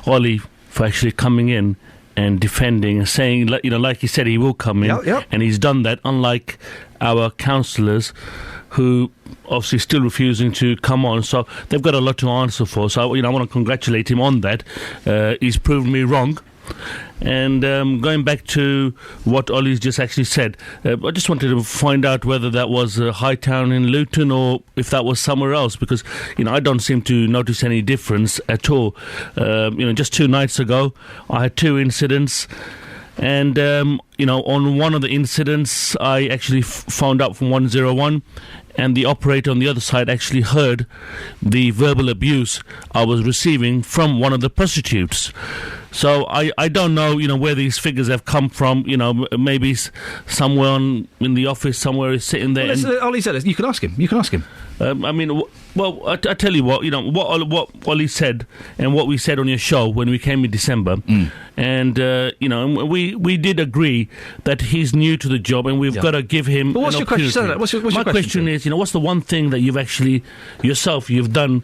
Ollie for actually coming in and defending and saying, like he said, he will come in, and he's done that, unlike our councillors who obviously still refusing to come on, so they've got a lot to answer for. So, I want to congratulate him on that. He's proven me wrong. And going back to what Ollie's just actually said, I just wanted to find out whether that was Hightown in Luton or if that was somewhere else, because, I don't seem to notice any difference at all. Just 2 nights ago, I had 2 incidents. And, on one of the incidents, I actually found out from 101, and the operator on the other side actually heard the verbal abuse I was receiving from one of the prostitutes. So I don't know, where these figures have come from. Maybe somewhere in the office, somewhere is sitting there. Well, Ollie said, you can ask him. I tell you what Ollie said and what we said on your show when we came in December, and we did agree that he's new to the job and we've got to give him. But what's your question? My question is, what's the one thing that you've actually you've done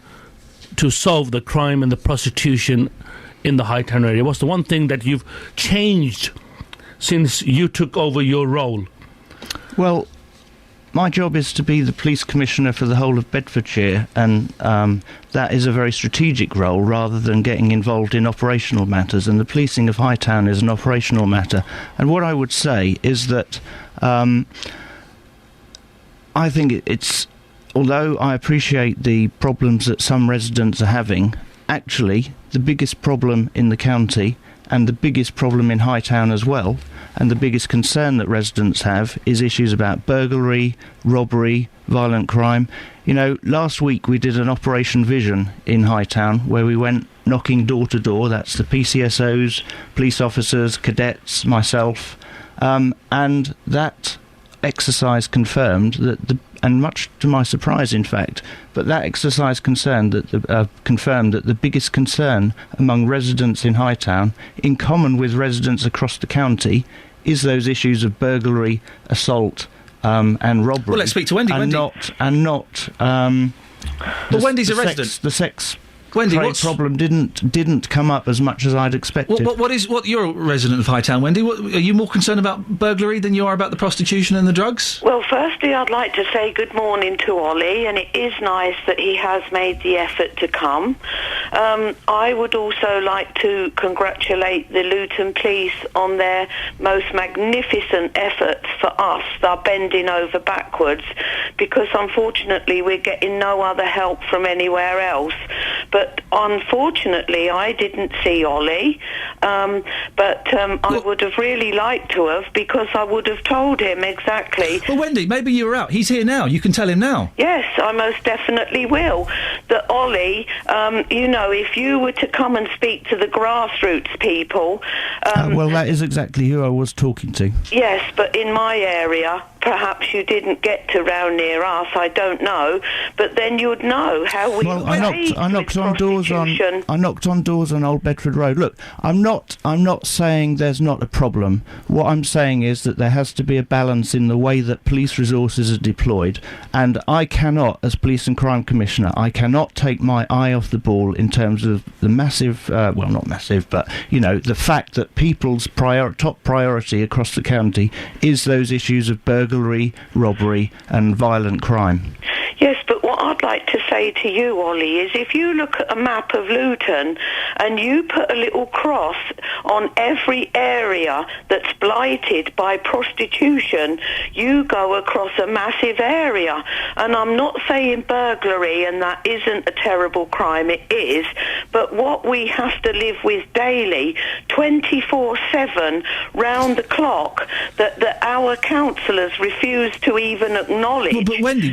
to solve the crime and the prostitution in the Hightown area? What's the one thing that you've changed since you took over your role? Well, my job is to be the police commissioner for the whole of Bedfordshire, and that is a very strategic role rather than getting involved in operational matters, and the policing of Hightown is an operational matter. And what I would say is that I think it's, although I appreciate the problems that some residents are having, actually the biggest problem in the county, and the biggest problem in Hightown as well, and the biggest concern that residents have, is issues about burglary, robbery, violent crime. Last week we did an Operation Vision in Hightown where we went knocking door to door. That's the PCSOs, police officers, cadets, myself, and that exercise confirmed that and much to my surprise, in fact, but that exercise confirmed that the biggest concern among residents in Hightown, in common with residents across the county, is those issues of burglary, assault, and robbery. Well, let's speak to Wendy. But Wendy's a resident. The sex Wendy, trade problem didn't come up as much as I'd expected. What you're a resident of Hightown, Wendy? Are you more concerned about burglary than you are about the prostitution and the drugs? Well, firstly, I'd like to say good morning to Ollie, and it is nice that he has made the effort to come. I would also like to congratulate the Luton Police on their most magnificent efforts for us. They're bending over backwards because, unfortunately, we're getting no other help from anywhere else. But unfortunately, I didn't see Ollie, but I would have really liked to have, because I would have told him exactly. Well, Wendy, maybe you were out. He's here now. You can tell him now. Yes, I most definitely will. That Ollie, if you were to come and speak to the grassroots people... well, that is exactly who I was talking to. Yes, but in my area... Perhaps you didn't get to round near us, I don't know, but then you'd know how we... Well, I knocked on doors on Old Bedford Road. Look, I'm not saying there's not a problem. What I'm saying is that there has to be a balance in the way that police resources are deployed, and I cannot, as Police and Crime Commissioner, I cannot take my eye off the ball in terms of the massive, well, not massive, but, the fact that people's top priority across the county is those issues of burglary, robbery and violent crime. Yes, but what I'd like to say to you, Ollie, is if you look at a map of Luton and you put a little cross on every area that's blighted by prostitution, you go across a massive area. And I'm not saying burglary, and that isn't a terrible crime, it is, but what we have to live with daily, 24/7, round the clock, that our councillors refuse to even acknowledge. But Wendy...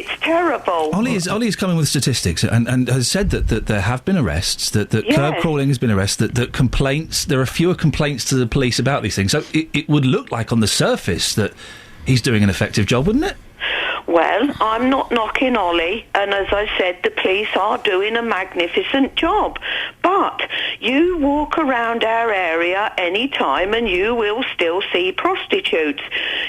it's terrible. Ollie is coming with statistics and has said that there have been arrests, that curb crawling has been arrested, that complaints, there are fewer complaints to the police about these things. So it would look like on the surface that he's doing an effective job, wouldn't it? Well, I'm not knocking Ollie, and as I said, the police are doing a magnificent job. But you walk around our area any time and you will still see prostitutes.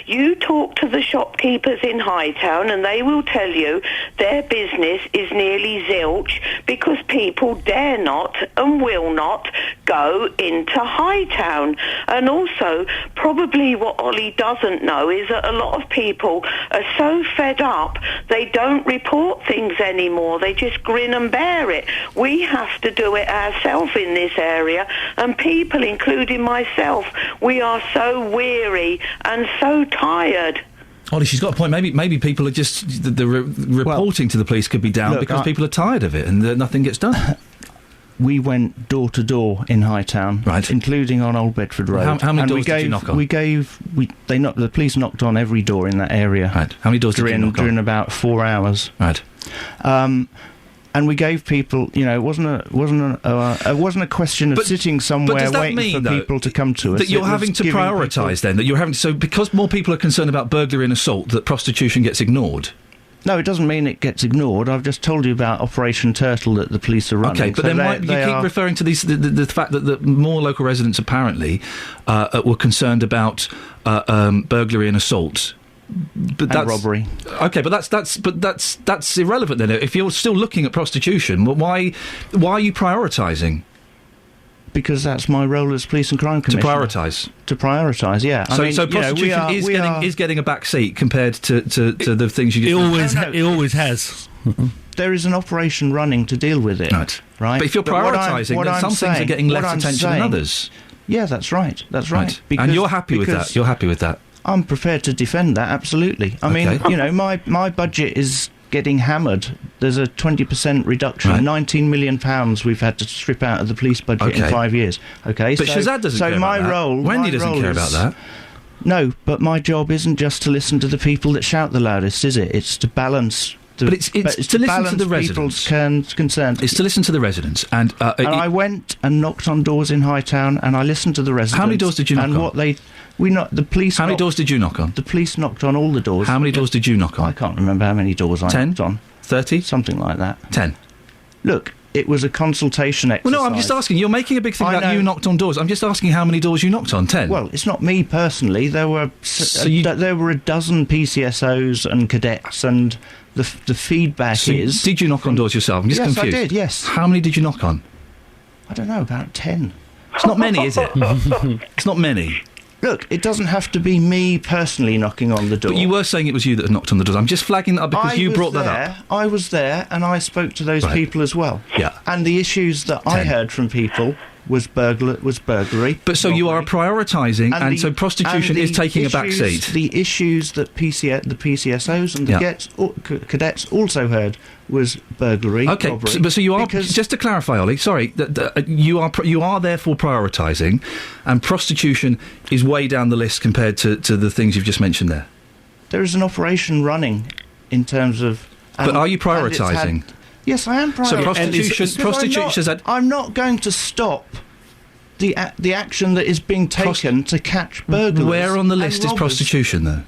You talk to the shopkeepers in Hightown and they will tell you their business is nearly zilch because people dare not and will not go into Hightown. And also, probably what Ollie doesn't know is that a lot of people are so fed up, they don't report things anymore. They just grin and bear it. We have to do it ourselves in this area, and people, including myself, we are so weary and so tired. Ollie, she's got a point. Maybe people are just... The reporting to the police could be down because people are tired of it and nothing gets done. We went door to door in Hightown, right, including on Old Bedford Road. How many doors did you knock on? The police knocked on every door in that area. Right. How many doors did you knock on? During about 4 hours. Right. And we gave people, it wasn't a question of sitting somewhere waiting for people to come to us. That you're having to prioritise then. That you're having so because more people are concerned about burglary and assault, that prostitution gets ignored. No, it doesn't mean it gets ignored. I've just told you about Operation Turtle that the police are running. Okay, but then why you keep referring to the fact that more local residents apparently were concerned about burglary and assault. And robbery. Okay, but that's irrelevant then. If you're still looking at prostitution, why are you prioritising? Because that's my role as Police and Crime Commissioner. To prioritise, yeah. So prostitution is getting a back seat compared to the things you just... It always has. There is an operation running to deal with it. Right. But if you're prioritising, then some things are getting less attention than others. Yeah, that's right. And you're happy with that? You're happy with that? I'm prepared to defend that, absolutely. I mean, my budget is getting hammered. There's a 20% reduction. Right. £19 million we've had to strip out of the police budget in 5 years. Okay, but Shazad doesn't care about that. Wendy doesn't care about that. No, but my job isn't just to listen to the people that shout the loudest, is it? It's to balance... But it's to listen to the residents. People's concerns. It's to listen to the residents. And I went and knocked on doors in Hightown, and I listened to the residents. How many doors did you knock on? The police... How many doors did you knock on? The police knocked on all the doors. How many doors did you knock on? I can't remember how many doors I knocked on. 30? Something like that. 10? Look, It was a consultation exercise. Well, no, I'm just asking. You're making a big thing about you knocked on doors. I'm just asking how many doors you knocked on. 10? Well, it's not me personally. There were there were a dozen PCSOs and cadets, and the feedback is... Did you knock on doors yourself? I'm just confused. Yes, I did, yes. How many did you knock on? I don't know, about 10. It's not many, is it? It's not many. Look, it doesn't have to be me personally knocking on the door. But you were saying it was you that had knocked on the doors. I'm just flagging that up because you brought that up. I was there, and I spoke to those people as well. Yeah. And the issues that I heard from people was burglary. But so you are prioritising, and so prostitution is taking a back seat. The issues that the PCSOs and the cadets also heard was burglary. Okay, robbery, but so you are, just to clarify, Ollie, sorry, you are therefore prioritising, and prostitution is way down the list compared to the things you've just mentioned there. There is an operation running in terms of... But are you prioritising? Yes, I am prioritising. So prostitution... I'm not going to stop the action that is being taken to catch burglars. Where on the list is prostitution, though?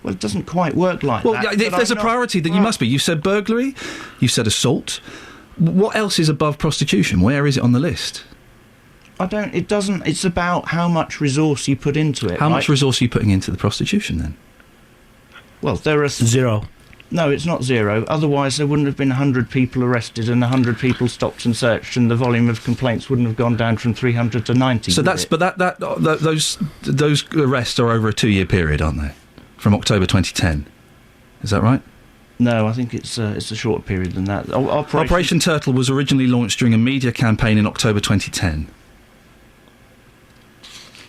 Well, it doesn't quite work like that. Well, if there's a priority, then you must be. You said burglary, you said assault. What else is above prostitution? Where is it on the list? It doesn't... It's about how much resource you put into it. How much resource are you putting into the prostitution, then? Well, there are... 0. No, it's not 0. Otherwise, there wouldn't have been 100 people arrested and 100 people stopped and searched, and the volume of complaints wouldn't have gone down from 300 to 90. So those arrests are over a 2-year period, aren't they? From October 2010. Is that right? No, I think it's a shorter period than that. Operation Turtle was originally launched during a media campaign in October 2010.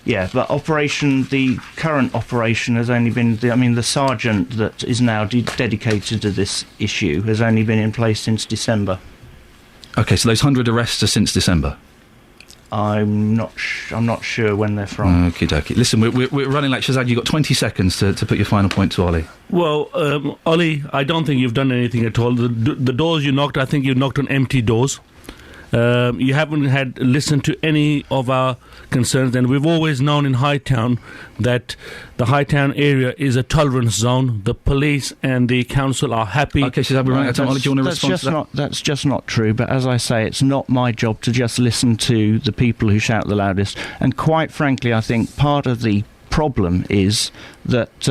Yeah, but the current operation has only been... the sergeant that is now dedicated to this issue has only been in place since December. OK, so those 100 arrests are since December? I'm not sure when they're from. Okie dokie. Listen, we're running late. Shazad, you've got 20 seconds to put your final point to Ollie. Well, Ollie, I don't think you've done anything at all. The doors you knocked, I think you knocked on empty doors. You haven't listened to any of our concerns, and we've always known in Hightown that the Hightown area is a tolerance zone. The police and the council are happy. Okay, Shazad, we're running out of time. Ollie, do you want to respond to that? That's just not true, but as I say, it's not my job to just listen to the people who shout the loudest. And quite frankly, I think part of the problem is that...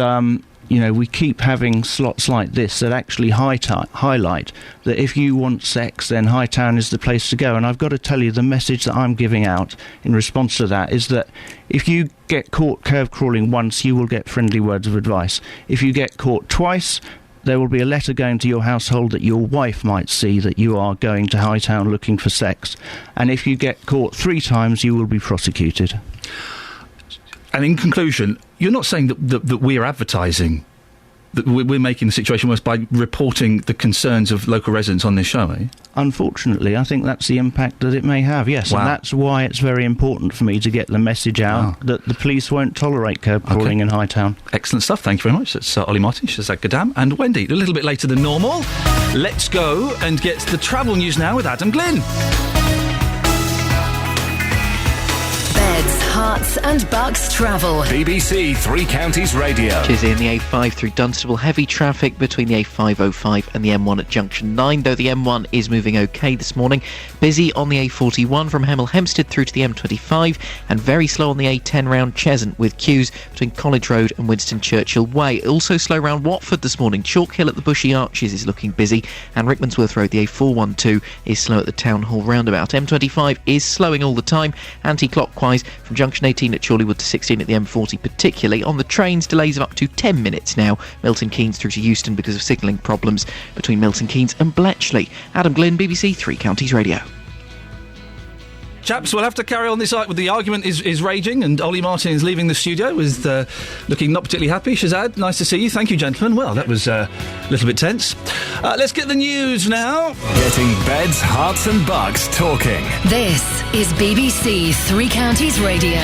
we keep having slots like this that actually highlight that if you want sex, then Hightown is the place to go. And I've got to tell you, the message that I'm giving out in response to that is that if you get caught curve crawling once, you will get friendly words of advice. If you get caught twice, there will be a letter going to your household that your wife might see that you are going to Hightown looking for sex. And if you get caught 3 times, you will be prosecuted. And in conclusion, you're not saying that we're advertising, that we're making the situation worse by reporting the concerns of local residents on this show, eh? Unfortunately, I think that's the impact that it may have, yes. Wow. And that's why it's very important for me to get the message out that the police won't tolerate curb crawling in Hightown. Excellent stuff. Thank you very much. That's Ollie Martin, Shazad Gadam and Wendy. A little bit later than normal. Let's go and get the travel news now with Adam Glynn. Beds, Herts and Bucks travel. BBC Three Counties Radio. Which is in the A5 through Dunstable. Heavy traffic between the A505 and the M1 at Junction 9, though the M1 is moving OK this morning. Busy on the A41 from Hemel Hempstead through to the M25, and very slow on the A10 round Cheshunt with queues between College Road and Winston Churchill Way. Also slow round Watford this morning. Chalk Hill at the Bushy Arches is looking busy, and Rickmansworth Road, the A412, is slow at the Town Hall roundabout. M25 is slowing all the time, anti-clockwise from Junction 18 at Chorleywood to 16 at the M40 particularly. On the trains, delays of up to 10 minutes now. Milton Keynes through to Euston because of signalling problems between Milton Keynes and Bletchley. Adam Glynn, BBC Three Counties Radio. Chaps, we'll have to carry on this. The argument is raging, and Ollie Martin is leaving the studio with looking not particularly happy. Shazad, nice to see you. Thank you, gentlemen. Well, that was a little bit tense. Let's get the news now. Getting beds, hearts and bucks talking. This is BBC Three Counties Radio.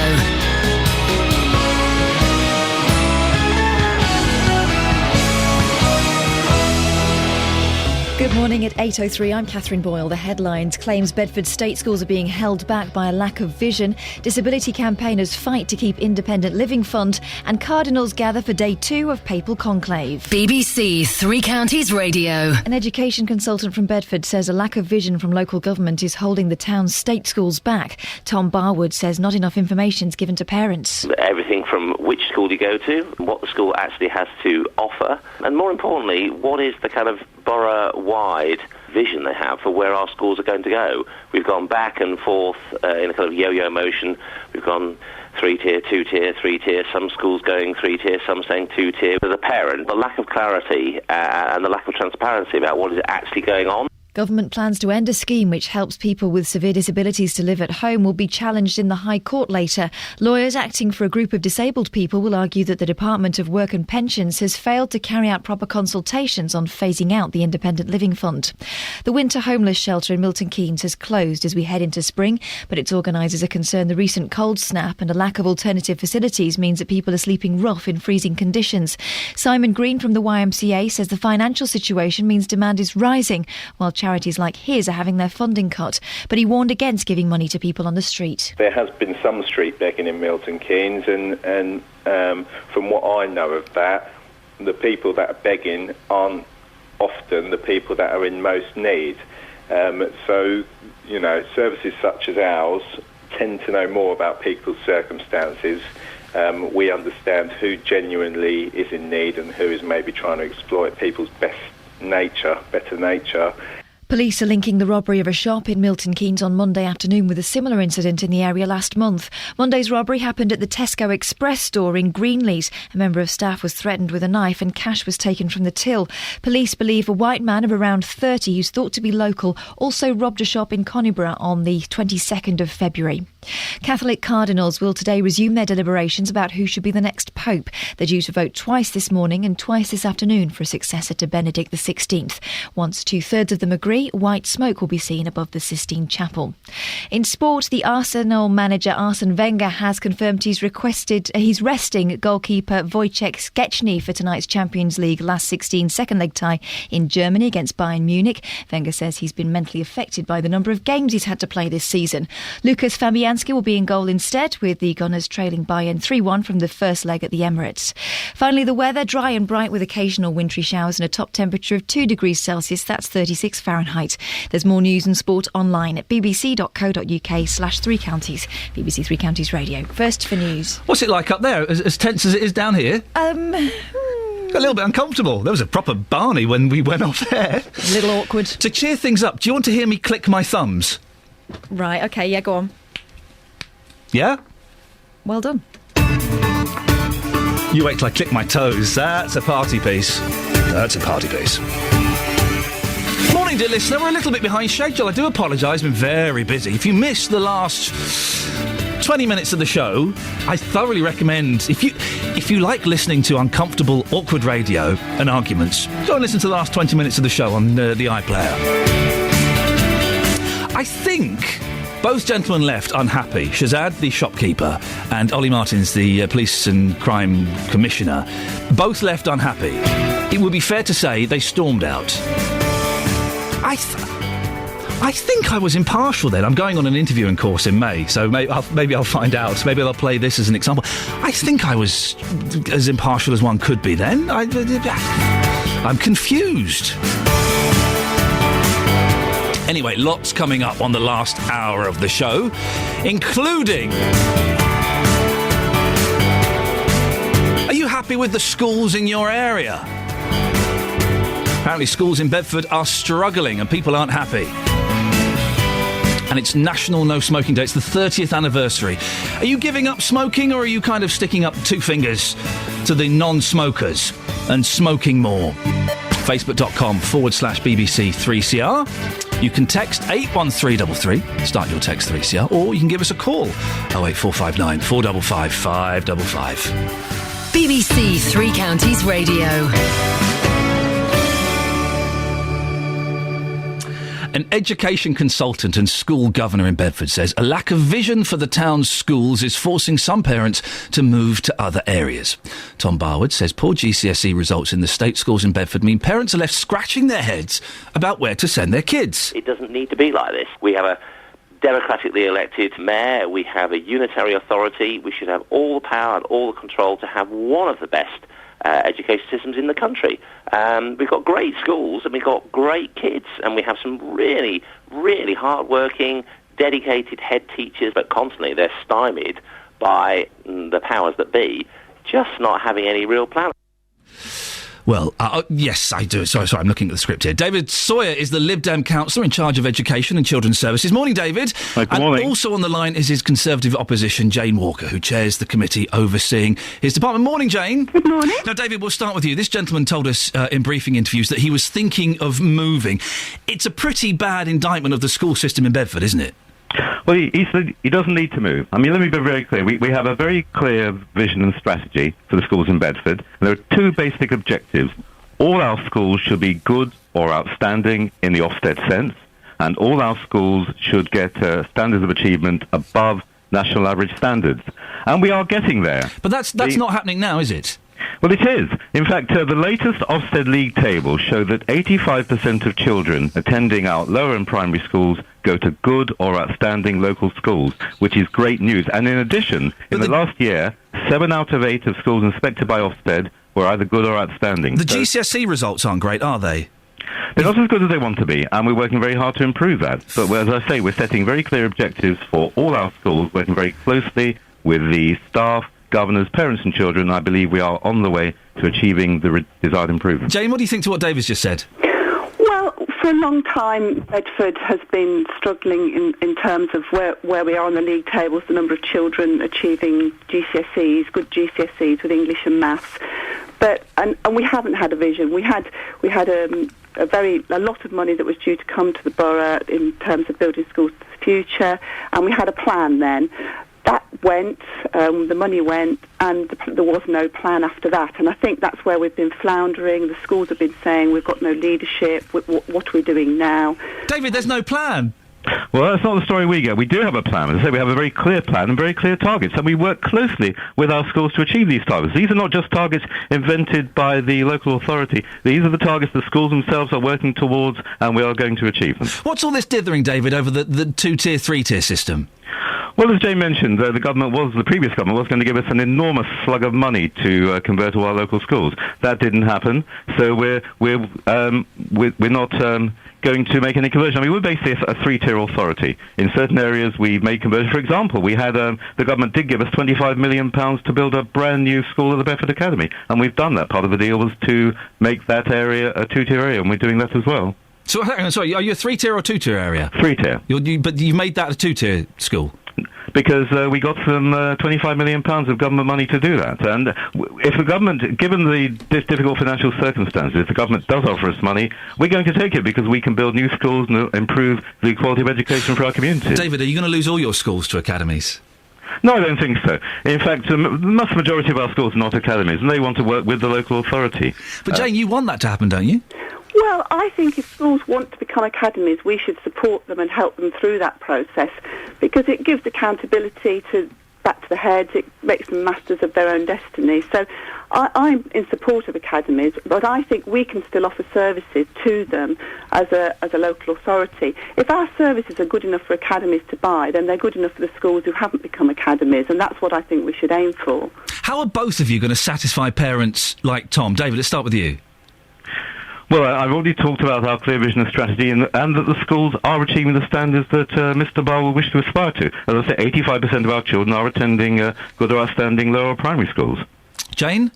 Good morning at 8:03. I'm Catherine Boyle. The headlines: claims Bedford state schools are being held back by a lack of vision. Disability campaigners fight to keep independent living fund. And cardinals gather for day 2 of papal conclave. BBC Three Counties Radio. An education consultant from Bedford says a lack of vision from local government is holding the town's state schools back. Tom Barwood says not enough information is given to parents. Everything from which school you go to, what the school actually has to offer, and more importantly, what is the kind of borough-wide vision they have for where our schools are going to go. We've gone back and forth in a kind of yo-yo motion. We've gone 3-tier, 2-tier, 3-tier, some schools going 3-tier, some saying 2-tier. As a parent, the lack of clarity and the lack of transparency about what is actually going on. Government plans to end a scheme which helps people with severe disabilities to live at home will be challenged in the High Court later. Lawyers acting for a group of disabled people will argue that the Department of Work and Pensions has failed to carry out proper consultations on phasing out the Independent Living Fund. The winter homeless shelter in Milton Keynes has closed as we head into spring, but its organisers are concerned the recent cold snap and a lack of alternative facilities means that people are sleeping rough in freezing conditions. Simon Green from the YMCA says the financial situation means demand is rising, while charities like his are having their funding cut, but he warned against giving money to people on the street. There has been some street begging in Milton Keynes, and from what I know of that, the people that are begging aren't often the people that are in most need. So, you know, services such as ours tend to know more about people's circumstances. We understand who genuinely is in need and who is maybe trying to exploit people's better nature. Police are linking the robbery of a shop in Milton Keynes on Monday afternoon with a similar incident in the area last month. Monday's robbery happened at the Tesco Express store in Greenleys. A member of staff was threatened with a knife and cash was taken from the till. Police believe a white man of around 30 who's thought to be local also robbed a shop in Connyborough on the 22nd of February. Catholic cardinals will today resume their deliberations about who should be the next pope. They're due to vote twice this morning and twice this afternoon for a successor to Benedict XVI. Once 2/3 of them agree, white smoke will be seen above the Sistine Chapel. In sport, the Arsenal manager Arsene Wenger has confirmed he's resting goalkeeper Wojciech Szczęsny for tonight's Champions League last 16 second leg tie in Germany against Bayern Munich. Wenger says he's been mentally affected by the number of games he's had to play this season. Lucas Fabianski will be in goal instead, with the Gunners trailing Bayern 3-1 from the first leg at the Emirates. Finally, the weather, dry and bright with occasional wintry showers and a top temperature of 2 degrees Celsius, that's 36 Fahrenheit. There's more news and sport online at bbc.co.uk/3 counties. BBC Three Counties Radio. First for news. What's it like up there? As tense as it is down here? A little bit uncomfortable. There was a proper Barney when we went off air. A little awkward. To cheer things up, do you want to hear me click my thumbs? Right, OK, yeah, go on. Yeah? Well done. You wait till I click my toes. That's a party piece. That's a party piece. Morning, dear listener. We're a little bit behind schedule. I do apologise. Been very busy. If you missed the last 20 minutes of the show, I thoroughly recommend, if you like listening to uncomfortable, awkward radio and arguments, go and listen to the last 20 minutes of the show on the iPlayer. I think both gentlemen left unhappy. Shazad, the shopkeeper, and Ollie Martins, the police and crime commissioner, both left unhappy. It would be fair to say they stormed out. I think I was impartial then. I'm going on an interviewing course in May, so maybe I'll find out. Maybe I'll play this as an example. I think I was as impartial as one could be then. I'm confused. Anyway, lots coming up on the last hour of the show, including... Are you happy with the schools in your area? Apparently schools in Bedford are struggling and people aren't happy. And it's National No Smoking Day. It's the 30th anniversary. Are you giving up smoking, or are you kind of sticking up 2 fingers to the non-smokers and smoking more? Facebook.com/BBC3CR. You can text 81333, start your text 3CR, or you can give us a call, 08459 455 555. BBC Three Counties Radio. An education consultant and school governor in Bedford says a lack of vision for the town's schools is forcing some parents to move to other areas. Tom Barwood says poor GCSE results in the state schools in Bedford mean parents are left scratching their heads about where to send their kids. It doesn't need to be like this. We have a democratically elected mayor, we have a unitary authority, we should have all the power and all the control to have one of the best education systems in the country. We've got great schools and we've got great kids and we have some really, really hard-working, dedicated head teachers, but constantly they're stymied by the powers that be, just not having any real plan. Well, yes, I do. Sorry, I'm looking at the script here. David Sawyer is the Lib Dem councillor in charge of education and children's services. Morning, David. Good morning. And also on the line is his Conservative opposition, Jane Walker, who chairs the committee overseeing his department. Morning, Jane. Good morning. Now, David, we'll start with you. This gentleman told us in briefing interviews that he was thinking of moving. It's a pretty bad indictment of the school system in Bedford, isn't it? Well, he doesn't need to move. I mean, let me be very clear. We have a very clear vision and strategy for the schools in Bedford. And there are two basic objectives. All our schools should be good or outstanding in the Ofsted sense, and all our schools should get standards of achievement above national average standards. And we are getting there. But that's not happening now, is it? Well, it is. In fact, the latest Ofsted League tables show that 85% of children attending our lower and primary schools go to good or outstanding local schools, which is great news. And in addition, in the last year, 7 out of 8 of schools inspected by Ofsted were either good or outstanding. The GCSE results aren't great, are they? They're not as good as they want to be, and we're working very hard to improve that. But as I say, we're setting very clear objectives for all our schools, working very closely with the staff, governors, parents and children. I believe we are on the way to achieving the desired improvement. Jane, what do you think to what David's just said? Well, for a long time, Bedford has been struggling in terms of where we are on the league tables, the number of children achieving GCSEs, good GCSEs with English and maths. But and we haven't had a vision. We had a lot of money that was due to come to the borough in terms of building schools for the future, and we had a plan then. That went, the money went, and there was no plan after that. And I think that's where we've been floundering. The schools have been saying we've got no leadership. What are we doing now? David, there's no plan. Well, that's not the story we get. We do have a plan. As I say, we have a very clear plan and very clear targets, and we work closely with our schools to achieve these targets. These are not just targets invented by the local authority. These are the targets the schools themselves are working towards, and we are going to achieve them. What's all this dithering, David, over the 2-tier, 3-tier system? Well, as Jane mentioned, the previous government was going to give us an enormous slug of money to convert all our local schools. That didn't happen, so we're not going to make any conversion. I mean, we're basically a 3-tier authority. In certain areas, we've made conversion. For example, we had the government did give us £25 million to build a brand new school at the Bedford Academy, and we've done that. Part of the deal was to make that area a 2-tier area, and we're doing that as well. So, sorry, are you a 3-tier or 2-tier area? 3-tier. But you made that a 2-tier school? Because we got some £25 million of government money to do that. And if the government, given the difficult financial circumstances, if the government does offer us money, we're going to take it because we can build new schools and improve the quality of education for our communities. David, are you going to lose all your schools to academies? No, I don't think so. In fact, the vast majority of our schools are not academies, and they want to work with the local authority. But Jane, you want that to happen, don't you? Well, I think if schools want to become academies, we should support them and help them through that process, because it gives accountability back to the heads. It makes them masters of their own destiny. So I'm in support of academies, but I think we can still offer services to them as a local authority. If our services are good enough for academies to buy, then they're good enough for the schools who haven't become academies, and that's what I think we should aim for. How are both of you going to satisfy parents like Tom? David, let's start with you. Well, I've already talked about our clear vision and strategy and that the schools are achieving the standards that Mr. Barr will wish to aspire to. As I say, 85% of our children are attending good or outstanding lower primary schools. Jane?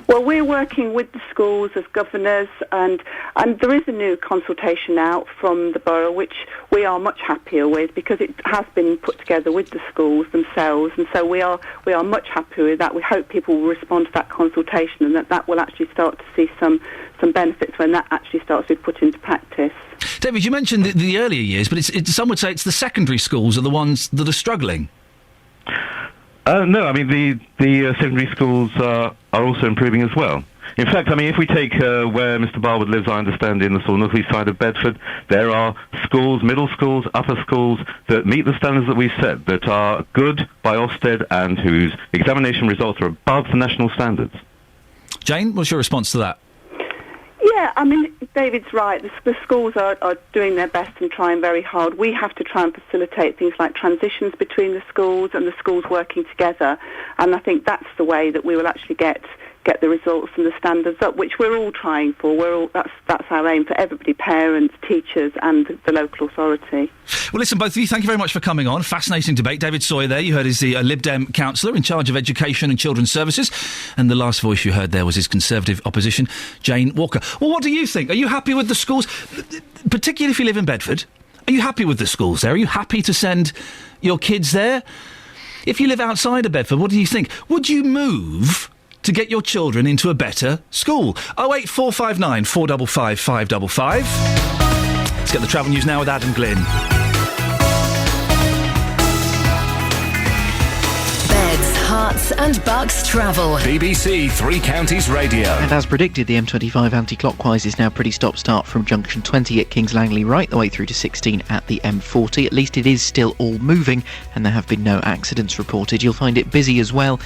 Well, we're working with the schools as governors, and there is a new consultation out from the borough, which we are much happier with because it has been put together with the schools themselves, and so we are much happier with that. We hope people will respond to that consultation and that will actually start to see some benefits when that actually starts to be put into practice. David, you mentioned the earlier years, but some would say it's the secondary schools are the ones that are struggling. No, I mean, the secondary schools are also improving as well. In fact, I mean, if we take where Mr. Barwood lives, I understand, in the sort of northeast side of Bedford, there are schools, middle schools, upper schools, that meet the standards that we set, that are good by Ofsted and whose examination results are above the national standards. Jane, what's your response to that? Yeah, I mean, David's right. The schools are doing their best and trying very hard. We have to try and facilitate things like transitions between the schools and the schools working together. And I think that's the way that we will actually get the results and the standards up, which we're all trying for. That's our aim for everybody, parents, teachers and the local authority. Well, listen, both of you, thank you very much for coming on. Fascinating debate. David Sawyer there, you heard, is the Lib Dem councillor in charge of education and children's services. And the last voice you heard there was his Conservative opposition, Jane Walker. Well, what do you think? Are you happy with the schools? Particularly if you live in Bedford. Are you happy with the schools there? Are you happy to send your kids there? If you live outside of Bedford, what do you think? Would you move to get your children into a better school? 08459 455 555. Let's get the travel news now with Adam Glynn. Beds, Herts and Bucks travel. BBC Three Counties Radio. And as predicted, the M25 anti-clockwise is now pretty stop-start from junction 20 at Kings Langley right the way through to 16 at the M40. At least it is still all moving and there have been no accidents reported. You'll find it busy as well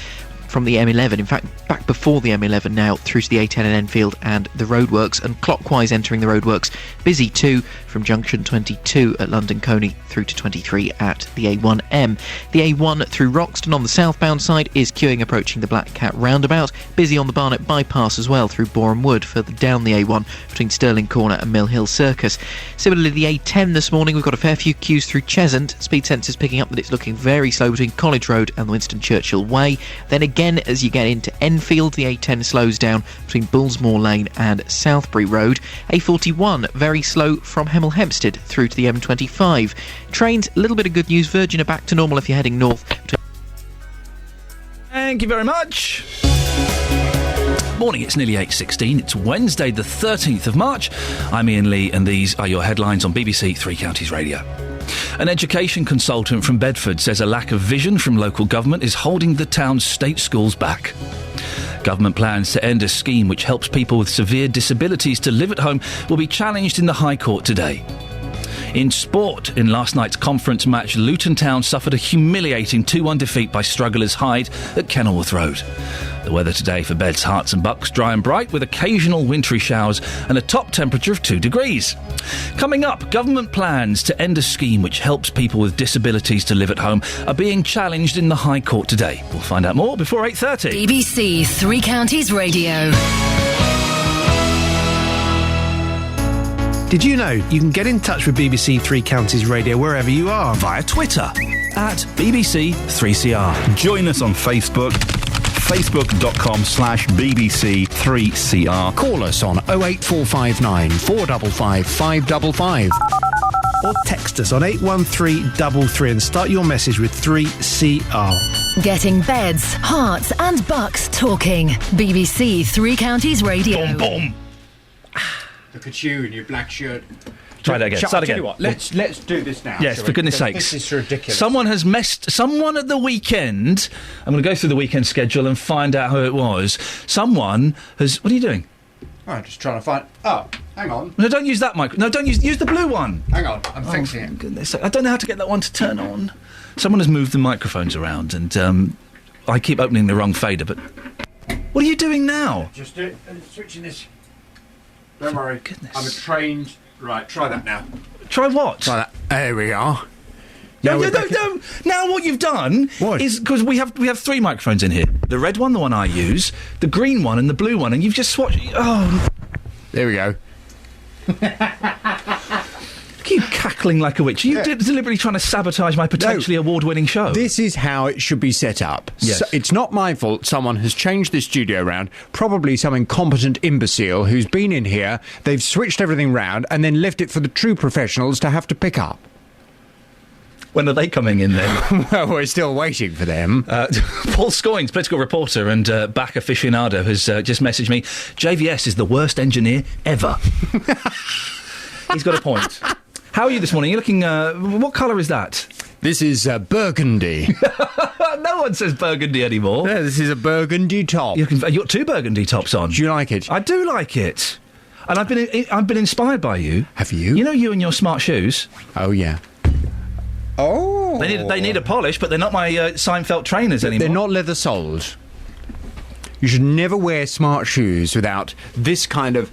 from the M11, in fact back before the M11 now, through to the A10 in Enfield and the roadworks, and clockwise entering the roadworks, busy too from junction 22 at London Coney through to 23 at the A1M. The A1 through Roxton on the southbound side is queuing approaching the Black Cat roundabout, busy on the Barnet bypass as well through Boreham Wood, further down the A1 between Stirling Corner and Mill Hill Circus. Similarly, the A10 this morning, we've got a fair few queues through Cheshunt. Speed sensors picking up that it's looking very slow between College Road and the Winston Churchill Way. Then again, as you get into Enfield, the A10 slows down between Bullsmore Lane and Southbury Road. A41 very slow from Hemel Hempstead through to the M25. Trains, a little bit of good news. Virgin are back to normal if you're heading north. Thank you very much. Morning, it's nearly 8:16. It's Wednesday the 13th of March. I'm Iain Lee and these are your headlines on BBC Three Counties Radio. An education consultant from Bedford says a lack of vision from local government is holding the town's state schools back. Government plans to end a scheme which helps people with severe disabilities to live at home will be challenged in the High Court today. In sport, in last night's conference match, Luton Town suffered a humiliating 2-1 defeat by strugglers Hyde at Kenilworth Road. The weather today for Beds, Herts and Bucks, dry and bright with occasional wintry showers and a top temperature of 2 degrees. Coming up, government plans to end a scheme which helps people with disabilities to live at home are being challenged in the High Court today. We'll find out more before 8:30. BBC Three Counties Radio. Did you know you can get in touch with BBC Three Counties Radio wherever you are? Via Twitter, at BBC3CR. Join us on Facebook, facebook.com/BBC3CR. Call us on 08459 455 555. Or text us on 81333 and start your message with 3CR. Getting Beds, Herts and Bucks talking. BBC Three Counties Radio. Boom, boom. Look at you in your black shirt. Try that again. Start again. Tell you what, let's do this now. Yes, for goodness sakes. This is ridiculous. Someone at the weekend. I'm going to go through the weekend schedule and find out who it was. Someone has. What are you doing? Oh, I'm just trying to find. Oh, hang on. No, don't use that mic. No, don't use the blue one. Hang on, I'm fixing it. Goodness, I don't know how to get that one to turn on. Someone has moved the microphones around, and I keep opening the wrong fader. But what are you doing now? Just switching this. Don't worry. Goodness. I'm a trained. Right, try that now. Try what? Try that. There we are. No. Now what you've done is, because we have 3 microphones in here. The red one, the one I use, the green one and the blue one, and you've just swatched... Oh. There we go. Keep cackling like a witch. Are you deliberately trying to sabotage my potentially award-winning show? This is how it should be set up. Yes. So it's not my fault someone has changed the studio around, probably some incompetent imbecile who's been in here, they've switched everything round and then left it for the true professionals to have to pick up. When are they coming in then? Well, we're still waiting for them. Paul Scoynes, political reporter and back aficionado, has just messaged me, JVS is the worst engineer ever. He's got a point. How are you this morning? You're looking... what colour is that? This is burgundy. No, No one says burgundy anymore. Yeah, this is a burgundy top. You've got two burgundy tops on. Do you like it? I do like it. And I've been inspired by you. Have you? You know you and your smart shoes? Oh, yeah. Oh. They need a polish, but they're not my Seinfeld trainers anymore. They're not leather soled. You should never wear smart shoes without this kind of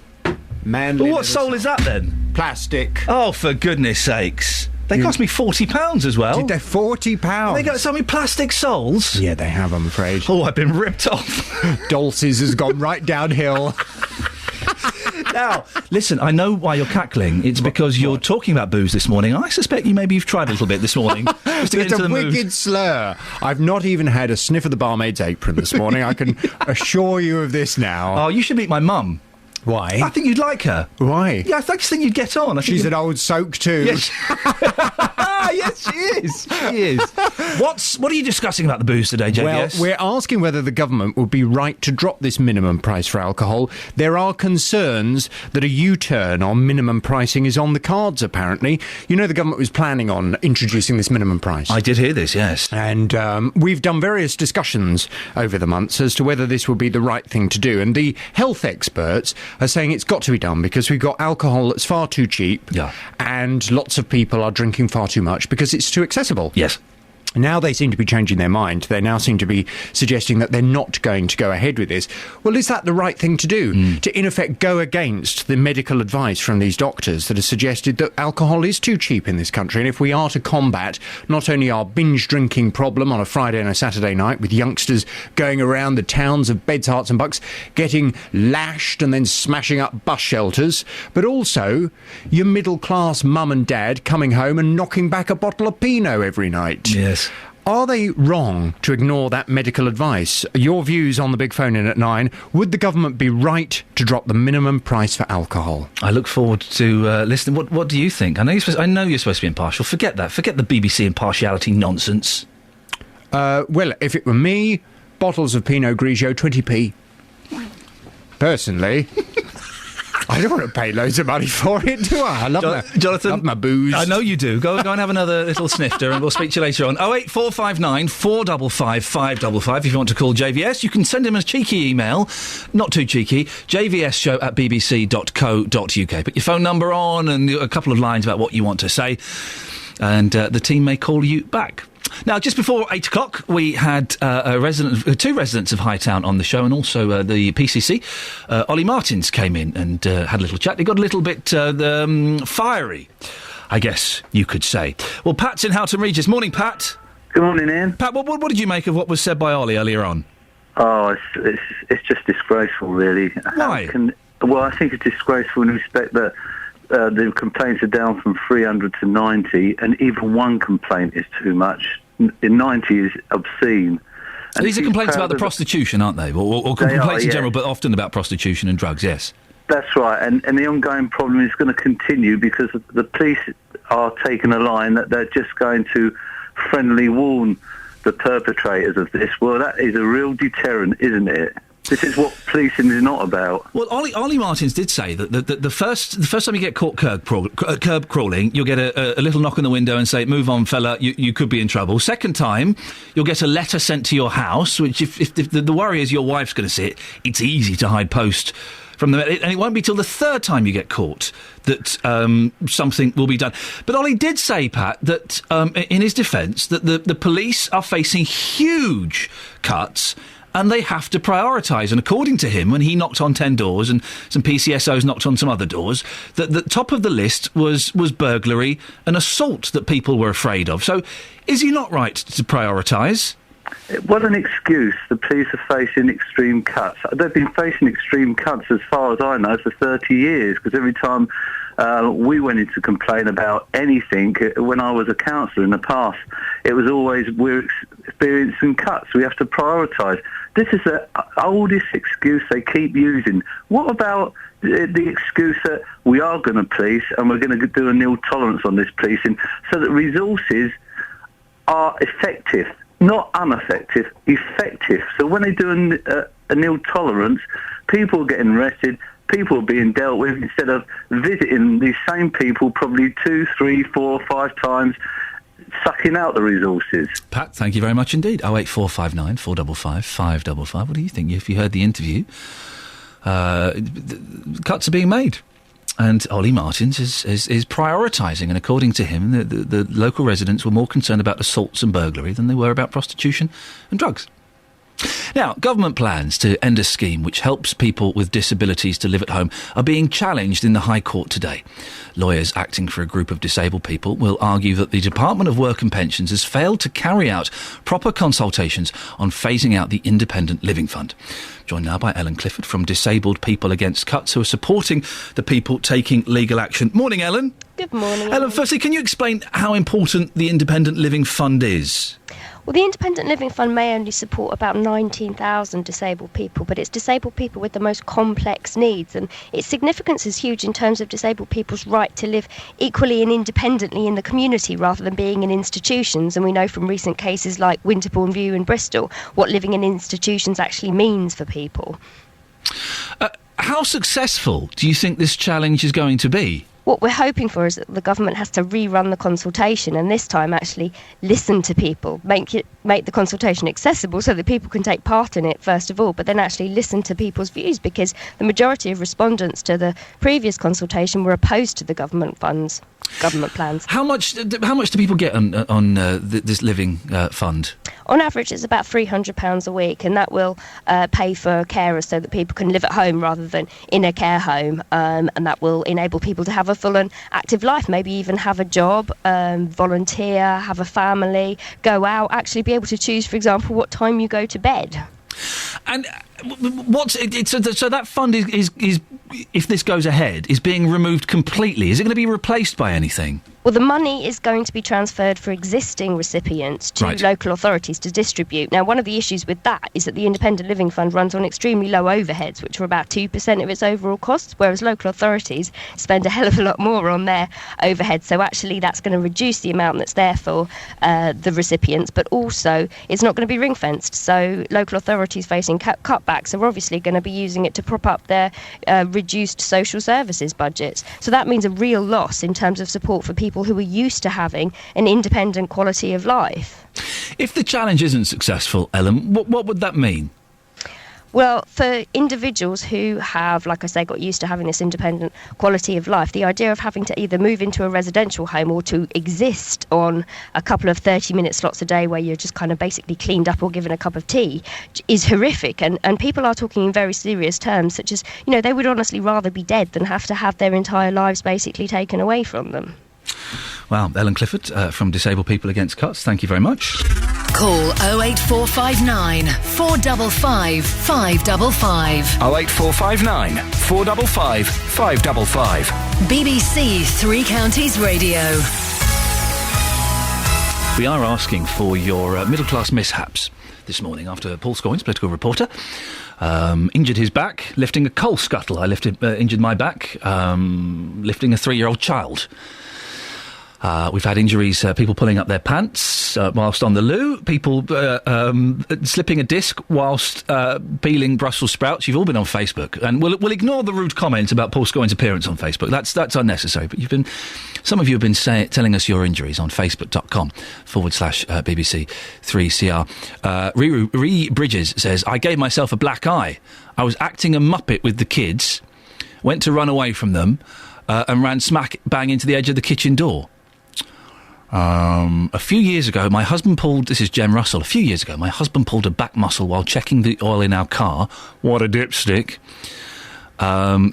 manly... Well, what sole is that, then? Plastic. Oh, for goodness sakes. They cost me £40 as well. Did they? £40? They got so many plastic soles. Yeah, they have, I'm afraid. Oh, I've been ripped off. Dulce's has gone right downhill. Now, listen, I know why you're cackling. It's because you're talking about booze this morning. I suspect you've tried a little bit this morning. Just to get into the mood. It's a wicked slur. I've not even had a sniff of the barmaid's apron this morning. I can assure you of this now. Oh, you should meet my mum. Why? I think you'd like her. Why? Yeah, I just think you'd get on. She's an old soak too. Yes. Yes, she is. She is. What are you discussing about the booze today, JVS? Well, we're asking whether the government would be right to drop this minimum price for alcohol. There are concerns that a U-turn on minimum pricing is on the cards, apparently. You know the government was planning on introducing this minimum price. I did hear this, yes. And we've done various discussions over the months as to whether this would be the right thing to do. And the health experts are saying it's got to be done because we've got alcohol that's far too cheap and lots of people are drinking far too much because it's too accessible. Yes. Now they seem to be changing their mind. They now seem to be suggesting that they're not going to go ahead with this. Well, is that the right thing to do? To, in effect, go against the medical advice from these doctors that have suggested that alcohol is too cheap in this country. And if we are to combat not only our binge drinking problem on a Friday and a Saturday night with youngsters going around the towns of Beds, Herts and Bucks getting lashed and then smashing up bus shelters, but also your middle-class mum and dad coming home and knocking back a bottle of Pinot every night. Yes. Are they wrong to ignore that medical advice? Your views on the big phone in at 9. Would the government be right to drop the minimum price for alcohol? I look forward to listening. What do you think? I know you're supposed to be impartial. Forget that. Forget the BBC impartiality nonsense. Well, if it were me, bottles of Pinot Grigio, 20p. Personally... I don't want to pay loads of money for it, do I? I love Jonathan, love my booze. I know you do. Go and have another little snifter and we'll speak to you later on. 08459 455 555 if you want to call JVS. You can send him a cheeky email, not too cheeky, jvsshow@bbc.co.uk. Put your phone number on and a couple of lines about what you want to say and the team may call you back. Now, just before 8 o'clock, we had two residents of Hightown on the show and also the PCC. Ollie Martins came in and had a little chat. He got a little bit fiery, I guess you could say. Well, Pat's in Houghton Regis. Morning, Pat. Good morning, Ian. Pat, what did you make of what was said by Ollie earlier on? Oh, it's just disgraceful, really. Why? Well, I think it's disgraceful in respect that the complaints are down from 300 to 90, and even one complaint is too much. 90 is obscene. So these are complaints about the prostitution, aren't they? Or complaints in general, but often about prostitution and drugs, yes. That's right, and the ongoing problem is going to continue because the police are taking a line that they're just going to friendly warn the perpetrators of this. Well, that is a real deterrent, isn't it? This is what policing is not about. Well, Ollie Martins did say that the first time you get caught curb crawling, you'll get a little knock on the window and say, "Move on, fella, you could be in trouble." Second time, you'll get a letter sent to your house, which if the worry is your wife's going to see it, it's easy to hide post from them. And it won't be till the third time you get caught that something will be done. But Ollie did say, Pat, that in his defence, that the police are facing huge cuts and they have to prioritise. And according to him, when he knocked on 10 doors and some PCSOs knocked on some other doors, that the top of the list was burglary and assault that people were afraid of. So is he not right to prioritise? It wasn't an excuse. The police are facing extreme cuts. They've been facing extreme cuts, as far as I know, for 30 years, because every time we went in to complain about anything, when I was a councillor in the past, it was always, we're experiencing cuts, we have to prioritise. This is the oldest excuse they keep using. What about the excuse that we are going to police and we're going to do a nil tolerance on this policing so that resources are effective? Not ineffective, effective. So when they do a nil tolerance, people are getting arrested, people are being dealt with instead of visiting these same people probably 2, 3, 4, 5 times, sucking out the resources. Pat, thank you very much indeed. 08459 455 555. What do you think? If you heard the interview, cuts are being made. And Ollie Martins is prioritising, and according to him, the local residents were more concerned about assaults and burglary than they were about prostitution and drugs. Now, government plans to end a scheme which helps people with disabilities to live at home are being challenged in the High Court today. Lawyers acting for a group of disabled people will argue that the Department of Work and Pensions has failed to carry out proper consultations on phasing out the Independent Living Fund. Joined now by Ellen Clifford from Disabled People Against Cuts, who are supporting the people taking legal action. Morning, Ellen. Good morning. Ellen, firstly, can you explain how important the Independent Living Fund is? Well, the Independent Living Fund may only support about 19,000 disabled people, but it's disabled people with the most complex needs, and its significance is huge in terms of disabled people's right to live equally and independently in the community rather than being in institutions. And we know from recent cases like Winterbourne View in Bristol what living in institutions actually means for people. How successful do you think this challenge is going to be? What we're hoping for is that the government has to rerun the consultation, and this time actually listen to people, make the consultation accessible so that people can take part in it first of all, but then actually listen to people's views, because the majority of respondents to the previous consultation were opposed to the government plans. How much do people get on this living fund? On average, it's about £300 a week, and that will pay for carers so that people can live at home rather than in a care home, and that will enable people to have a full and active life, maybe even have a job, volunteer, have a family, go out, actually be able to choose, for example, what time you go to bed. And so that fund is if this goes ahead, is being removed completely. Is it going to be replaced by anything? Well, the money is going to be transferred for existing recipients to local authorities to distribute. Now, one of the issues with that is that the Independent Living Fund runs on extremely low overheads, which are about 2% of its overall costs, whereas local authorities spend a hell of a lot more on their overheads. So actually that's going to reduce the amount that's there for the recipients, but also it's not going to be ring-fenced. So local authorities facing cutbacks are obviously going to be using it to prop up their reduced social services budgets. So that means a real loss in terms of support for people who are used to having an independent quality of life. If the challenge isn't successful, Ellen, what would that mean? Well, for individuals who have, like I say, got used to having this independent quality of life, the idea of having to either move into a residential home or to exist on a couple of 30-minute slots a day where you're just kind of basically cleaned up or given a cup of tea is horrific. And people are talking in very serious terms, such as, they would honestly rather be dead than have to have their entire lives basically taken away from them. Well, Ellen Clifford from Disabled People Against Cuts, thank you very much. Call 08459 455 555. 08459 455 555. BBC Three Counties Radio. We are asking for your middle-class mishaps this morning after Paul Scoins, political reporter, injured his back lifting a coal scuttle. I injured my back lifting a 3-year-old child. We've had injuries, people pulling up their pants whilst on the loo, people slipping a disc whilst peeling Brussels sprouts. You've all been on Facebook, and we'll ignore the rude comments about Paul Scoins' appearance on Facebook. That's unnecessary. But some of you have been telling us your injuries on Facebook.com/BBC3CR. Ree Bridges says, I gave myself a black eye. I was acting a muppet with the kids, went to run away from them, and ran smack bang into the edge of the kitchen door. A few years ago, my husband pulled... This is Jem Russell. A few years ago, my husband pulled a back muscle while checking the oil in our car. What a dipstick.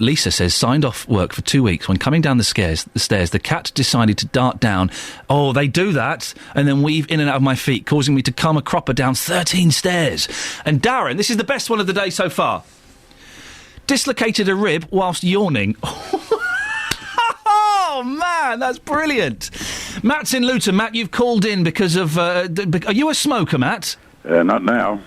Lisa says, signed off work for 2 weeks. When coming down the stairs, the cat decided to dart down. Oh, they do that. And then weave in and out of my feet, causing me to come a cropper down 13 stairs. And Darren, this is the best one of the day so far. Dislocated a rib whilst yawning. Oh, man, that's brilliant. Matt's in Luton. Matt, you've called in because of... are you a smoker, Matt? Not now.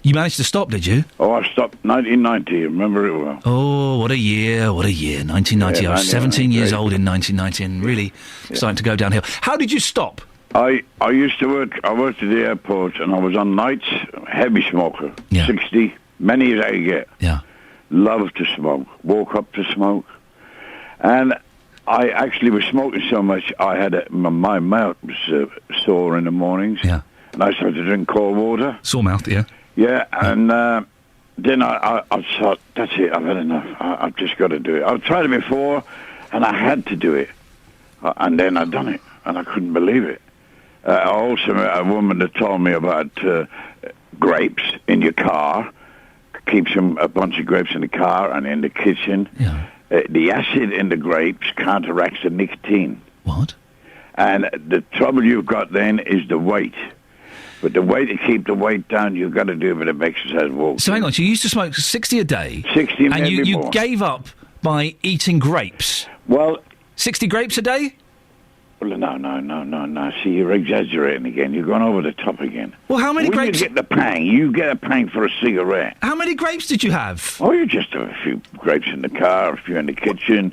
You managed to stop, did you? Oh, I stopped 1990. Remember it well. Oh, what a year, 1990. I was 17 years old in 1990 and really starting to go downhill. How did you stop? I used to work... I worked at the airport and I was on nights, heavy smoker. 60, many as I get. Yeah. Loved to smoke. Woke up to smoke. And I actually was smoking so much, I had my mouth was sore in the mornings. Yeah. And I started to drink cold water. Sore mouth, yeah. Yeah, and then I thought, that's it, I've had enough. I've just got to do it. I've tried it before, and I had to do it. And then I've done it, and I couldn't believe it. I also met a woman that told me about grapes in your car. Keep a bunch of grapes in the car and in the kitchen. Yeah. The acid in the grapes counteracts the nicotine. What? And the trouble you've got then is the weight. But the way to keep the weight down, you've got to do a bit of exercise walking. So hang on, so you used to smoke 60 a day? 60 and maybe you more. gave up by eating grapes? Well... 60 grapes a day? Well, no. See, you're exaggerating again. You're going over the top again. Well, how many grapes... You get the pang. You get a pang for a cigarette. How many grapes did you have? Oh, you just have a few grapes in the car, a few in the kitchen.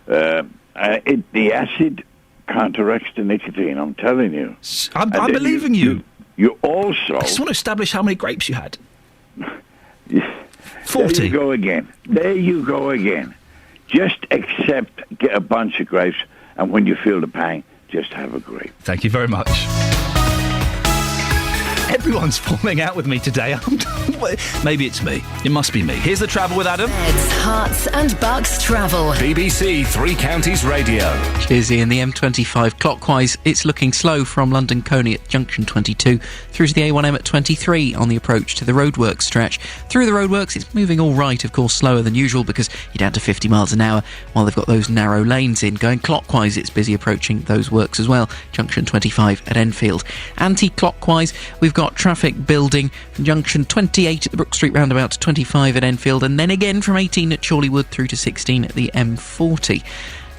The acid counteracts the nicotine, I'm telling you. I'm believing you. You also... I just want to establish how many grapes you had. 40. There you go again. Just get a bunch of grapes, and when you feel the pang, just have a grape. Thank you very much. Everyone's falling out with me today. Maybe it's me. It must be me. Here's the travel with Adam. Beds, Hearts and Bucks travel. BBC Three Counties Radio. Cheers, Ian. The M25 clockwise, it's looking slow from London Coney at junction 22 through to the A1M at 23 on the approach to the roadworks stretch. Through the roadworks, it's moving all right, of course, slower than usual because you're down to 50 miles an hour while they've got those narrow lanes in. Going clockwise, it's busy approaching those works as well. Junction 25 at Enfield. Anti-clockwise, we've got traffic building from junction 28 at the Brook Street roundabout to 25 at Enfield, and then again from 18 at Chorleywood through to 16 at the M40.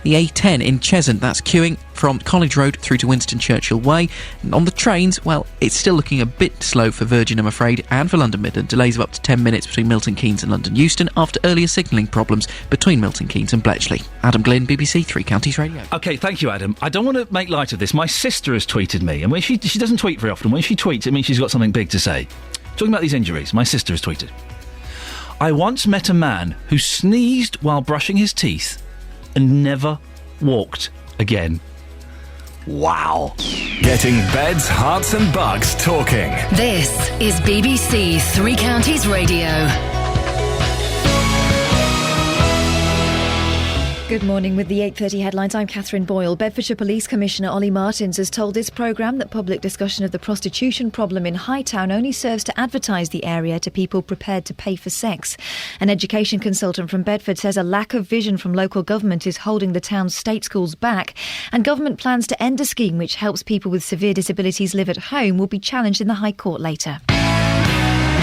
The A10 in Cheshunt, that's queuing from College Road through to Winston Churchill Way. And on the trains, well, it's still looking a bit slow for Virgin, I'm afraid, and for London Midland. Delays of up to 10 minutes between Milton Keynes and London Euston after earlier signalling problems between Milton Keynes and Bletchley. Adam Glynn, BBC Three Counties Radio. OK, thank you, Adam. I don't want to make light of this. My sister has tweeted me, and when she doesn't tweet very often. When she tweets, it means she's got something big to say. Talking about these injuries, my sister has tweeted. I once met a man who sneezed while brushing his teeth and never walked again. Wow. Getting beds, hearts and bugs talking. This is BBC Three Counties Radio. Good morning. With the 8:30 headlines, I'm Catherine Boyle. Bedfordshire Police Commissioner Ollie Martins has told this programme that public discussion of the prostitution problem in Hightown only serves to advertise the area to people prepared to pay for sex. An education consultant from Bedford says a lack of vision from local government is holding the town's state schools back, and government plans to end a scheme which helps people with severe disabilities live at home will be challenged in the High Court later.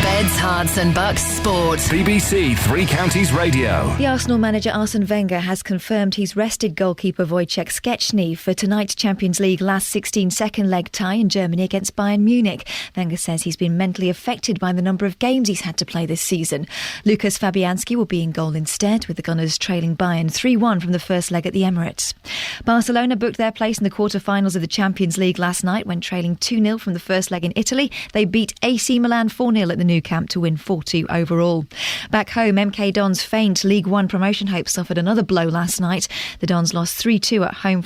Beds, Hearts and Bucks Sport. BBC Three Counties Radio. The Arsenal manager Arsene Wenger has confirmed he's rested goalkeeper Wojciech Szczęsny for tonight's Champions League last 16 second leg tie in Germany against Bayern Munich. Wenger says he's been mentally affected by the number of games he's had to play this season. Lucas Fabianski will be in goal instead, with the Gunners trailing Bayern 3-1 from the first leg at the Emirates. Barcelona booked their place in the quarter-finals of the Champions League last night when trailing 2-0 from the first leg in Italy. They beat AC Milan 4-0 at the Nou Camp to win 4-2 overall. Back home, MK Dons' faint League One promotion hopes suffered another blow last night. The Dons lost 3-2 at home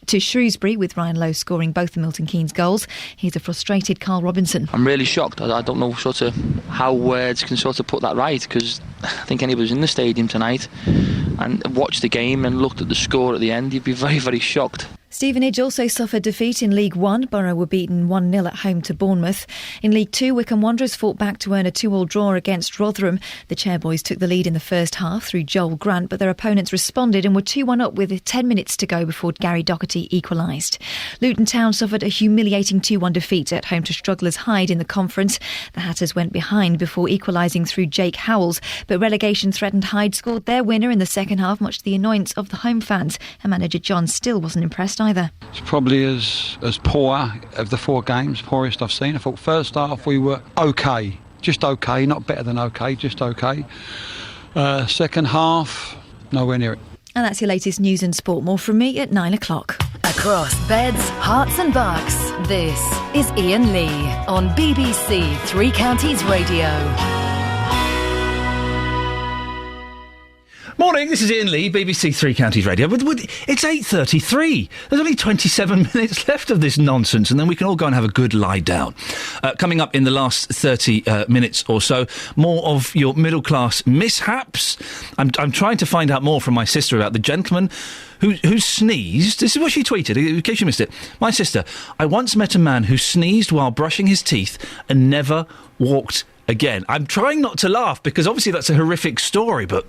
to Shrewsbury, with Ryan Lowe scoring both the Milton Keynes goals. Here's a frustrated Carl Robinson. I'm really shocked. I don't know how words can put that right, because I think anybody who's in the stadium tonight and watched the game and looked at the score at the end, you'd be very, very shocked. Stevenage also suffered defeat in League One. Borough were beaten 1-0 at home to Bournemouth. In League Two, Wycombe Wanderers fought back to earn a 2-2 draw against Rotherham. The Chairboys took the lead in the first half through Joel Grant, but their opponents responded and were 2-1 up with 10 minutes to go before Gary Doherty equalised. Luton Town suffered a humiliating 2-1 defeat at home to Strugglers Hyde in the conference. The Hatters went behind before equalising through Jake Howells, but relegation threatened Hyde scored their winner in the second half, much to the annoyance of the home fans, and manager John Still wasn't impressed either. It's probably as poor of the four games, poorest I've seen. I thought first half we were okay, just okay, not better than okay, just okay. Second half, nowhere near it. And that's your latest news and sport. More from me at 9 o'clock. Across beds, hearts and bucks, this is Iain Lee on BBC Three Counties Radio. Morning, this is Iain Lee, BBC Three Counties Radio. It's 8:33. There's only 27 minutes left of this nonsense, and then we can all go and have a good lie down. Coming up in the last 30 minutes or so, more of your middle-class mishaps. I'm trying to find out more from my sister about the gentleman who sneezed. This is what she tweeted, in case you missed it. My sister, I once met a man who sneezed while brushing his teeth and never walked again. I'm trying not to laugh because obviously that's a horrific story, but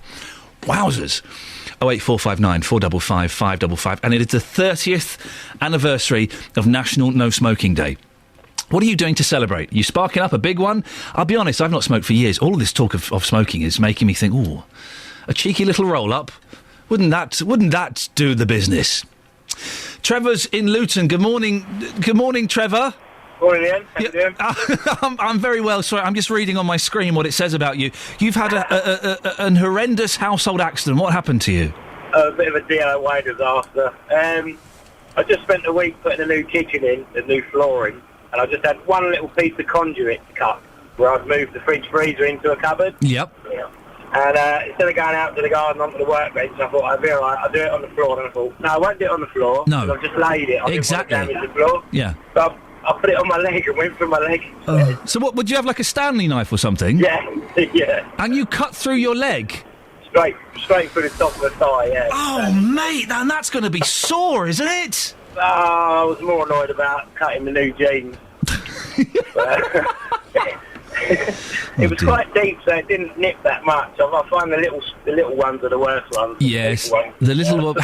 wowzers. 08459 455 555, and it is the 30th anniversary of National No Smoking Day. What are you doing to celebrate? You sparking up a big one? I'll be honest, I've not smoked for years. All of this talk of smoking is making me think, ooh, a cheeky little roll-up. Wouldn't that do the business? Trevor's in Luton. Good morning. Good morning, Trevor. Morning, Ian. How you doing? I'm very well. Sorry, I'm just reading on my screen what it says about you. You've had an horrendous household accident. What happened to you? A bit of a DIY disaster. I just spent a week putting a new kitchen in, the new flooring, and I just had one little piece of conduit to cut, where I'd moved the fridge freezer into a cupboard. Yep. Yeah. And instead of going out to the garden onto the workbench, I thought, I'd be all right, I'll do it on the floor. And I thought, no, I won't do it on the floor. No. I've just laid it. I Exactly. didn't want to damage the floor. Yeah. So I put it on my leg and went through my leg. So what, would you have like a Stanley knife or something? Yeah, yeah. And you cut through your leg? Straight through the top of the thigh, yeah. Oh, mate, and that's going to be sore, isn't it? I was more annoyed about cutting the new jeans. It was quite deep, so it didn't nip that much. I find the little ones are the worst ones. Yes, the little one.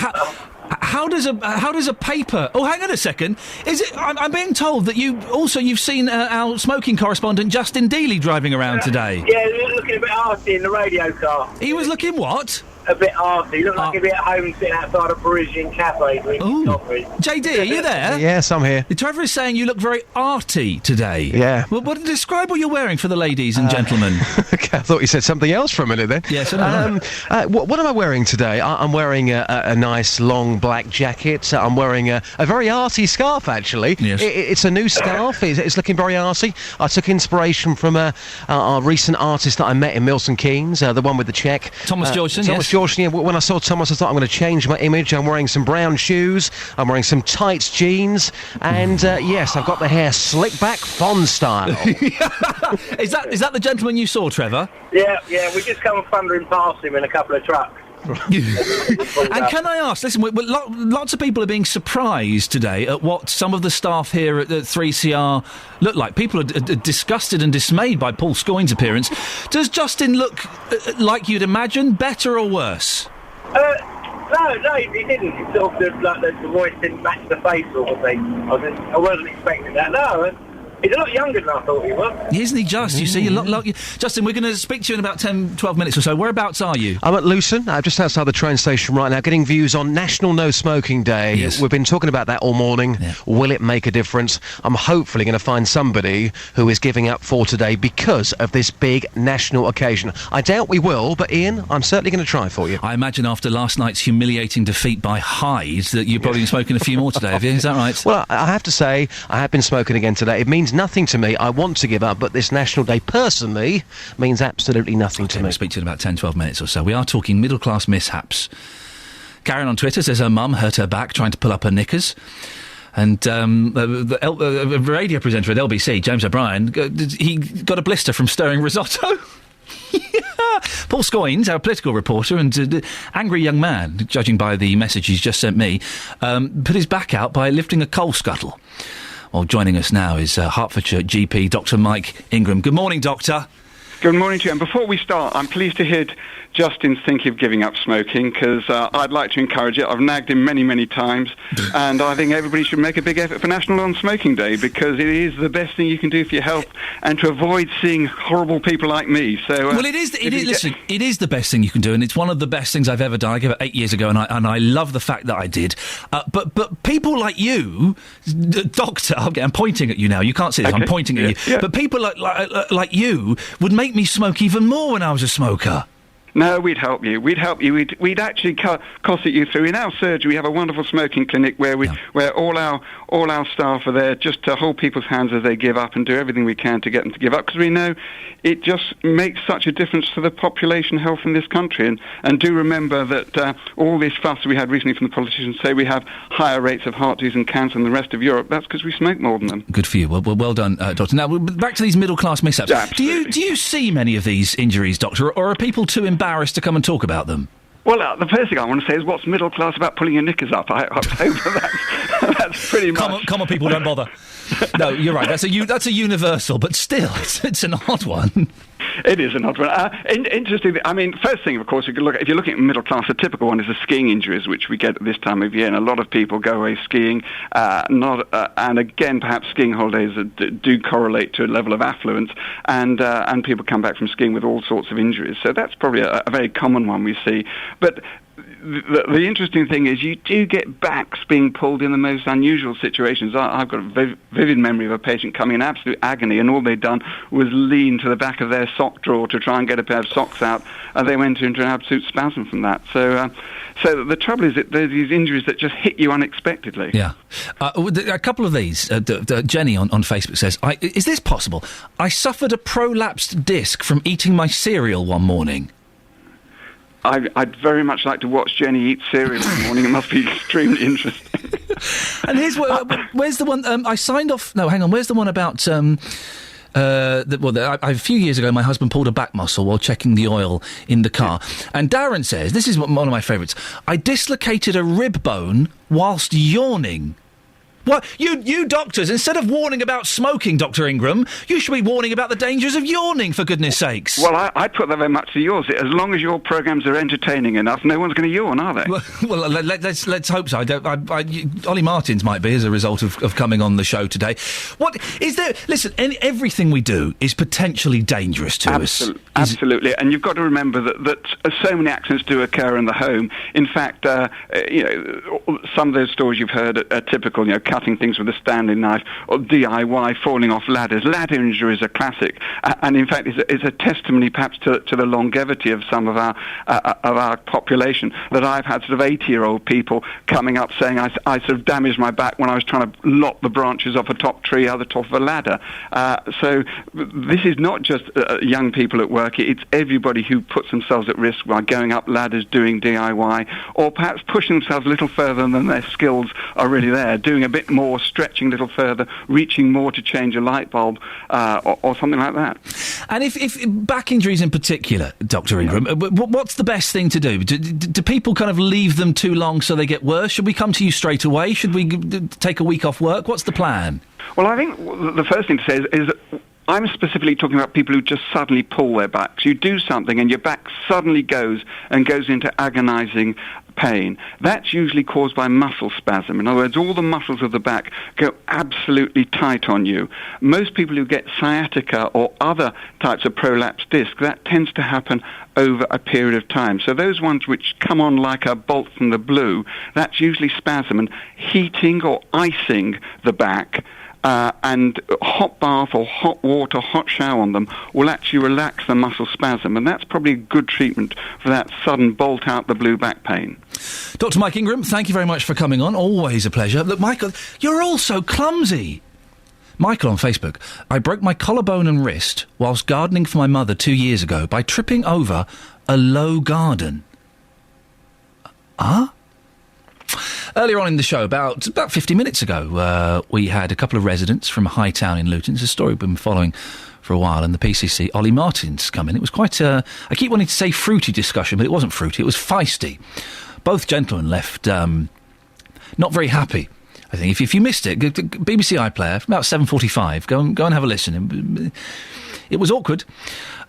How does a paper? Oh, hang on a second. Is it? I'm being told that you've seen our smoking correspondent Justin Dealey driving around today. Yeah, he was looking a bit arsey in the radio car. He was looking what? A bit arsey. He looked like he'd be at home sitting outside a Parisian cafe drinking coffee. JD, are you there? Yes, I'm here. Trevor is saying you look very arty today. Yeah. Well, describe what you're wearing for the ladies and gentlemen. Okay, I thought you said something else for a minute then. Yes, what am I wearing today? I'm wearing a nice long black jacket. I'm wearing a very arty scarf, actually. Yes. It's a new scarf. It's looking very arty. I took inspiration from a recent artist that I met in Milton Keynes, the one with the check. Thomas Georgeson, Thomas Georgeson, yeah. When I saw Thomas, I thought I'm going to change my image. I'm wearing some brown shoes. I'm wearing some tight jeans. And, yes, I've got the hair slicked back, Fond style. Is that the gentleman you saw, Trevor? Yeah, we just come thundering past him in a couple of trucks. And can I ask, listen, lots of people are being surprised today at what some of the staff here at 3CR look like. People are disgusted and dismayed by Paul Scoyne's appearance. Does Justin look like you'd imagine, better or worse? No, he didn't. It's sort of like the voice didn't match the face sort of thing. I wasn't expecting that. No, he's a lot younger than I thought he was. Isn't he just? You see, Justin, we're going to speak to you in about 10, 12 minutes or so. Whereabouts are you? I'm at Luton. I'm just outside the train station right now, getting views on National No Smoking Day. Yes. We've been talking about that all morning. Yeah. Will it make a difference? I'm hopefully going to find somebody who is giving up for today because of this big national occasion. I doubt we will, but Ian, I'm certainly going to try for you. I imagine after last night's humiliating defeat by Hyde that you've probably been smoking a few more today, have you? Is that right? Well, I have to say, I have been smoking again today. It means nothing to me. I want to give up, but this National Day, personally, means absolutely nothing to me. We'll speak to you in about 10, 12 minutes or so. We are talking middle-class mishaps. Karen on Twitter says her mum hurt her back trying to pull up her knickers. And the radio presenter at LBC, James O'Brien, he got a blister from stirring risotto. Paul Scoynes, our political reporter and angry young man, judging by the message he's just sent me, put his back out by lifting a coal scuttle. Well, joining us now is Hertfordshire GP, Dr. Mike Ingram. Good morning, Doctor. Good morning to you. And before we start, I'm pleased to hear Justin's thinking of giving up smoking, because I'd like to encourage it. I've nagged him many, many times, and I think everybody should make a big effort for National Non-Smoking Day, because it is the best thing you can do for your health and to avoid seeing horrible people like me. So, well, it is the best thing you can do, and it's one of the best things I've ever done. I gave it 8 years ago, and I love the fact that I did. But people like you, Doctor, I'm pointing at you now. You can't see this. Okay. I'm pointing at you. Yeah. But people like you would make me smoke even more when I was a smoker. No, we'd help you. We'd actually cosset you through. In our surgery, we have a wonderful smoking clinic where all our staff are there just to hold people's hands as they give up and do everything we can to get them to give up, because we know it just makes such a difference to the population health in this country. And do remember that all this fuss we had recently from the politicians say we have higher rates of heart disease and cancer than the rest of Europe. That's because we smoke more than them. Good for you. Well done, Doctor. Now, back to these middle-class mishaps. Absolutely. Do you see many of these injuries, Doctor, or are people too embarrassed to come and talk about them? Well, the first thing I want to say is, what's middle class about pulling your knickers up? I hope that's pretty much... Common people don't bother. No, you're right. That's a universal, but still, it's an odd one. It is an odd one. Interesting. I mean, first thing, of course, if you're looking at middle class, a typical one is the skiing injuries, which we get at this time of year, and a lot of people go away skiing. And again, perhaps skiing holidays do correlate to a level of affluence, and people come back from skiing with all sorts of injuries. So that's probably a very common one we see. But the interesting thing is you do get backs being pulled in the most unusual situations. I've got a vivid memory of a patient coming in absolute agony, and all they'd done was lean to the back of their sock drawer to try and get a pair of socks out, and they went into an absolute spasm from that. So the trouble is that there's these injuries that just hit you unexpectedly. Yeah. A couple of these. Jenny on Facebook says, is this possible? I suffered a prolapsed disc from eating my cereal one morning. I'd very much like to watch Jenny eat cereal in the morning. It must be extremely interesting. And where's the one I signed off? No, hang on. Where's the one about? A few years ago, my husband pulled a back muscle while checking the oil in the car, and Darren says this is one of my favourites. I dislocated a rib bone whilst yawning. What? You doctors, instead of warning about smoking, Dr. Ingram, you should be warning about the dangers of yawning, for goodness sakes. Well, I put that very much to yours. As long as your programmes are entertaining enough, no one's going to yawn, are they? Well, let's hope so. Ollie Martins might be, as a result of coming on the show today. What is there? Listen, everything we do is potentially dangerous to us. Absolutely, and you've got to remember that so many accidents do occur in the home. In fact, some of those stories you've heard are typical. Cutting things with a Stanley knife, or DIY, falling off ladders. Ladder injuries are classic, and in fact, it's a testimony perhaps to the longevity of some of our population. That I've had sort of 80-year-old people coming up saying, I sort of damaged my back when I was trying to lop the branches off a top tree out the top of a ladder. So this is not just young people at work. It's everybody who puts themselves at risk by going up ladders, doing DIY, or perhaps pushing themselves a little further than their skills are really there, doing a bit more, stretching a little further, reaching more to change a light bulb, or something like that. And if back injuries in particular, Dr. Ingram, what's the best thing to do? Do people kind of leave them too long so they get worse? Should we come to you straight away? Should we take a week off work? What's the plan? Well, I think the first thing to say is I'm specifically talking about people who just suddenly pull their backs. You do something and your back suddenly goes into agonising pain. That's usually caused by muscle spasm. In other words, all the muscles of the back go absolutely tight on you. Most people who get sciatica or other types of prolapsed disc, that tends to happen over a period of time. So those ones which come on like a bolt from the blue, that's usually spasm, and heating or icing the back and hot bath or hot water, hot shower on them will actually relax the muscle spasm, and that's probably a good treatment for that sudden bolt out the blue back pain. Dr. Mike Ingram, thank you very much for coming on. Always a pleasure. Look, Michael, you're all so clumsy. Michael on Facebook, I broke my collarbone and wrist whilst gardening for my mother 2 years ago by tripping over a low garden. Earlier on in the show, about 50 minutes ago, we had a couple of residents from Hightown in Luton. It's a story we've been following for a while, and the PCC, Ollie Martins, come in. It was quite I keep wanting to say fruity discussion, but it wasn't fruity, it was feisty. Both gentlemen left not very happy. I think if you missed it, BBC iPlayer, about 7:45, go and have a listen. It was awkward.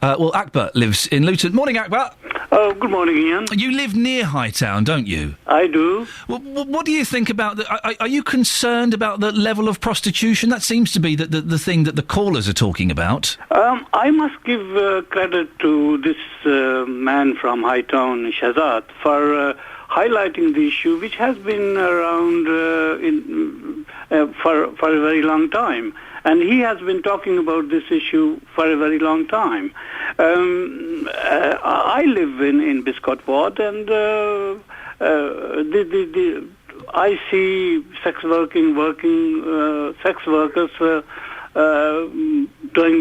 Well, Akbar lives in Luton. Morning, Akbar. Oh, good morning, Ian. You live near Hightown, don't you? I do. What do you think about are you concerned about the level of prostitution? That seems to be the thing that the callers are talking about. I must give credit to this man from Hightown, Shahzad, for highlighting the issue, which has been around for a very long time. And he has been talking about this issue for a very long time. I live in Biscot Ward, and I see sex workers doing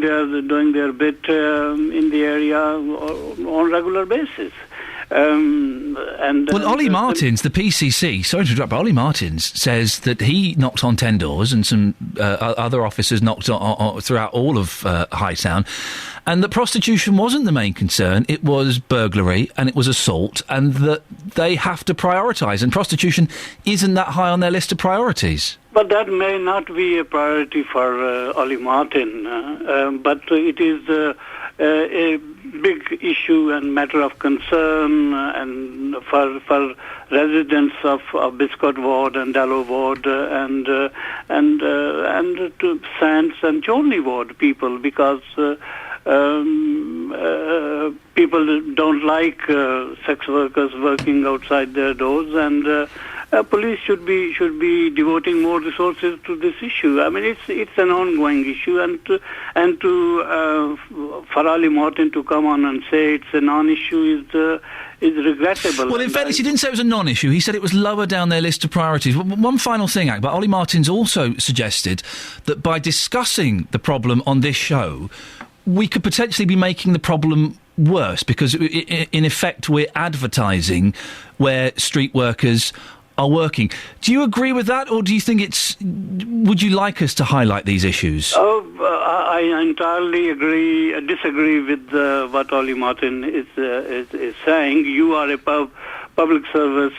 their bit in the area on regular basis. Ollie Martins, the PCC, sorry to interrupt, but Ollie Martins says that he knocked on 10 doors and some other officers knocked on throughout all of Hightown, and that prostitution wasn't the main concern, it was burglary and it was assault, and that they have to prioritise, and prostitution isn't that high on their list of priorities. But that may not be a priority for Ollie Martin, but it is a big issue and matter of concern and for residents of Biscot Ward and Dallow Ward and to Sands and Chorley Ward people, because people don't like sex workers working outside their doors, and police should be devoting more resources to this issue. I mean, it's an ongoing issue, and for Ali Martin to come on and say it's a non-issue is regrettable. Well, in fairness, he didn't say it was a non-issue. He said it was lower down their list of priorities. One final thing, but Ollie Martins also suggested that by discussing the problem on this show, we could potentially be making the problem worse, because in effect we're advertising where street workers are working. Do you agree with that, or do you think would you like us to highlight these issues? I entirely disagree with what Ollie Martin is saying. You are a public service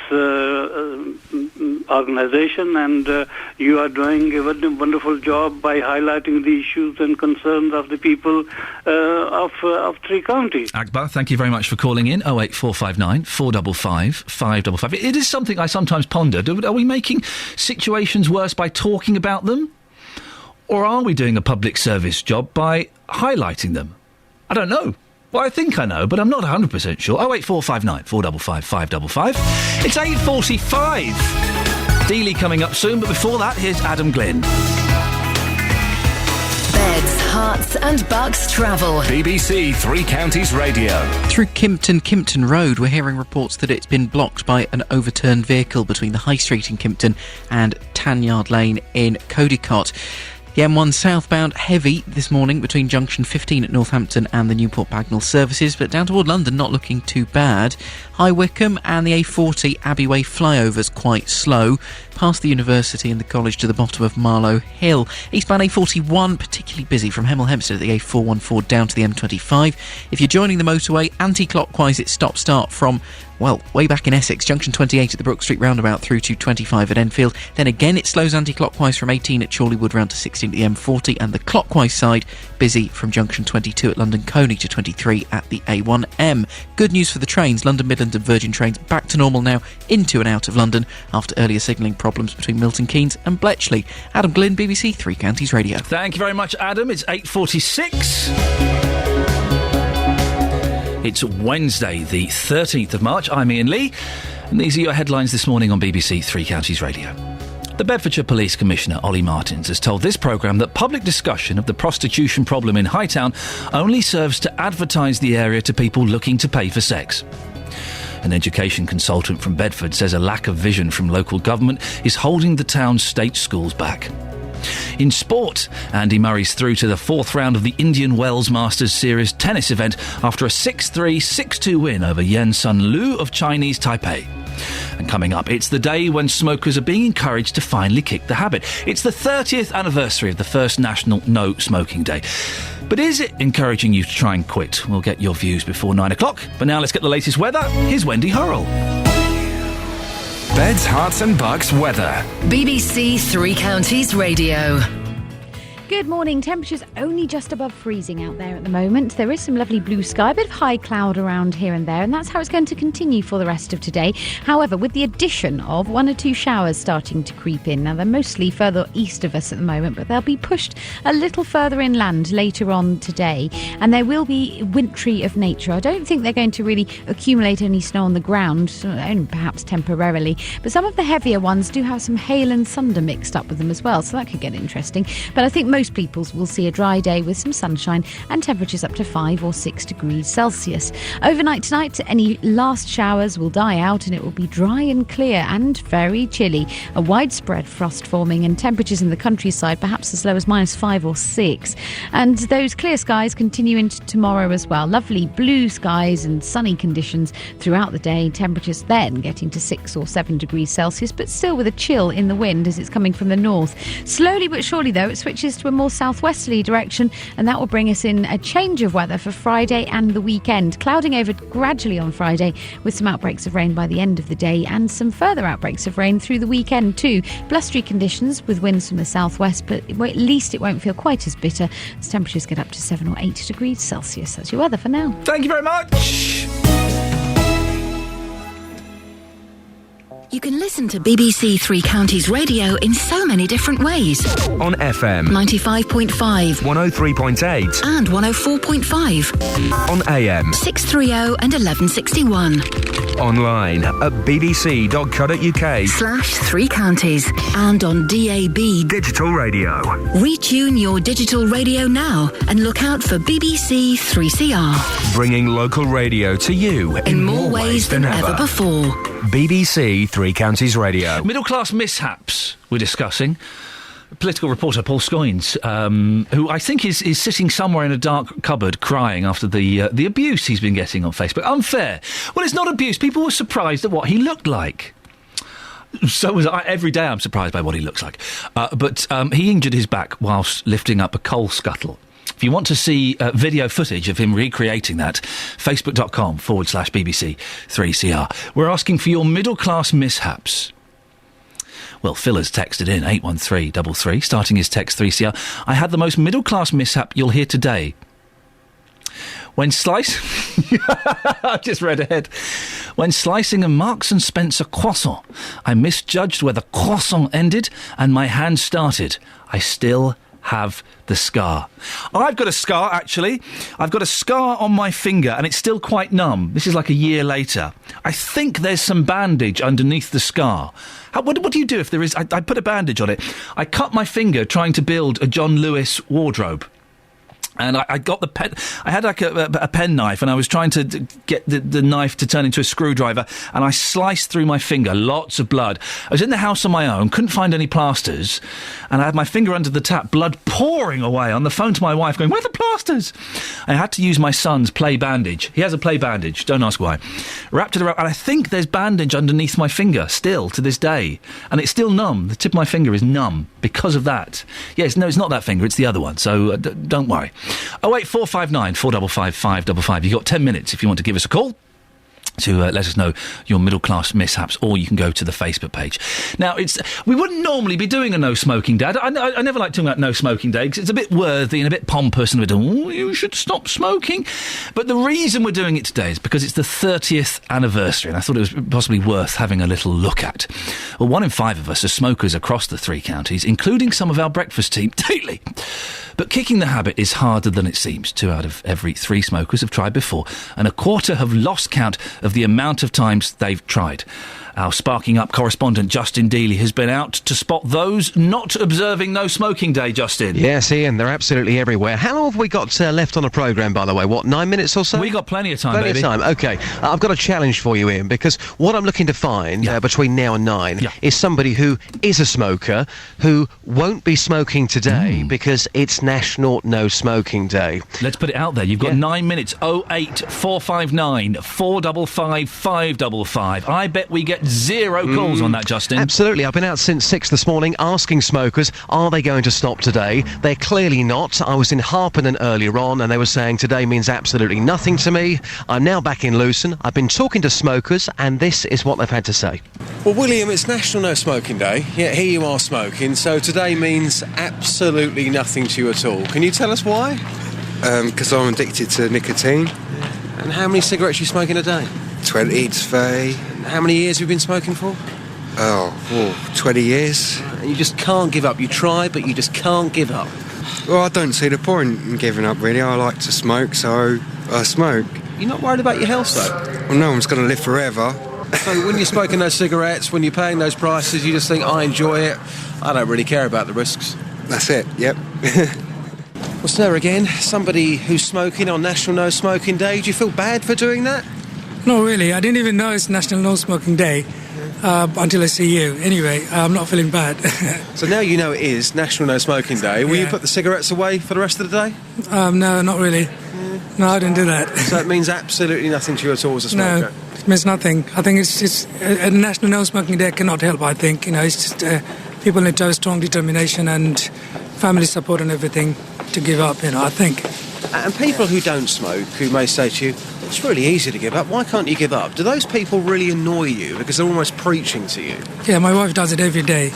organisation, and you are doing a wonderful job by highlighting the issues and concerns of the people of three counties. Akbar, thank you very much for calling in. 08459 455 555. It is something I sometimes pondered. Are we making situations worse by talking about them? Or are we doing a public service job by highlighting them? I don't know. Well, I think I know, but I'm not 100% sure. 08459 455 555. It's 8:45. Dealey coming up soon, but before that, here's Adam Glynn. Beds, Herts and Bucks travel. BBC Three Counties Radio. Through Kimpton Road, we're hearing reports that it's been blocked by an overturned vehicle between the High Street in Kimpton and Tanyard Lane in Codicott. The M1 southbound heavy this morning between junction 15 at Northampton and the Newport Bagnall services, but down toward London not looking too bad. High Wycombe and the A40 Abbey Way flyovers quite slow, past the university and the college to the bottom of Marlow Hill. Eastbound A41 particularly busy from Hemel Hempstead at the A414 down to the M25. If you're joining the motorway, anti-clockwise it's stop-start from, well, way back in Essex, junction 28 at the Brook Street roundabout through to 25 at Enfield. Then again it slows anti-clockwise from 18 at Chorleywood round to 16 at the M40, and the clockwise side busy from junction 22 at London Coney to 23 at the A1M. Good news for the trains. London Midland and Virgin trains back to normal now into and out of London after earlier signalling problems between Milton Keynes and Bletchley. Adam Glynn, BBC Three Counties Radio. Thank you very much, Adam. It's 8:46. It's Wednesday, the 13th of March. I'm Iain Lee, and these are your headlines this morning on BBC Three Counties Radio. The Bedfordshire Police Commissioner, Ollie Martins, has told this programme that public discussion of the prostitution problem in Hightown only serves to advertise the area to people looking to pay for sex. An education consultant from Bedford says a lack of vision from local government is holding the town's state schools back. In sport, Andy Murray's through to the fourth round of the Indian Wells Masters Series tennis event after a 6-3, 6-2 win over Yen Sun Lu of Chinese Taipei. And coming up, it's the day when smokers are being encouraged to finally kick the habit. It's the 30th anniversary of the first National No Smoking Day. But is it encouraging you to try and quit? We'll get your views before 9 o'clock. But now let's get the latest weather. Here's Wendy Hurrell. Beds, Herts and Bucks weather. BBC Three Counties Radio. Good morning. Temperatures only just above freezing out there at the moment. There is some lovely blue sky, a bit of high cloud around here and there, and that's how it's going to continue for the rest of today. However, with the addition of one or two showers starting to creep in. Now, they're mostly further east of us at the moment, but they'll be pushed a little further inland later on today, and they will be wintry of nature. I don't think they're going to really accumulate any snow on the ground, only perhaps temporarily, but some of the heavier ones do have some hail and thunder mixed up with them as well, so that could get interesting. But I think most most people will see a dry day with some sunshine and temperatures up to 5 or 6 degrees Celsius. Overnight tonight, any last showers will die out and it will be dry and clear and very chilly. A widespread frost forming and temperatures in the countryside perhaps as low as -5 or 6. And those clear skies continue into tomorrow as well. Lovely blue skies and sunny conditions throughout the day. Temperatures then getting to 6 or 7 degrees Celsius, but still with a chill in the wind as it's coming from the north. Slowly but surely, though, it switches to a more southwesterly direction, and that will bring us in a change of weather for Friday and the weekend. Clouding over gradually on Friday with some outbreaks of rain by the end of the day and some further outbreaks of rain through the weekend too. Blustery conditions with winds from the southwest, but at least it won't feel quite as bitter as temperatures get up to 7 or 8 degrees Celsius. That's your weather for now. Thank you very much. You can listen to BBC Three Counties Radio in so many different ways. On FM 95.5, 103.8 and 104.5. On AM 630 and 1161. Online at bbc.co.uk/3 counties. And on DAB Digital Radio. Retune your digital radio now and look out for BBC 3CR. Bringing local radio to you in more ways than ever before. BBC Three Counties Radio. Middle-class mishaps we're discussing. Political reporter Paul Scoynes, who I think is sitting somewhere in a dark cupboard crying after the abuse he's been getting on Facebook. Unfair. Well, it's not abuse. People were surprised at what he looked like. So was I. Every day I'm surprised by what he looks like. But he injured his back whilst lifting up a coal scuttle. If you want to see video footage of him recreating that, facebook.com/BBC3CR. We're asking for your middle-class mishaps. Well, Phil has texted in 81333, starting his text 3CR. I had the most middle-class mishap you'll hear today. When slicing... I've just read ahead. When slicing a Marks & Spencer croissant, I misjudged where the croissant ended and my hand started. I still have the scar. I've got a scar, actually. I've got a scar on my finger and it's still quite numb. This is like a year later. I think there's some bandage underneath the scar. What do you do if there is... I put a bandage on it. I cut my finger trying to build a John Lewis wardrobe. And I got the pen... I had like a pen knife and I was trying to get the knife to turn into a screwdriver and I sliced through my finger, lots of blood. I was in the house on my own, couldn't find any plasters, and I had my finger under the tap, blood pouring away, on the phone to my wife going, where are the plasters? I had to use my son's play bandage. He has a play bandage, don't ask why. Wrapped it around, and I think there's bandage underneath my finger still to this day. And it's still numb. The tip of my finger is numb because of that. Yes, no, it's not that finger, it's the other one, so don't worry. 08459 455 555. You've got 10 minutes if you want to give us a call to let us know your middle-class mishaps, or you can go to the Facebook page. Now, we wouldn't normally be doing a no-smoking day. I never like talking about no-smoking day because it's a bit worthy and a bit pompous and a bit, oh, you should stop smoking. But the reason we're doing it today is because it's the 30th anniversary, and I thought it was possibly worth having a little look at. Well, 1 in 5 of us are smokers across the three counties, including some of our breakfast team daily. But kicking the habit is harder than it seems. 2 out of every 3 smokers have tried before, and a quarter have lost count of the amount of times they've tried. Our Sparking Up correspondent Justin Dealey has been out to spot those not observing No Smoking Day, Justin. Yes, Ian, they're absolutely everywhere. How long have we got left on the programme, by the way? What, 9 minutes or so? We got plenty of time, Plenty of time, OK. I've got a challenge for you, Ian, because what I'm looking to find between now and 9 is somebody who is a smoker who won't be smoking today because it's National No Smoking Day. Let's put it out there. You've got 9 minutes. 08459 455 555. I bet we get 0 calls on that, Justin. Absolutely. I've been out since 6 this morning asking smokers, are they going to stop today? They're clearly not. I was in Harpenden earlier on and they were saying today means absolutely nothing to me. I'm now back in Luton. I've been talking to smokers and this is what they've had to say. Well, William, it's National No Smoking Day. Yeah, here you are smoking, so today means absolutely nothing to you at all. Can you tell us why? Because I'm addicted to nicotine. And how many cigarettes are you smoking a day? 20 to 30. How many years have you been smoking for? 20 years. And you just can't give up. You try, but you just can't give up. Well, I don't see the point in giving up, really. I like to smoke, so I smoke. You're not worried about your health, though? Well, no one's going to live forever. So when you're smoking those cigarettes, when you're paying those prices, you just think, I enjoy it, I don't really care about the risks. That's it, yep. Well, sir, again, somebody who's smoking on National No Smoking Day. Do you feel bad for doing that? No, really. I didn't even know it's National No Smoking Day until I see you. Anyway, I'm not feeling bad. So now you know it is National No Smoking Day. Will you put the cigarettes away for the rest of the day? No, not really. No, I didn't do that. So it means absolutely nothing to you at all as a smoker? No, it means nothing. I think it's just a National No Smoking Day cannot help, I think. It's just people need to have strong determination and family support and everything to give up, I think. And people who don't smoke, who may say to you, it's really easy to give up, why can't you give up? Do those people really annoy you because they're almost preaching to you? Yeah, my wife does it every day.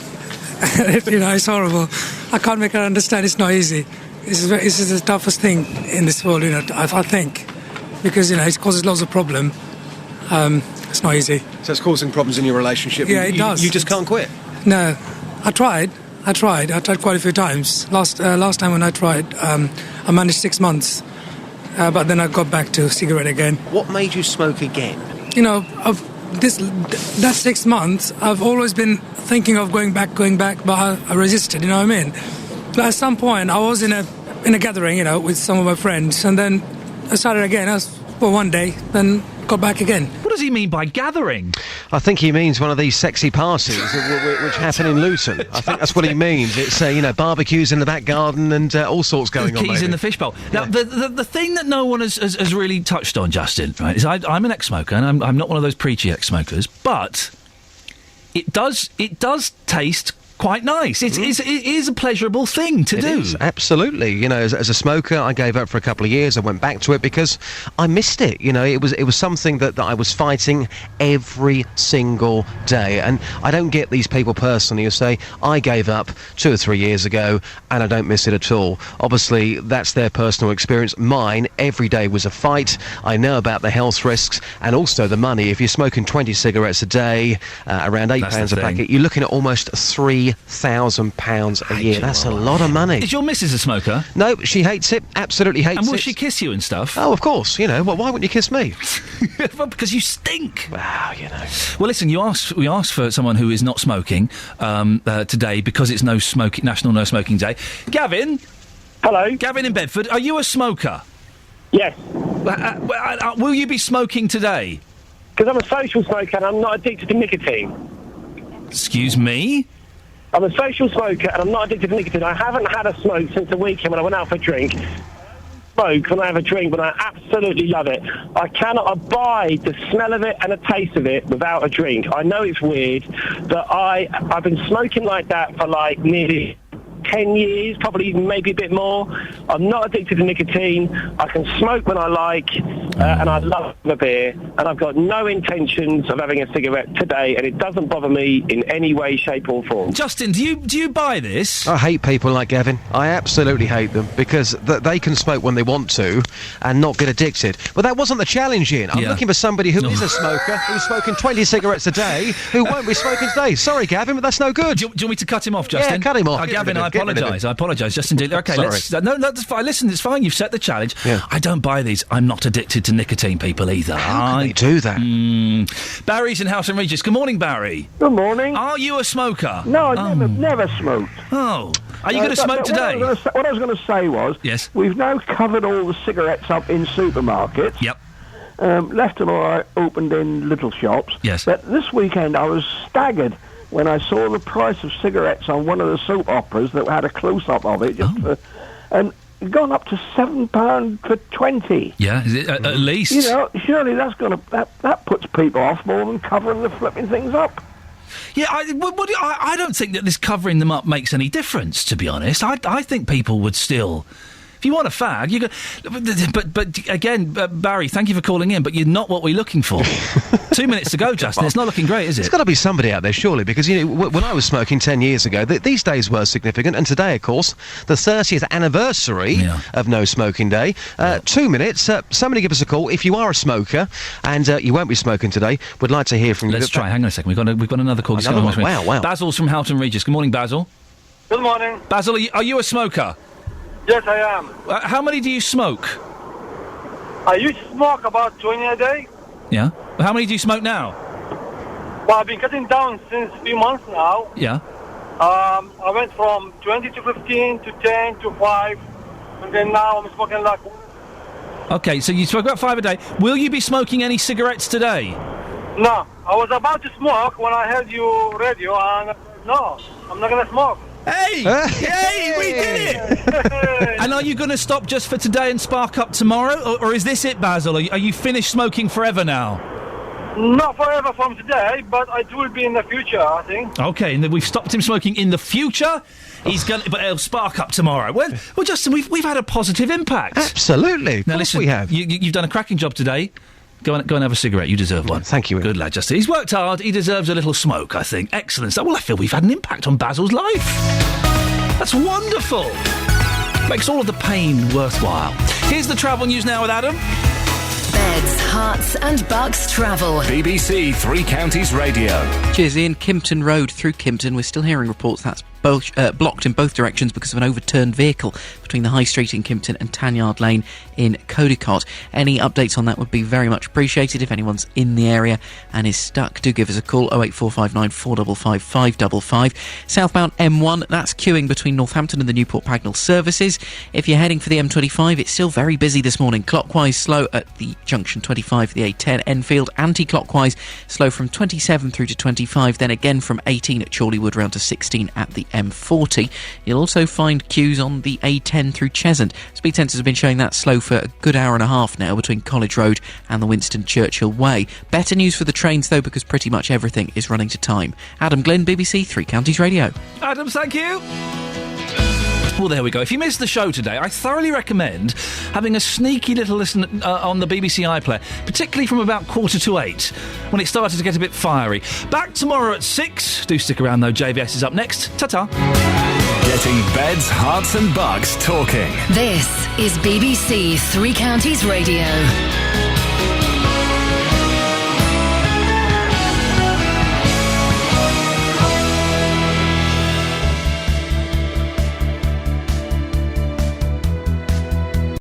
It's horrible. I can't make her understand it's not easy. This is the toughest thing in this world, I think. Because, it causes lots of problems. It's not easy. So it's causing problems in your relationship? Yeah, it does. You just can't quit? No. I tried quite a few times. Last time when I tried, I managed 6 months. But then I got back to cigarette again. What made you smoke again? That 6 months, I've always been thinking of going back, but I resisted, you know what I mean? But at some point, I was in a gathering, with some of my friends, and then I started again for one day, then got back again. What does he mean by gathering? I think he means one of these sexy parties which happen in Luton. I think that's what he means. It's, barbecues in the back garden and all sorts going on. Keys in the fishbowl. Now, the thing that no one has really touched on, Justin, right, is I'm an ex-smoker, and I'm not one of those preachy ex-smokers, but it does taste quite nice. It is a pleasurable thing to do. It is, absolutely. As a smoker, I gave up for a couple of years. I went back to it because I missed it. It was something that I was fighting every single day. And I don't get these people personally who say, I gave up 2 or 3 years ago and I don't miss it at all. Obviously, that's their personal experience. Mine, every day was a fight. I know about the health risks and also the money. If you're smoking 20 cigarettes a day, around £8 a packet, you're looking at almost £3,000 a year. That's a lot of money. Is your missus a smoker? No, she hates it. Absolutely hates it. And will she kiss you and stuff? Oh, of course. Why wouldn't you kiss me? Because you stink. Wow, Well, listen, we asked for someone who is not smoking today because it's National No Smoking Day. Gavin. Hello. Gavin in Bedford. Are you a smoker? Yes. Will you be smoking today? Because I'm a social smoker and I'm not addicted to nicotine. Excuse me? I'm a social smoker and I'm not addicted to nicotine. I haven't had a smoke since the weekend when I went out for a drink. Smoke when I have a drink, but I absolutely love it. I cannot abide the smell of it and the taste of it without a drink. I know it's weird, but I've been smoking like that for nearly 10 years, probably even maybe a bit more. I'm not addicted to nicotine. I can smoke when I like, and I love a beer, and I've got no intentions of having a cigarette today, and it doesn't bother me in any way, shape or form. Justin, do you buy this? I hate people like Gavin. I absolutely hate them because they can smoke when they want to and not get addicted. But that wasn't the challenge, Ian. I'm looking for somebody who is a smoker, who's smoking 20 cigarettes a day, who won't be smoking today. Sorry, Gavin, but that's no good. Do you want me to cut him off, Justin? Yeah, cut him off. Gavin, I apologise, Justin. Okay, Sorry. No, that's fine. Listen, it's fine. You've set the challenge. Yeah. I don't buy these. I'm not addicted to nicotine, people, either. How can they do that? Barry's in House and Regis. Good morning, Barry. Good morning. Are you a smoker? No, I never smoked. Oh. Are you going to smoke today? What I was going to say was, yes, we've now covered all the cigarettes up in supermarkets. Yep. Left them all opened in little shops. Yes. But this weekend I was staggered when I saw the price of cigarettes on one of the soap operas that had a close-up of it, and gone up to £7 for 20. Yeah, is it at least? Surely that puts people off more than covering the flipping things up. Yeah, I don't think that this covering them up makes any difference, to be honest. I think people would still... If you want a fag, you go. But again, Barry, thank you for calling in. But you're not what we're looking for. 2 minutes to go, Justin. It's not looking great, is it? There's got to be somebody out there, surely, because when I was smoking 10 years ago, these days were significant, and today, of course, the 30th anniversary of No Smoking Day. 2 minutes. Somebody give us a call if you are a smoker, and you won't be smoking today. We'd like to hear from you. Let's try. Hang on a second. We've got another call. Wow. Basil's from Houghton Regis. Good morning, Basil. Good morning. Basil, are you a smoker? Yes, I am. How many do you smoke? I used to smoke about 20 a day. Yeah. How many do you smoke now? Well, I've been cutting down since a few months now. Yeah. I went from 20 to 15 to 10 to 5, and then now I'm smoking like... Okay, so you smoke about 5 a day. Will you be smoking any cigarettes today? No, I was about to smoke when I heard your radio, and no, I'm not going to smoke. Hey! Hey, we did it! And are you going to stop just for today and spark up tomorrow? Or is this it, Basil? Are you finished smoking forever now? Not forever from today, but it will be in the future, I think. Okay, and then we've stopped him smoking in the future. But it'll spark up tomorrow. Well, Justin, we've had a positive impact. Absolutely. Now listen, we have. You've done a cracking job today. Go and have a cigarette. You deserve one. Thank you. Good lad, Justin. He's worked hard. He deserves a little smoke, I think. Excellent stuff. Well, I feel we've had an impact on Basil's life. That's wonderful. Makes all of the pain worthwhile. Here's the travel news now with Adam. Beds, Hearts and Bucks travel. BBC Three Counties Radio. Cheers, Ian. Kimpton Road through Kimpton. We're still hearing reports that's blocked in both directions because of an overturned vehicle between the High Street in Kimpton and Tanyard Lane in Codicott. Any updates on that would be very much appreciated. If anyone's in the area and is stuck, do give us a call, 08459 455 555. Southbound M1, that's queuing between Northampton and the Newport Pagnell services. If you're heading for the M25, it's still very busy this morning. Clockwise slow at the junction 25 for the A10 Enfield. Anti-clockwise slow from 27 through to 25, then again from 18 at Chorleywood round to 16 at the M40. You'll also find queues on the A10 through Cheshunt. Speed sensors have been showing that slow for a good hour and a half now between College Road and the Winston Churchill Way. Better news for the trains though, because pretty much everything is running to time. Adam Glynn, BBC Three Counties Radio. Adam, thank you. Well, there we go. If you missed the show today, I thoroughly recommend having a sneaky little listen on the BBC iPlayer, particularly from about 7:45, when it started to get a bit fiery. Back tomorrow at 6. Do stick around, though. JVS is up next. Ta-ta. Getting beds, hearts and bucks talking. This is BBC Three Counties Radio.